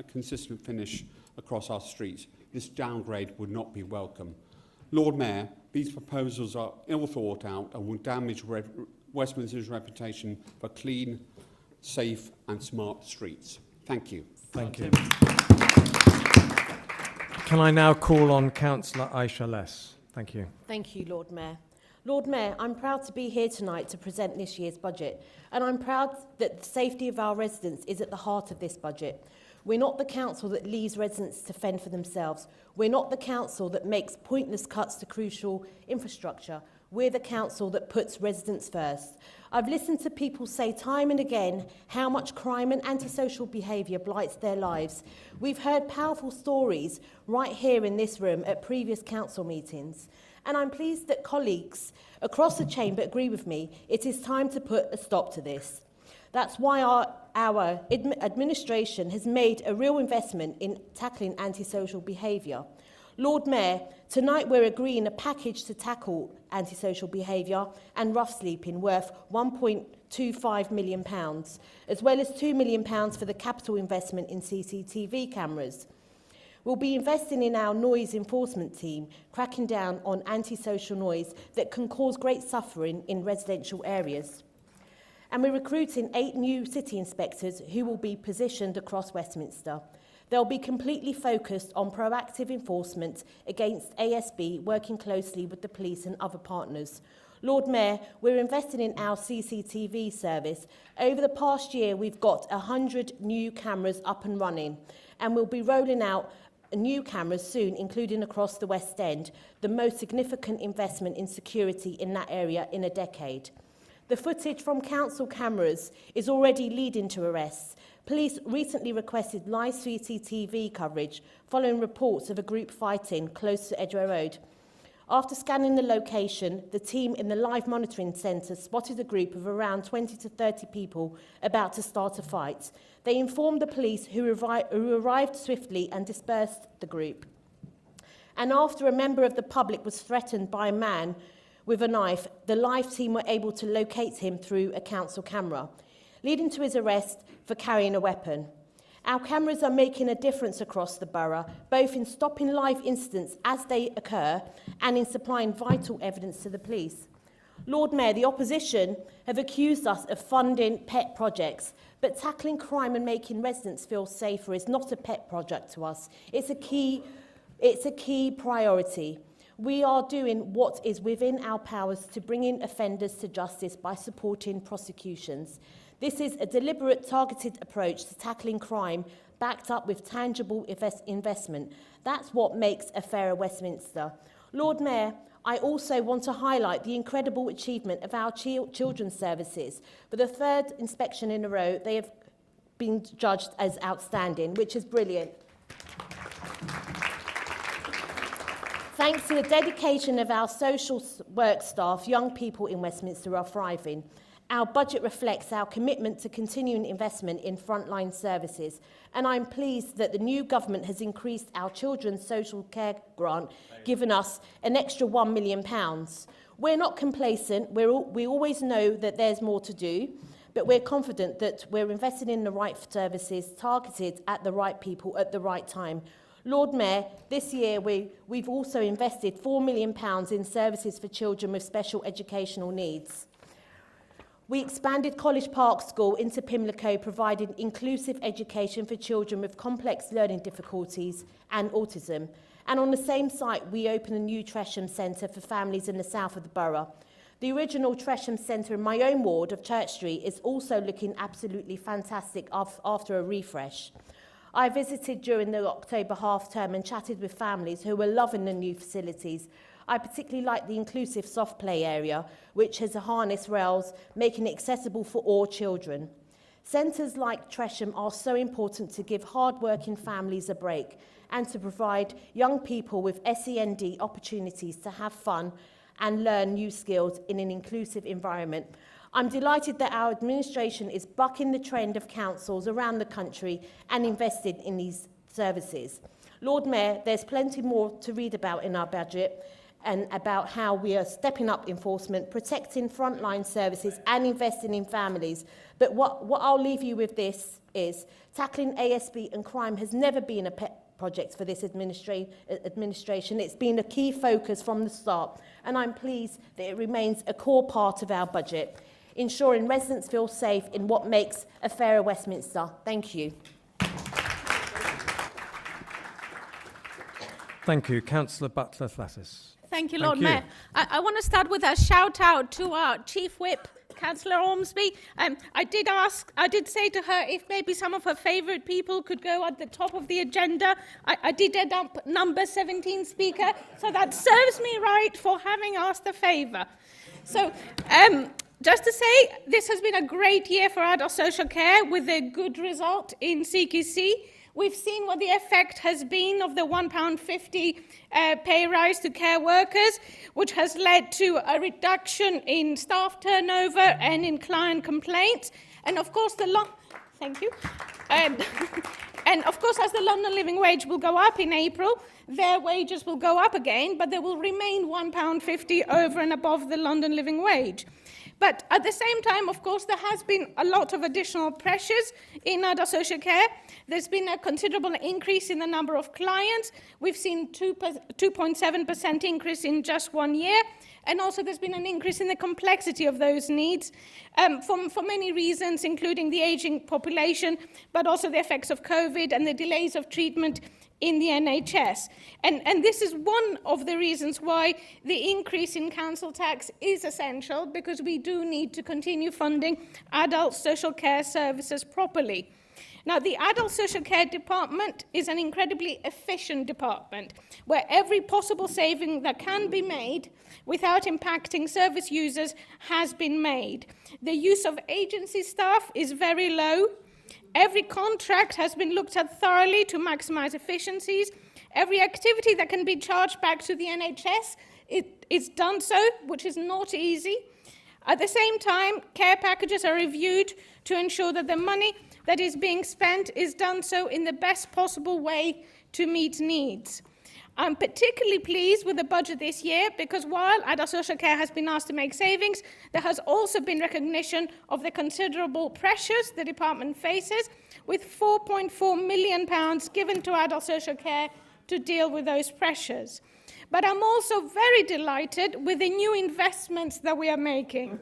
consistent finish across our streets. This downgrade would not be welcome. Lord Mayor, these proposals are ill thought out and will damage Westminster's reputation for clean, safe and smart streets. Thank you. Thank you. Can I now call on Councillor Aisha Less? Thank you. Thank you, Lord Mayor. Lord Mayor, I'm proud to be here tonight to present this year's budget, and I'm proud that the safety of our residents is at the heart of this budget. We're not the council that leaves residents to fend for themselves. We're not the council that makes pointless cuts to crucial infrastructure. We're the council that puts residents first. I've listened to people say time and again how much crime and antisocial behaviour blights their lives. We've heard powerful stories right here in this room at previous council meetings. And I'm pleased that colleagues across the chamber agree with me. It is time to put a stop to this. That's why our administration has made a real investment in tackling antisocial behaviour. Lord Mayor, tonight we're agreeing a package to tackle antisocial behaviour and rough sleeping worth £1.25 million, as well as £2 million for the capital investment in CCTV cameras. We'll be investing in our noise enforcement team, cracking down on antisocial noise that can cause great suffering in residential areas. And we're recruiting 8 new city inspectors who will be positioned across Westminster. They'll be completely focused on proactive enforcement against ASB, working closely with the police and other partners. Lord Mayor, we're investing in our CCTV service. Over the past year, we've got 100 new cameras up and running, and we'll be rolling out new cameras soon, including across the West End, the most significant investment in security in that area in a decade. The footage from council cameras is already leading to arrests. Police recently requested live CCTV coverage following reports of a group fighting close to Edgware Road. After scanning the location, the team in the live monitoring centre spotted a group of around 20 to 30 people about to start a fight. They informed the police who arrived swiftly and dispersed the group. And after a member of the public was threatened by a man with a knife, the live team were able to locate him through a council camera, leading to his arrest for carrying a weapon. Our cameras are making a difference across the borough, both in stopping live incidents as they occur and in supplying vital evidence to the police. Lord Mayor, the opposition have accused us of funding pet projects, but tackling crime and making residents feel safer is not a pet project to us. It's a key priority. We are doing what is within our powers to bring in offenders to justice by supporting prosecutions. This is a deliberate, targeted approach to tackling crime, backed up with tangible investment. That's what makes a fairer Westminster. Lord Mayor, I also want to highlight the incredible achievement of our children's services. For the 3rd inspection in a row, they have been judged as outstanding, which is brilliant. Thanks to the dedication of our social work staff, young people in Westminster are thriving. Our budget reflects our commitment to continuing investment in frontline services, and I'm pleased that the new government has increased our children's social care grant, giving us an extra £1 million. We're not complacent. We always know that there's more to do, but we're confident that we're investing in the right services targeted at the right people at the right time. Lord Mayor, this year we've also invested £4 million in services for children with special educational needs. We expanded College Park School into Pimlico, providing inclusive education for children with complex learning difficulties and autism. And on the same site, we opened a new Tresham Centre for families in the south of the borough. The original Tresham Centre in my own ward of Church Street is also looking absolutely fantastic after a refresh. I visited during the October half-term and chatted with families who were loving the new facilities. I particularly like the inclusive soft play area, which has a harness rails, making it accessible for all children. Centres like Tresham are so important to give hard-working families a break and to provide young people with SEND opportunities to have fun and learn new skills in an inclusive environment. I'm delighted that our administration is bucking the trend of councils around the country and investing in these services. Lord Mayor, there's plenty more to read about in our budget, and about how we are stepping up enforcement, protecting frontline services and investing in families. But what I'll leave you with this is tackling ASB and crime has never been a pet project for this administration. It's been a key focus from the start, and I'm pleased that it remains a core part of our budget, ensuring residents feel safe in what makes a fairer Westminster. Thank you. Thank you. Councillor Butler-Flattis. Thank you, Lord Mayor. I want to start with a shout out to our Chief Whip, Councillor Ormsby. I did say to her if maybe some of her favourite people could go at the top of the agenda. I did end up number 17 speaker, so that serves me right for having asked the favour. So, just to say, this has been a great year for adult social care with a good result in CQC. We've seen what the effect has been of the £1.50 pay rise to care workers, which has led to a reduction in staff turnover and in client complaints. And of course, Thank you. And of course, as the London living wage will go up in April, their wages will go up again, but they will remain £1.50 over and above the London living wage. But at the same time, of course, there has been a lot of additional pressures in adult social care. There's been a considerable increase in the number of clients. We've seen 2.7% increase in just 1 year. And also there's been an increase in the complexity of those needs for many reasons, including the aging population, but also the effects of COVID and the delays of treatment in the NHS. And this is one of the reasons why the increase in council tax is essential, because we do need to continue funding adult social care services properly. Now, the Adult Social Care Department is an incredibly efficient department where every possible saving that can be made without impacting service users has been made. The use of agency staff is very low. Every contract has been looked at thoroughly to maximise efficiencies. Every activity that can be charged back to the NHS is done so, which is not easy. At the same time, care packages are reviewed to ensure that the money that is being spent is done so in the best possible way to meet needs. I'm particularly pleased with the budget this year because while adult social care has been asked to make savings, there has also been recognition of the considerable pressures the department faces, with £4.4 million given to adult social care to deal with those pressures. But I'm also very delighted with the new investments that we are making.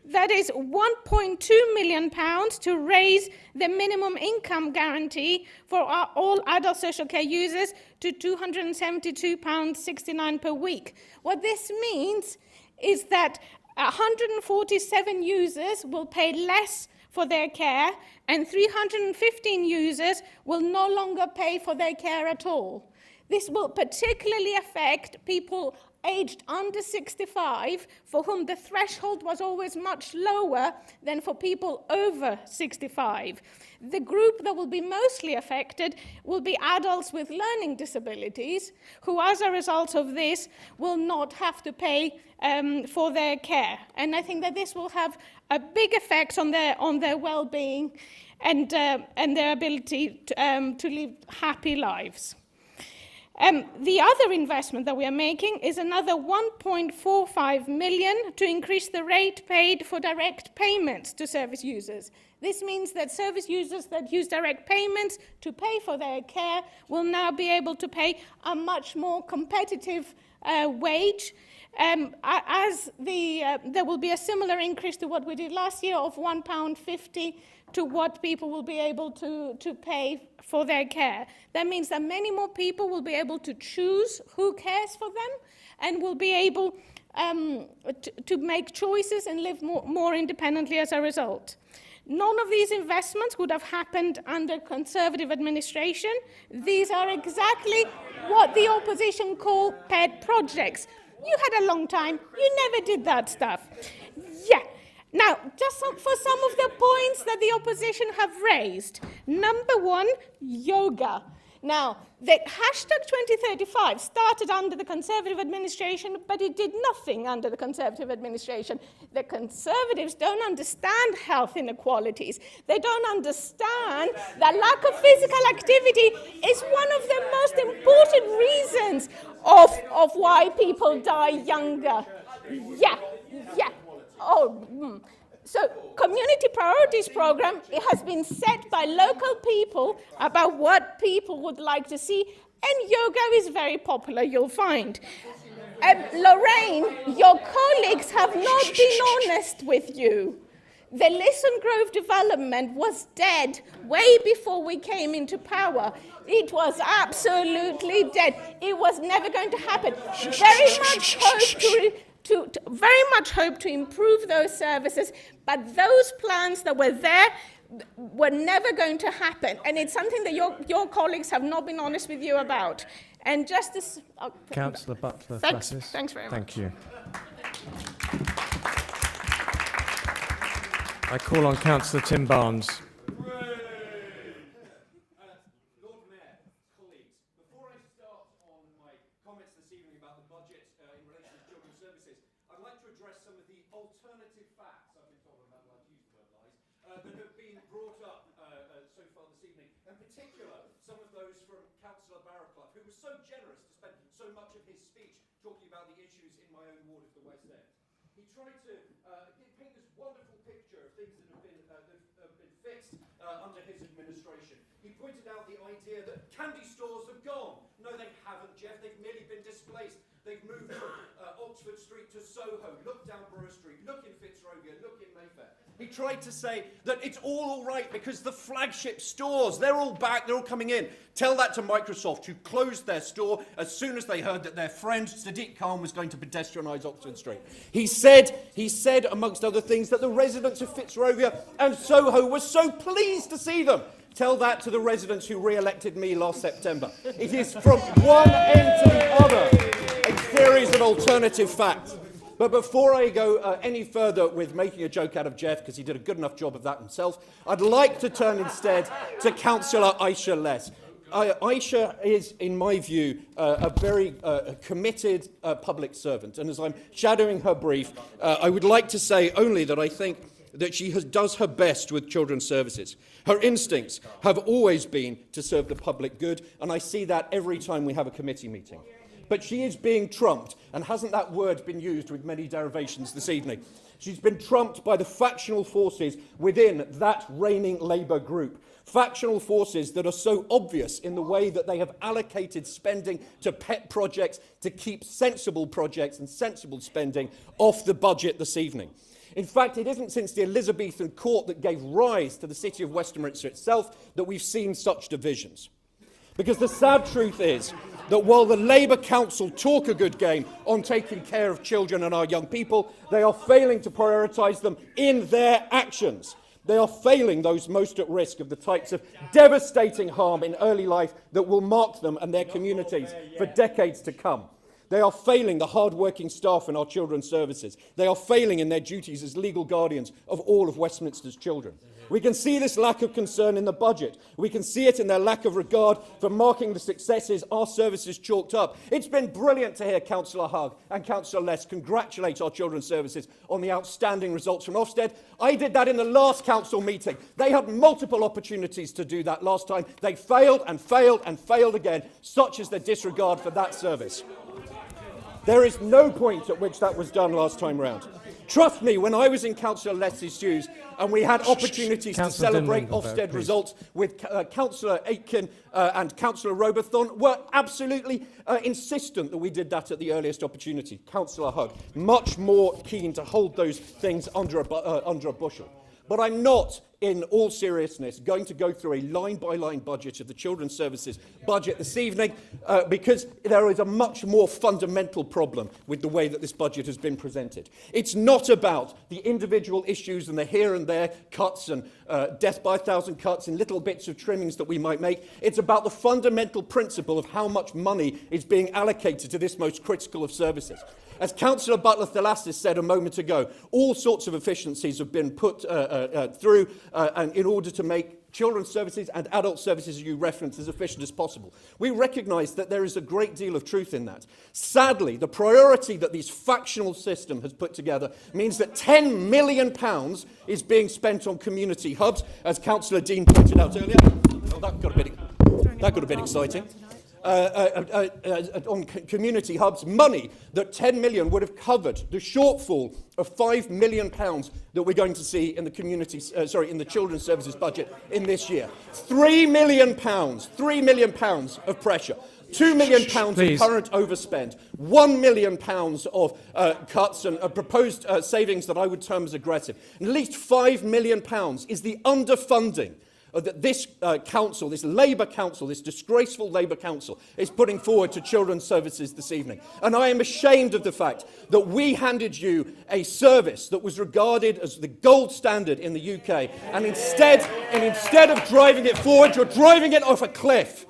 That is £1.2 million to raise the minimum income guarantee for all adult social care users to £272.69 per week. What this means is that 147 users will pay less for their care and 315 users will no longer pay for their care at all. This will particularly affect people aged under 65, for whom the threshold was always much lower than for people over 65. The group that will be mostly affected will be adults with learning disabilities, who as a result of this will not have to pay for their care. And I think that this will have a big effect on their well-being and their ability to live happy lives. The other investment that we are making is another £1.45 million to increase the rate paid for direct payments to service users. This means that service users that use direct payments to pay for their care will now be able to pay a much more competitive wage. There will be a similar increase to what we did last year of £1.50 to what people will be able to pay for their care. That means that many more people will be able to choose who cares for them and will be able to make choices and live more independently as a result. None of these investments would have happened under Conservative administration. These are exactly what the opposition call pet projects. You had a long time. You never did that stuff. Yeah. Now, just for some of the points that the opposition have raised. Number one, yoga. Now, the hashtag 2035 started under the Conservative administration, but it did nothing under the Conservative administration. The Conservatives don't understand health inequalities. They don't understand that lack of physical activity is one of the most important reasons of why people die younger. Yeah. So, Community Priorities Programme, it has been set by local people about what people would like to see, and yoga is very popular, you'll find. Lorraine, your colleagues have not been honest with you. The Lisson Grove development was dead way before we came into power. It was absolutely dead. It was never going to happen. Very much hope to improve those services, but those plans that were there were never going to happen. And it's something that your colleagues have not been honest with you about. And Justice... Councillor Butler. Thanks very much. Thank you. I call on Councillor Tim Barnes. Lord Mayor, colleagues, before I start on my comments this evening about the budget in relation to children's services, I'd like to address some of the alternative facts, I've been told I'm not allowed to use the word lies, that have been brought up particular, some of those from Councillor Barraclough, who was so generous to spend so much of his speech talking about the issues in my own ward of the West End. He tried to paint this wonderful picture of things that have been fixed under his administration. He pointed out the idea that candy stores have gone. No, they haven't, Jeff. They've merely been displaced. They've moved from Oxford Street to Soho. Look down Borough Street. Look in Fitzrovia. Look in Mayfair. He tried to say that it's all right because the flagship stores, they're all back. They're all coming in. Tell that to Microsoft, who closed their store as soon as they heard that their friend Sadiq Khan was going to pedestrianise Oxford Street. He said, amongst other things, that the residents of Fitzrovia and Soho were so pleased to see them. Tell that to the residents who re-elected me last September. It is from one end to the other a series of alternative facts. But before I go any further with making a joke out of Jeff, because he did a good enough job of that himself, I'd like to turn instead to Councillor Aisha Less. Aisha is, in my view, a very committed public servant. And as I'm shadowing her brief, I would like to say only that I think that she does her best with children's services. Her instincts have always been to serve the public good, and I see that every time we have a committee meeting. But she is being trumped, and hasn't that word been used with many derivations this evening? She's been trumped by the factional forces within that reigning Labour group. Factional forces that are so obvious in the way that they have allocated spending to pet projects to keep sensible projects and sensible spending off the budget this evening. In fact, it isn't since the Elizabethan court that gave rise to the city of Westminster itself that we've seen such divisions. Because the sad truth is that while the Labour Council talk a good game on taking care of children and our young people, they are failing to prioritise them in their actions. They are failing those most at risk of the types of devastating harm in early life that will mark them and their communities for decades to come. They are failing the hard-working staff in our children's services. They are failing in their duties as legal guardians of all of Westminster's children. We can see this lack of concern in the budget. We can see it in their lack of regard for marking the successes our services chalked up. It's been brilliant to hear Councillor Hugg and Councillor Less congratulate our children's services on the outstanding results from Ofsted. I did that in the last council meeting. They had multiple opportunities to do that last time. They failed and failed and failed again. Such is their disregard for that service. There is no point at which that was done last time round. Trust me, when I was in Councillor Less's shoes and we had opportunities to celebrate Ofsted results with Councillor Aitken and Councillor Robothon were absolutely insistent that we did that at the earliest opportunity. Councillor Hugg, much more keen to hold those things under a bushel. But I'm not, in all seriousness, going to go through a line-by-line budget of the Children's Services budget this evening because there is a much more fundamental problem with the way that this budget has been presented. It's not about the individual issues and the here and there cuts and death by 1,000 cuts and little bits of trimmings that we might make. It's about the fundamental principle of how much money is being allocated to this most critical of services. As Councillor Butler-Thalasis said a moment ago, all sorts of efficiencies have been put through and in order to make children's services and adult services, as you referenced, as efficient as possible. We recognise that there is a great deal of truth in that. Sadly, the priority that this factional system has put together means that £10 million is being spent on community hubs, as Councillor Dean pointed out earlier. Oh, that got a bit exciting. On community hubs, money that 10 million would have covered the shortfall of £5 million that we're going to see in the in the children's services budget in this year. £3 million of pressure. £2 million of current overspend, £1 million of cuts and proposed savings that I would term as aggressive. And at least £5 million is the underfunding that this council, this Labour council, this disgraceful Labour council is putting forward to children's services this evening. And I am ashamed of the fact that we handed you a service that was regarded as the gold standard in the UK, and instead of driving it forward, you're driving it off a cliff.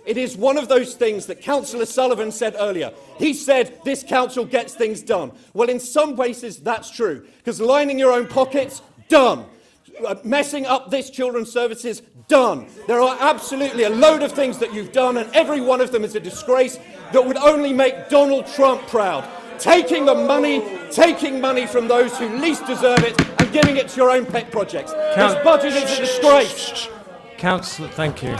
It is one of those things that Councillor Sullivan said earlier. He said this council gets things done. Well, in some places that's true, because lining your own pockets, done. Messing up this children's services, done. There are absolutely a load of things that you've done, and every one of them is a disgrace that would only make Donald Trump proud. Taking money from those who least deserve it and giving it to your own pet projects. This budget is a disgrace. Councillor, thank you.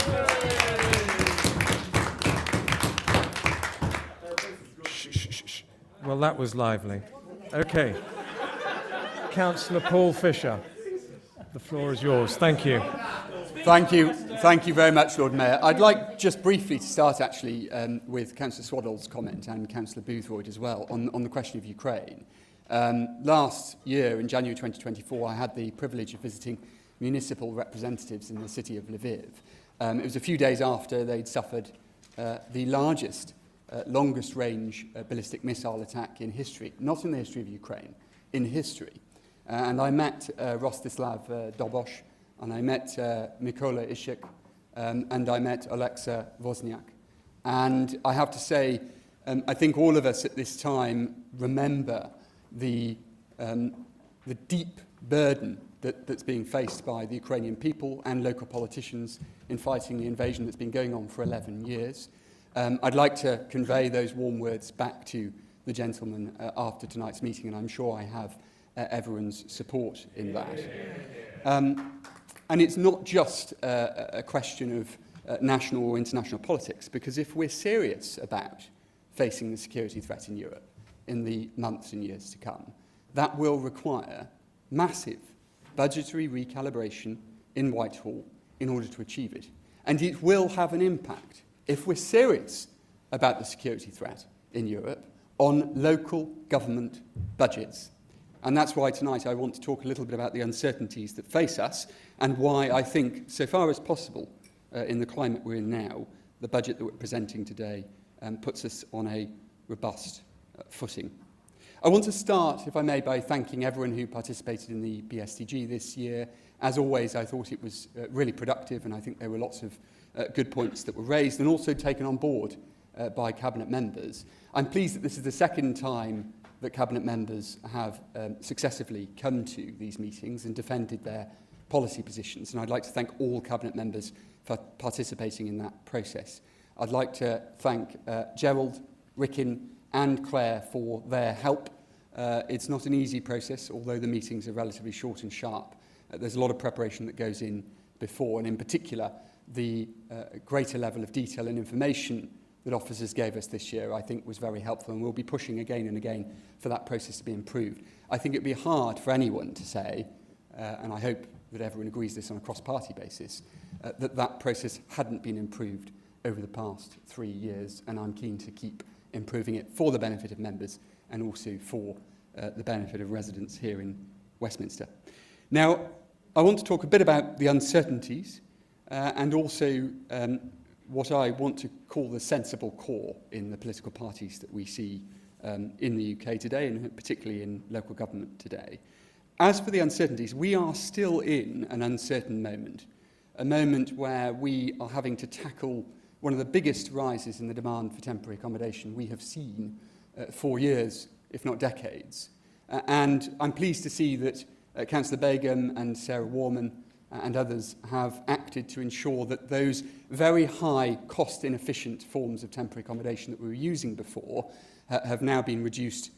Well, that was lively. Okay. Councillor Paul Fisher, the floor is yours. Thank you. Thank you very much, Lord Mayor. I'd like just briefly to start actually with Councillor Swaddle's comment and Councillor Boothroyd as well on the question of Ukraine. Last year, in January 2024, I had the privilege of visiting municipal representatives in the city of Lviv. It was a few days after they'd suffered the largest, longest range ballistic missile attack in history, not in the history of Ukraine, in history. And I met Rostislav Dobosh, and I met Mykola Ishik, and I met Alexa Wozniak. And I have to say, I think all of us at this time remember the deep burden that's being faced by the Ukrainian people and local politicians in fighting the invasion that's been going on for 11 years. I'd like to convey those warm words back to the gentleman after tonight's meeting, and I'm sure I have everyone's support in that. And it's not just a question of national or international politics, because if we're serious about facing the security threat in Europe in the months and years to come, that will require massive budgetary recalibration in Whitehall in order to achieve it. And it will have an impact, if we're serious about the security threat in Europe, on local government budgets. And that's why tonight I want to talk a little bit about the uncertainties that face us and why I think, so far as possible, in the climate we're in now, the budget that we're presenting today puts us on a robust footing. I want to start, if I may, by thanking everyone who participated in the BSTG this year. As always, I thought it was really productive, and I think there were lots of good points that were raised and also taken on board by Cabinet members. I'm pleased that this is the second time that Cabinet members have successively come to these meetings and defended their policy positions, and I'd like to thank all Cabinet members for participating in that process. I'd like to thank Gerald, Ricken and Claire for their help. It's not an easy process, although the meetings are relatively short and sharp. There's a lot of preparation that goes in before, and in particular, the greater level of detail and information that officers gave us this year, I think, was very helpful, and we'll be pushing again and again for that process to be improved. I think it would be hard for anyone to say, and I hope that everyone agrees this on a cross-party basis, that that process hadn't been improved over the past 3 years, and I'm keen to keep improving it for the benefit of members and also for the benefit of residents here in Westminster. Now, I want to talk a bit about the uncertainties and also what I want to call the sensible core in the political parties that we see in the UK today, and particularly in local government today. As for the uncertainties, we are still in an uncertain moment, a moment where we are having to tackle one of the biggest rises in the demand for temporary accommodation we have seen for years, if not decades. And I'm pleased to see that Councillor Begum and Sarah Warman and others have acted to ensure that those very high cost-inefficient forms of temporary accommodation that we were using before have now been reduced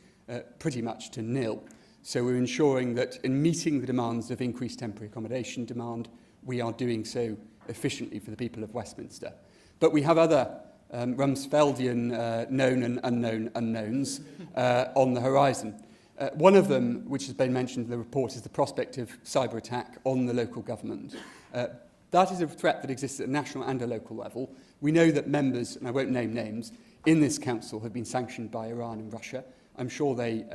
pretty much to nil. So we're ensuring that in meeting the demands of increased temporary accommodation demand, we are doing so efficiently for the people of Westminster. But we have other Rumsfeldian known and unknown unknowns on the horizon. One of them, which has been mentioned in the report, is the prospect of cyber attack on the local government. That is a threat that exists at a national and a local level. We know that members, and I won't name names, in this council have been sanctioned by Iran and Russia. I'm sure they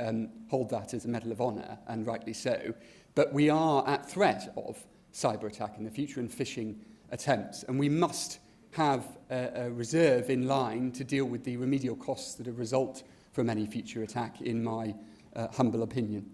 hold that as a medal of honour, and rightly so. But we are at threat of cyber attack in the future and phishing attempts, and we must have a reserve in line to deal with the remedial costs that result from any future attack, in my humble opinion.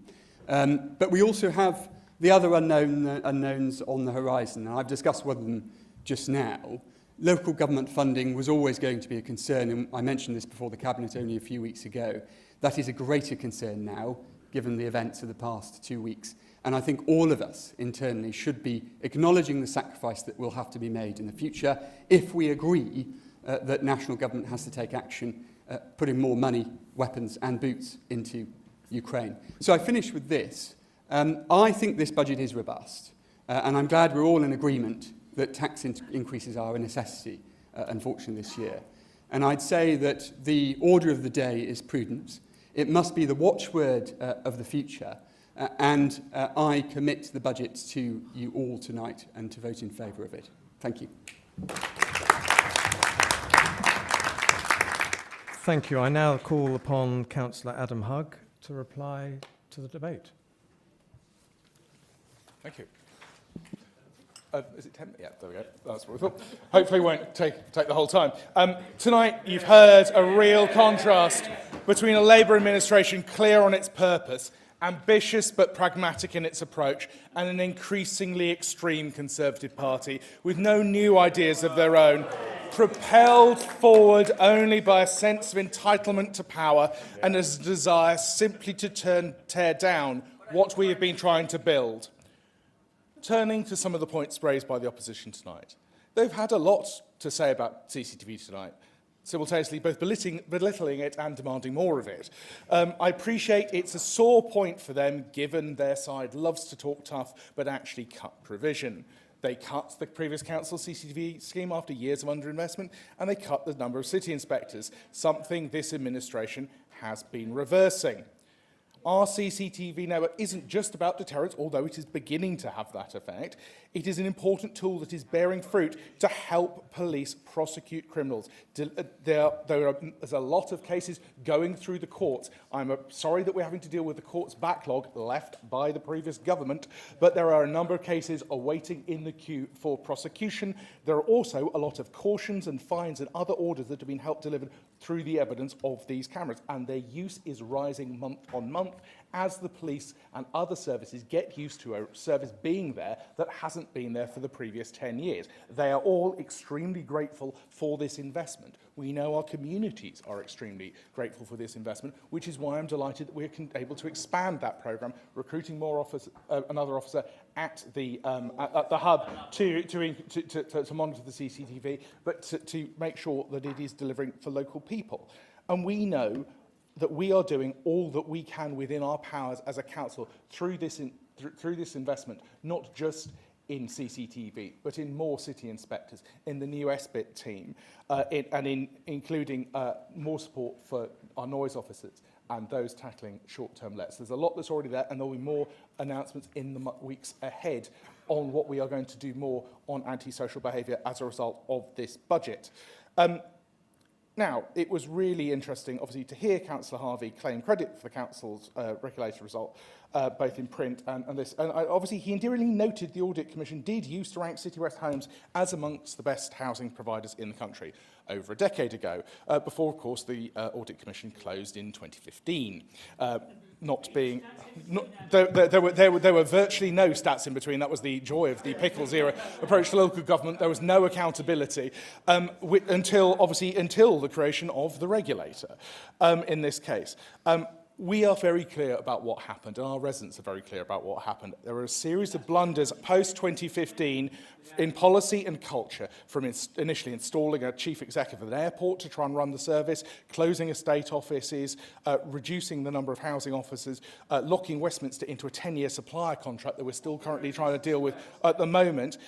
But we also have the other unknowns on the horizon, and I've discussed one of them just now. Local government funding was always going to be a concern, and I mentioned this before the Cabinet only a few weeks ago. That is a greater concern now, given the events of the past 2 weeks. And I think all of us internally should be acknowledging the sacrifice that will have to be made in the future if we agree that national government has to take action, putting more money, weapons and boots into Ukraine. So I finish with this. I think this budget is robust, and I'm glad we're all in agreement that tax increases are a necessity, unfortunately, this year. And I'd say that the order of the day is prudence. It must be the watchword of the future. And I commit the budget to you all tonight and to vote in favour of it. Thank you. Thank you. I now call upon Councillor Adam Hugg to reply to the debate. Thank you. Is it 10? Yeah, there we go. That's what we thought. Hopefully it won't take the whole time. Tonight you've heard a real contrast between a Labour administration clear on its purpose, ambitious but pragmatic in its approach, and an increasingly extreme Conservative Party with no new ideas of their own, propelled forward only by a sense of entitlement to power and a desire simply to tear down what we have been trying to build. Turning to some of the points raised by the opposition tonight. They've had a lot to say about CCTV tonight, simultaneously both belittling it and demanding more of it. I appreciate it's a sore point for them, given their side loves to talk tough, but actually cut provision. They cut the previous council's CCTV scheme after years of underinvestment, and they cut the number of city inspectors, something this administration has been reversing. Our CCTV network isn't just about deterrence, although it is beginning to have that effect. It is an important tool that is bearing fruit to help police prosecute criminals. There's a lot of cases going through the courts. I'm sorry that we're having to deal with the courts backlog left by the previous government, but there are a number of cases awaiting in the queue for prosecution. There are also a lot of cautions and fines and other orders that have been helped delivered through the evidence of these cameras, and their use is rising month on month as the police and other services get used to a service being there that hasn't been there for the previous 10 years. They are all extremely grateful for this investment. We know our communities are extremely grateful for this investment, which is why I'm delighted that we're able to expand that programme, recruiting more another officer at the hub to monitor the CCTV, but to make sure that it is delivering for local people. And we know that we are doing all that we can within our powers as a council through this investment, not just in CCTV, but in more city inspectors, in the new SBIT team, including more support for our noise officers and those tackling short-term lets. There's a lot that's already there, and there'll be more announcements in the weeks ahead on what we are going to do more on antisocial behaviour as a result of this budget. Now, it was really interesting, obviously, to hear Councillor Harvey claim credit for the Council's regulatory result, both in print and this. And obviously, he endearingly noted the Audit Commission did used to rank City West Homes as amongst the best housing providers in the country over a decade ago, before, of course, the Audit Commission closed in 2015. There were virtually no stats in between. That was the joy of the Pickles era approach to local government. There was no accountability until the creation of the regulator in this case. We are very clear about what happened, and our residents are very clear about what happened. There were a series of blunders post-2015 in policy and culture, from initially installing a chief executive at an airport to try and run the service, closing estate offices, reducing the number of housing officers, locking Westminster into a 10-year supplier contract that we're still currently trying to deal with at the moment.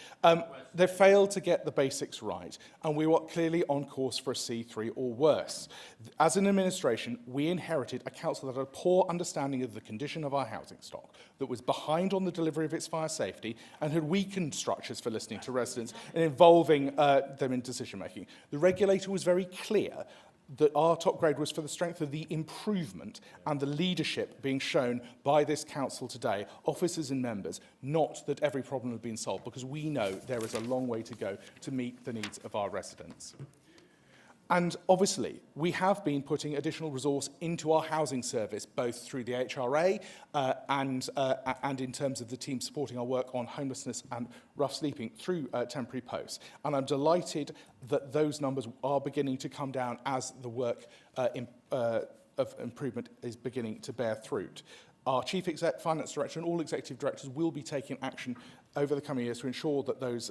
They failed to get the basics right, and we were clearly on course for a C3 or worse. As an administration, we inherited a council that had a poor understanding of the condition of our housing stock, that was behind on the delivery of its fire safety, and had weakened structures for listening to residents and involving them in decision-making. The regulator was very clear that our top grade was for the strength of the improvement and the leadership being shown by this council today, officers and members, not that every problem had been solved, because we know there is a long way to go to meet the needs of our residents. And obviously, we have been putting additional resource into our housing service, both through the HRA and in terms of the team supporting our work on homelessness and rough sleeping through temporary posts. And I'm delighted that those numbers are beginning to come down as the work of improvement is beginning to bear fruit. Our Chief Finance Director and all Executive Directors will be taking action over the coming years to ensure that those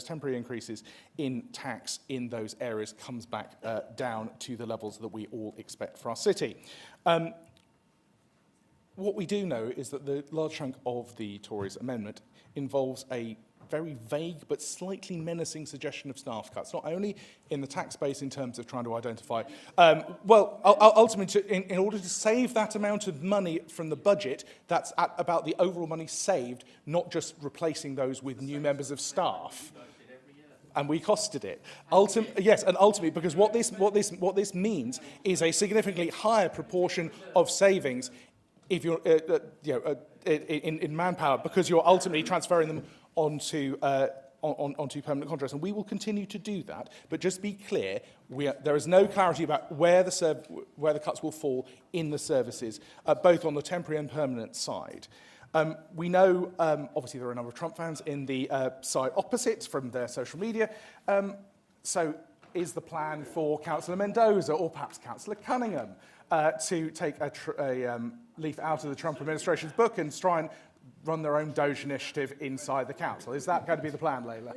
temporary increases in tax in those areas comes back down to the levels that we all expect for our city. What we do know is that the large chunk of the Tories' amendment involves a very vague but slightly menacing suggestion of staff cuts, not only in the tax base in terms of trying to identify, ultimately, in order to save that amount of money from the budget, that's at about the overall money saved, not just replacing those with new members of staff. And we costed it. Yes, and ultimately, because what this means is a significantly higher proportion of savings if you're in manpower, because you're ultimately transferring them onto permanent contracts, and we will continue to do that. But just be clear, there is no clarity about where the cuts will fall in the services, both on the temporary and permanent side. We know, obviously, there are a number of Trump fans in the side opposite from their social media. So is the plan for Councillor Mendoza or perhaps Councillor Cunningham to take a leaf out of the Trump administration's book and try and run their own Doge initiative inside the council? Is that going to be the plan, Layla?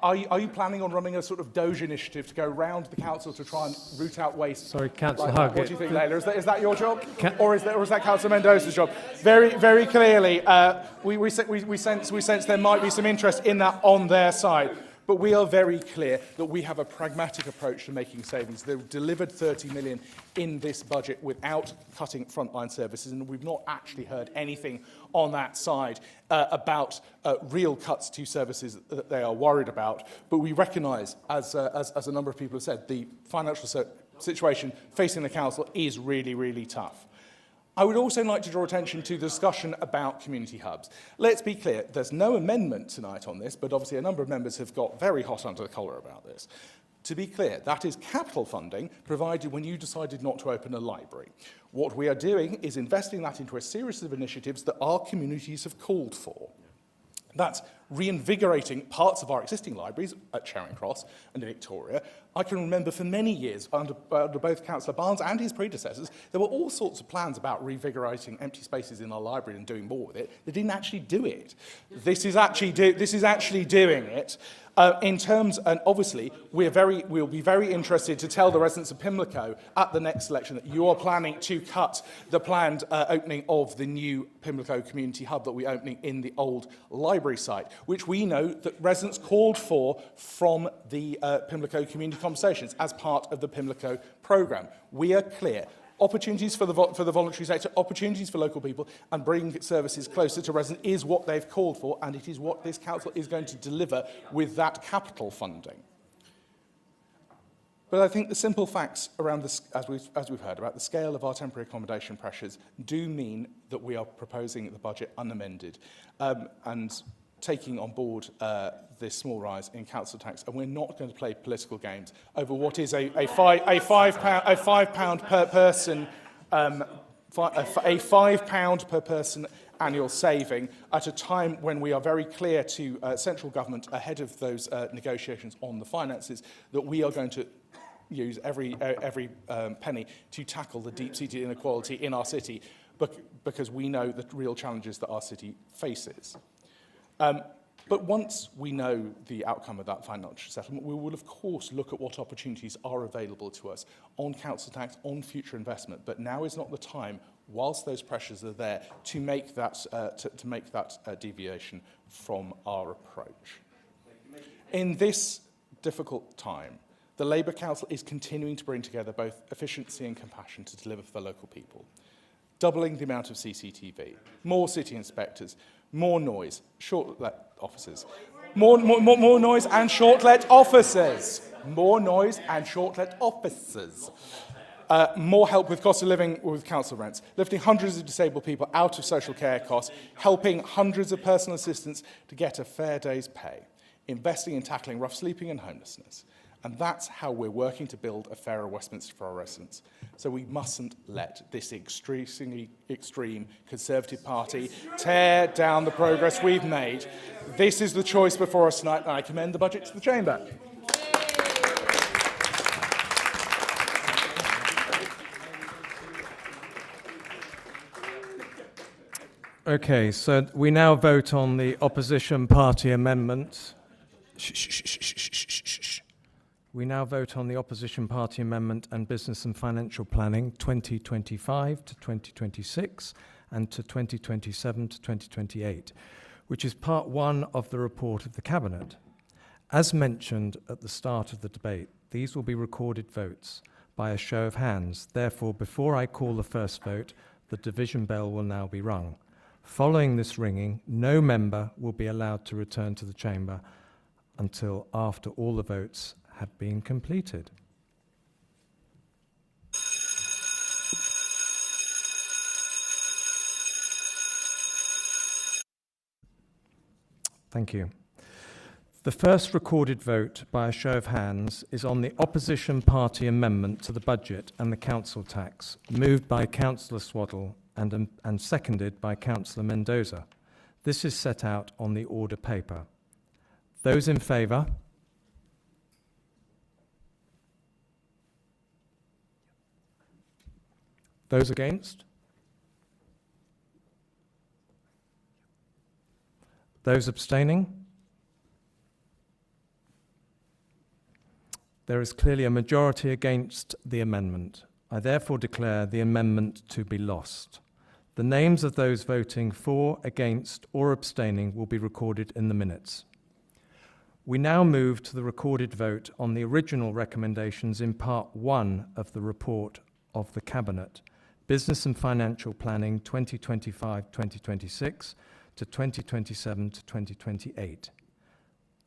Are you planning on running a sort of Doge initiative to go round the council to try and root out waste? Sorry, Councillor like Hugg. What do you think, Layla? Is that your job? Or is that Councillor Mendoza's job? Very clearly, we sense there might be some interest in that on their side. But we are very clear that we have a pragmatic approach to making savings. They've delivered 30 million in this budget without cutting frontline services, and we've not actually heard anything on that side about real cuts to services that they are worried about. But we recognise, as a number of people have said, the financial situation facing the council is really tough. I would also like to draw attention to the discussion about community hubs. Let's be clear, there's no amendment tonight on this, but obviously a number of members have got very hot under the collar about this. To be clear, that is capital funding provided when you decided not to open a library. What we are doing is investing that into a series of initiatives that our communities have called for. That's reinvigorating parts of our existing libraries at Charing Cross and in Victoria. I can remember for many years, under both Councillor Barnes and his predecessors, there were all sorts of plans about revigorating empty spaces in our library and doing more with it. They didn't actually do it. This is actually doing it. In terms, and obviously, we'll be very interested to tell the residents of Pimlico at the next election that you are planning to cut the planned opening of the new Pimlico Community Hub that we're opening in the old library site, which we know that residents called for from the Pimlico Community Conversations as part of the Pimlico programme. We are clear. Opportunities for the voluntary sector, opportunities for local people, and bringing services closer to residents is what they've called for, and it is what this council is going to deliver with that capital funding. But I think the simple facts around this, as we've heard, about the scale of our temporary accommodation pressures do mean that we are proposing the budget unamended and taking on board this small rise in council tax, and we're not going to play political games over what is a £5 per person £5 per person annual saving at a time when we are very clear to central government ahead of those negotiations on the finances that we are going to use every penny to tackle the deep-seated inequality in our city, because we know the real challenges that our city faces. But once we know the outcome of that financial settlement, we will, of course, look at what opportunities are available to us on council tax, on future investment. But now is not the time, whilst those pressures are there, to make that, deviation from our approach. In this difficult time, the Labour Council is continuing to bring together both efficiency and compassion to deliver for the local people. Doubling the amount of CCTV, more city inspectors, more noise, short-let officers. More noise and short-let officers. More noise and short-let officers. More help with cost of living with council rents, lifting hundreds of disabled people out of social care costs, helping hundreds of personal assistants to get a fair day's pay, investing in tackling rough sleeping and homelessness. And that's how we're working to build a fairer Westminster for our residents. So we mustn't let this extremely extreme Conservative Party tear down the progress we've made. This is the choice before us tonight, and I commend the budget to the Chamber. Okay, so we now vote on the opposition party amendment. We now vote on the opposition party amendment and business and financial planning 2025 to 2026 and to 2027 to 2028. which is part 1 of the report of the Cabinet. As mentioned at the start of the debate, these will be recorded votes by a show of hands. Therefore, before I call the first vote, the division bell will now be rung. Following this ringing, no member will be allowed to return to the chamber until after all the votes have been completed. Thank you. The first recorded vote by a show of hands is on the opposition party amendment to the budget and the council tax, moved by Councillor Swaddle and seconded by Councillor Mendoza. This is set out on the order paper. Those in favour? Those against? Those abstaining? There is clearly a majority against the amendment. I therefore declare the amendment to be lost. The names of those voting for, against, or abstaining will be recorded in the minutes. We now move to the recorded vote on the original recommendations in Part 1 of the report of the Cabinet, Business and Financial Planning 2025-2026 to 2027 to 2028.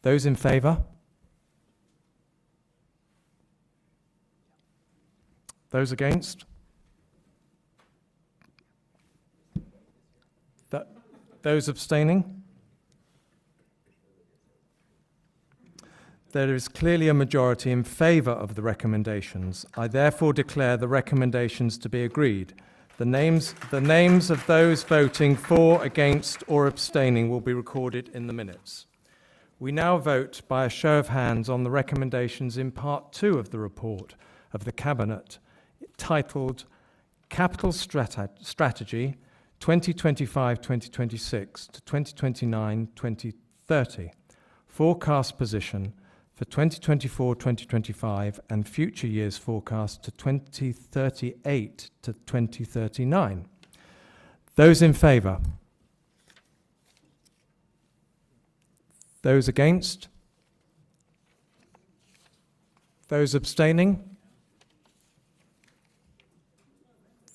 Those in favour? Those against? Those abstaining? There is clearly a majority in favour of the recommendations. I therefore declare the recommendations to be agreed. The names of those voting for, against, or abstaining will be recorded in the minutes. We now vote by a show of hands on the recommendations in Part 2 of the report of the Cabinet, titled Capital Strategy 2025-2026 to 2029-2030, Forecast Position for 2024-2025 and future years forecast to 2038 to 2039. Those in favour? Those against? Those abstaining?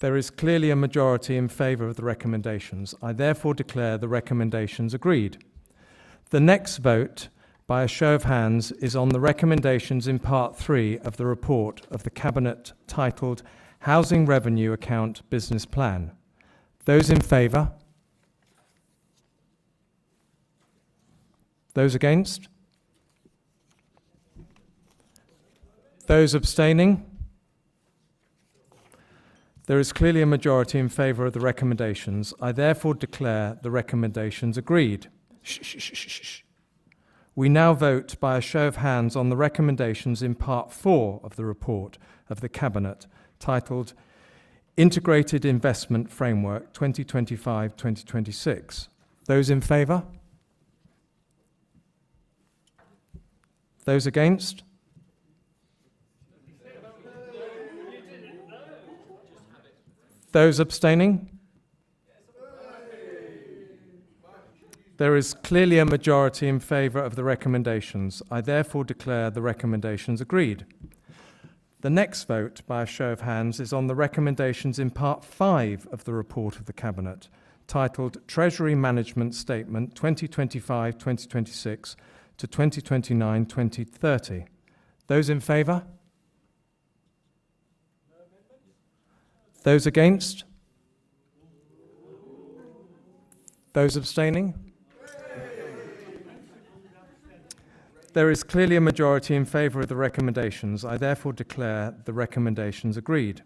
There is clearly a majority in favour of the recommendations. I therefore declare the recommendations agreed. The next vote, by a show of hands, is on the recommendations in Part 3 of the report of the Cabinet titled Housing Revenue Account Business Plan. Those in favour? Those against? Those abstaining? There is clearly a majority in favour of the recommendations. I therefore declare the recommendations agreed. We now vote by a show of hands on the recommendations in Part 4 of the report of the Cabinet, titled Integrated Investment Framework 2025-2026. Those in favour? Those against? Those abstaining? There is clearly a majority in favour of the recommendations. I therefore declare the recommendations agreed. The next vote, by a show of hands, is on the recommendations in Part 5 of the report of the Cabinet, titled Treasury Management Statement 2025-2026 to 2029-2030. Those in favour? Those against? Those abstaining? There is clearly a majority in favour of the recommendations. I therefore declare the recommendations agreed.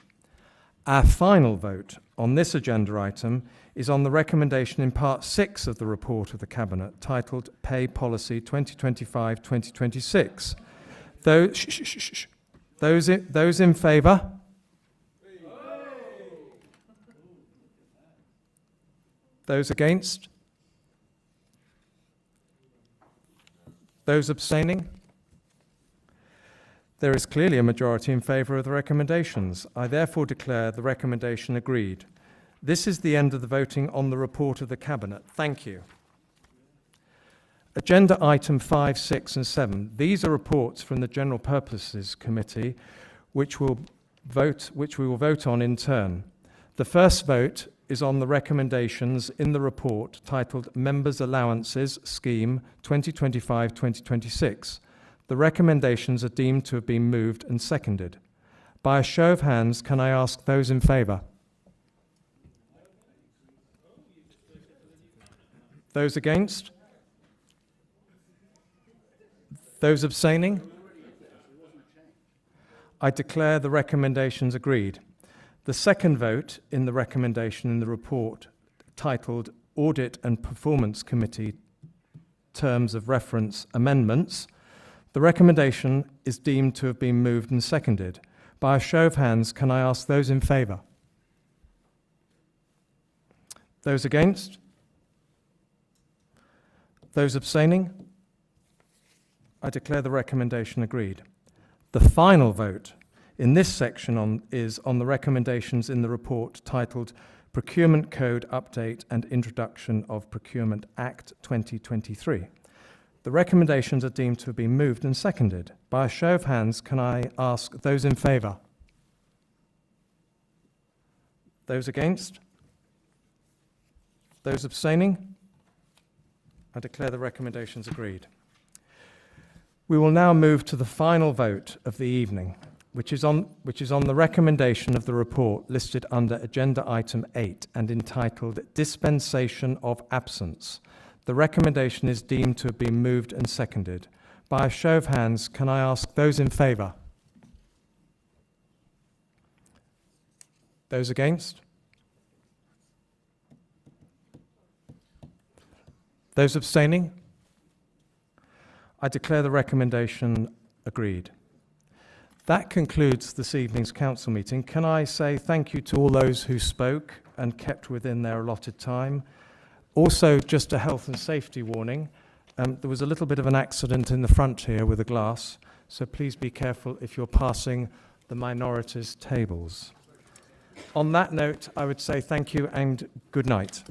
Our final vote on this agenda item is on the recommendation in Part 6 of the report of the Cabinet, titled Pay Policy 2025-2026. Those in favour? Those against? Those abstaining? There is clearly a majority in favour of the recommendations. I therefore declare the recommendation agreed. This is the end of the voting on the report of the Cabinet. Thank you. Agenda item 5, 6 and 7. These are reports from the General Purposes Committee, which we will vote on in turn. The first vote is on the recommendations in the report titled Members' Allowances Scheme 2025-2026. The recommendations are deemed to have been moved and seconded. By a show of hands, can I ask those in favour? Those against? Those abstaining? I declare the recommendations agreed. The second vote in the recommendation in the report titled Audit and Performance Committee Terms of Reference Amendments, the recommendation is deemed to have been moved and seconded. By a show of hands, can I ask those in favour? Those against? Those abstaining? I declare the recommendation agreed. The final vote in this section is on the recommendations in the report titled Procurement Code Update and Introduction of Procurement Act 2023. The recommendations are deemed to have been moved and seconded. By a show of hands, can I ask those in favour? Those against? Those abstaining? I declare the recommendations agreed. We will now move to the final vote of the evening, which is on the recommendation of the report listed under agenda item 8 and entitled Dispensation of Absence. The recommendation is deemed to have been moved and seconded. By a show of hands, can I ask those in favour? Those against? Those abstaining? I declare the recommendation agreed. That concludes this evening's council meeting. Can I say thank you to all those who spoke and kept within their allotted time? Also, just a health and safety warning. There was a little bit of an accident in the front here with a glass, so please be careful if you're passing the minorities tables. On that note, I would say thank you and good night.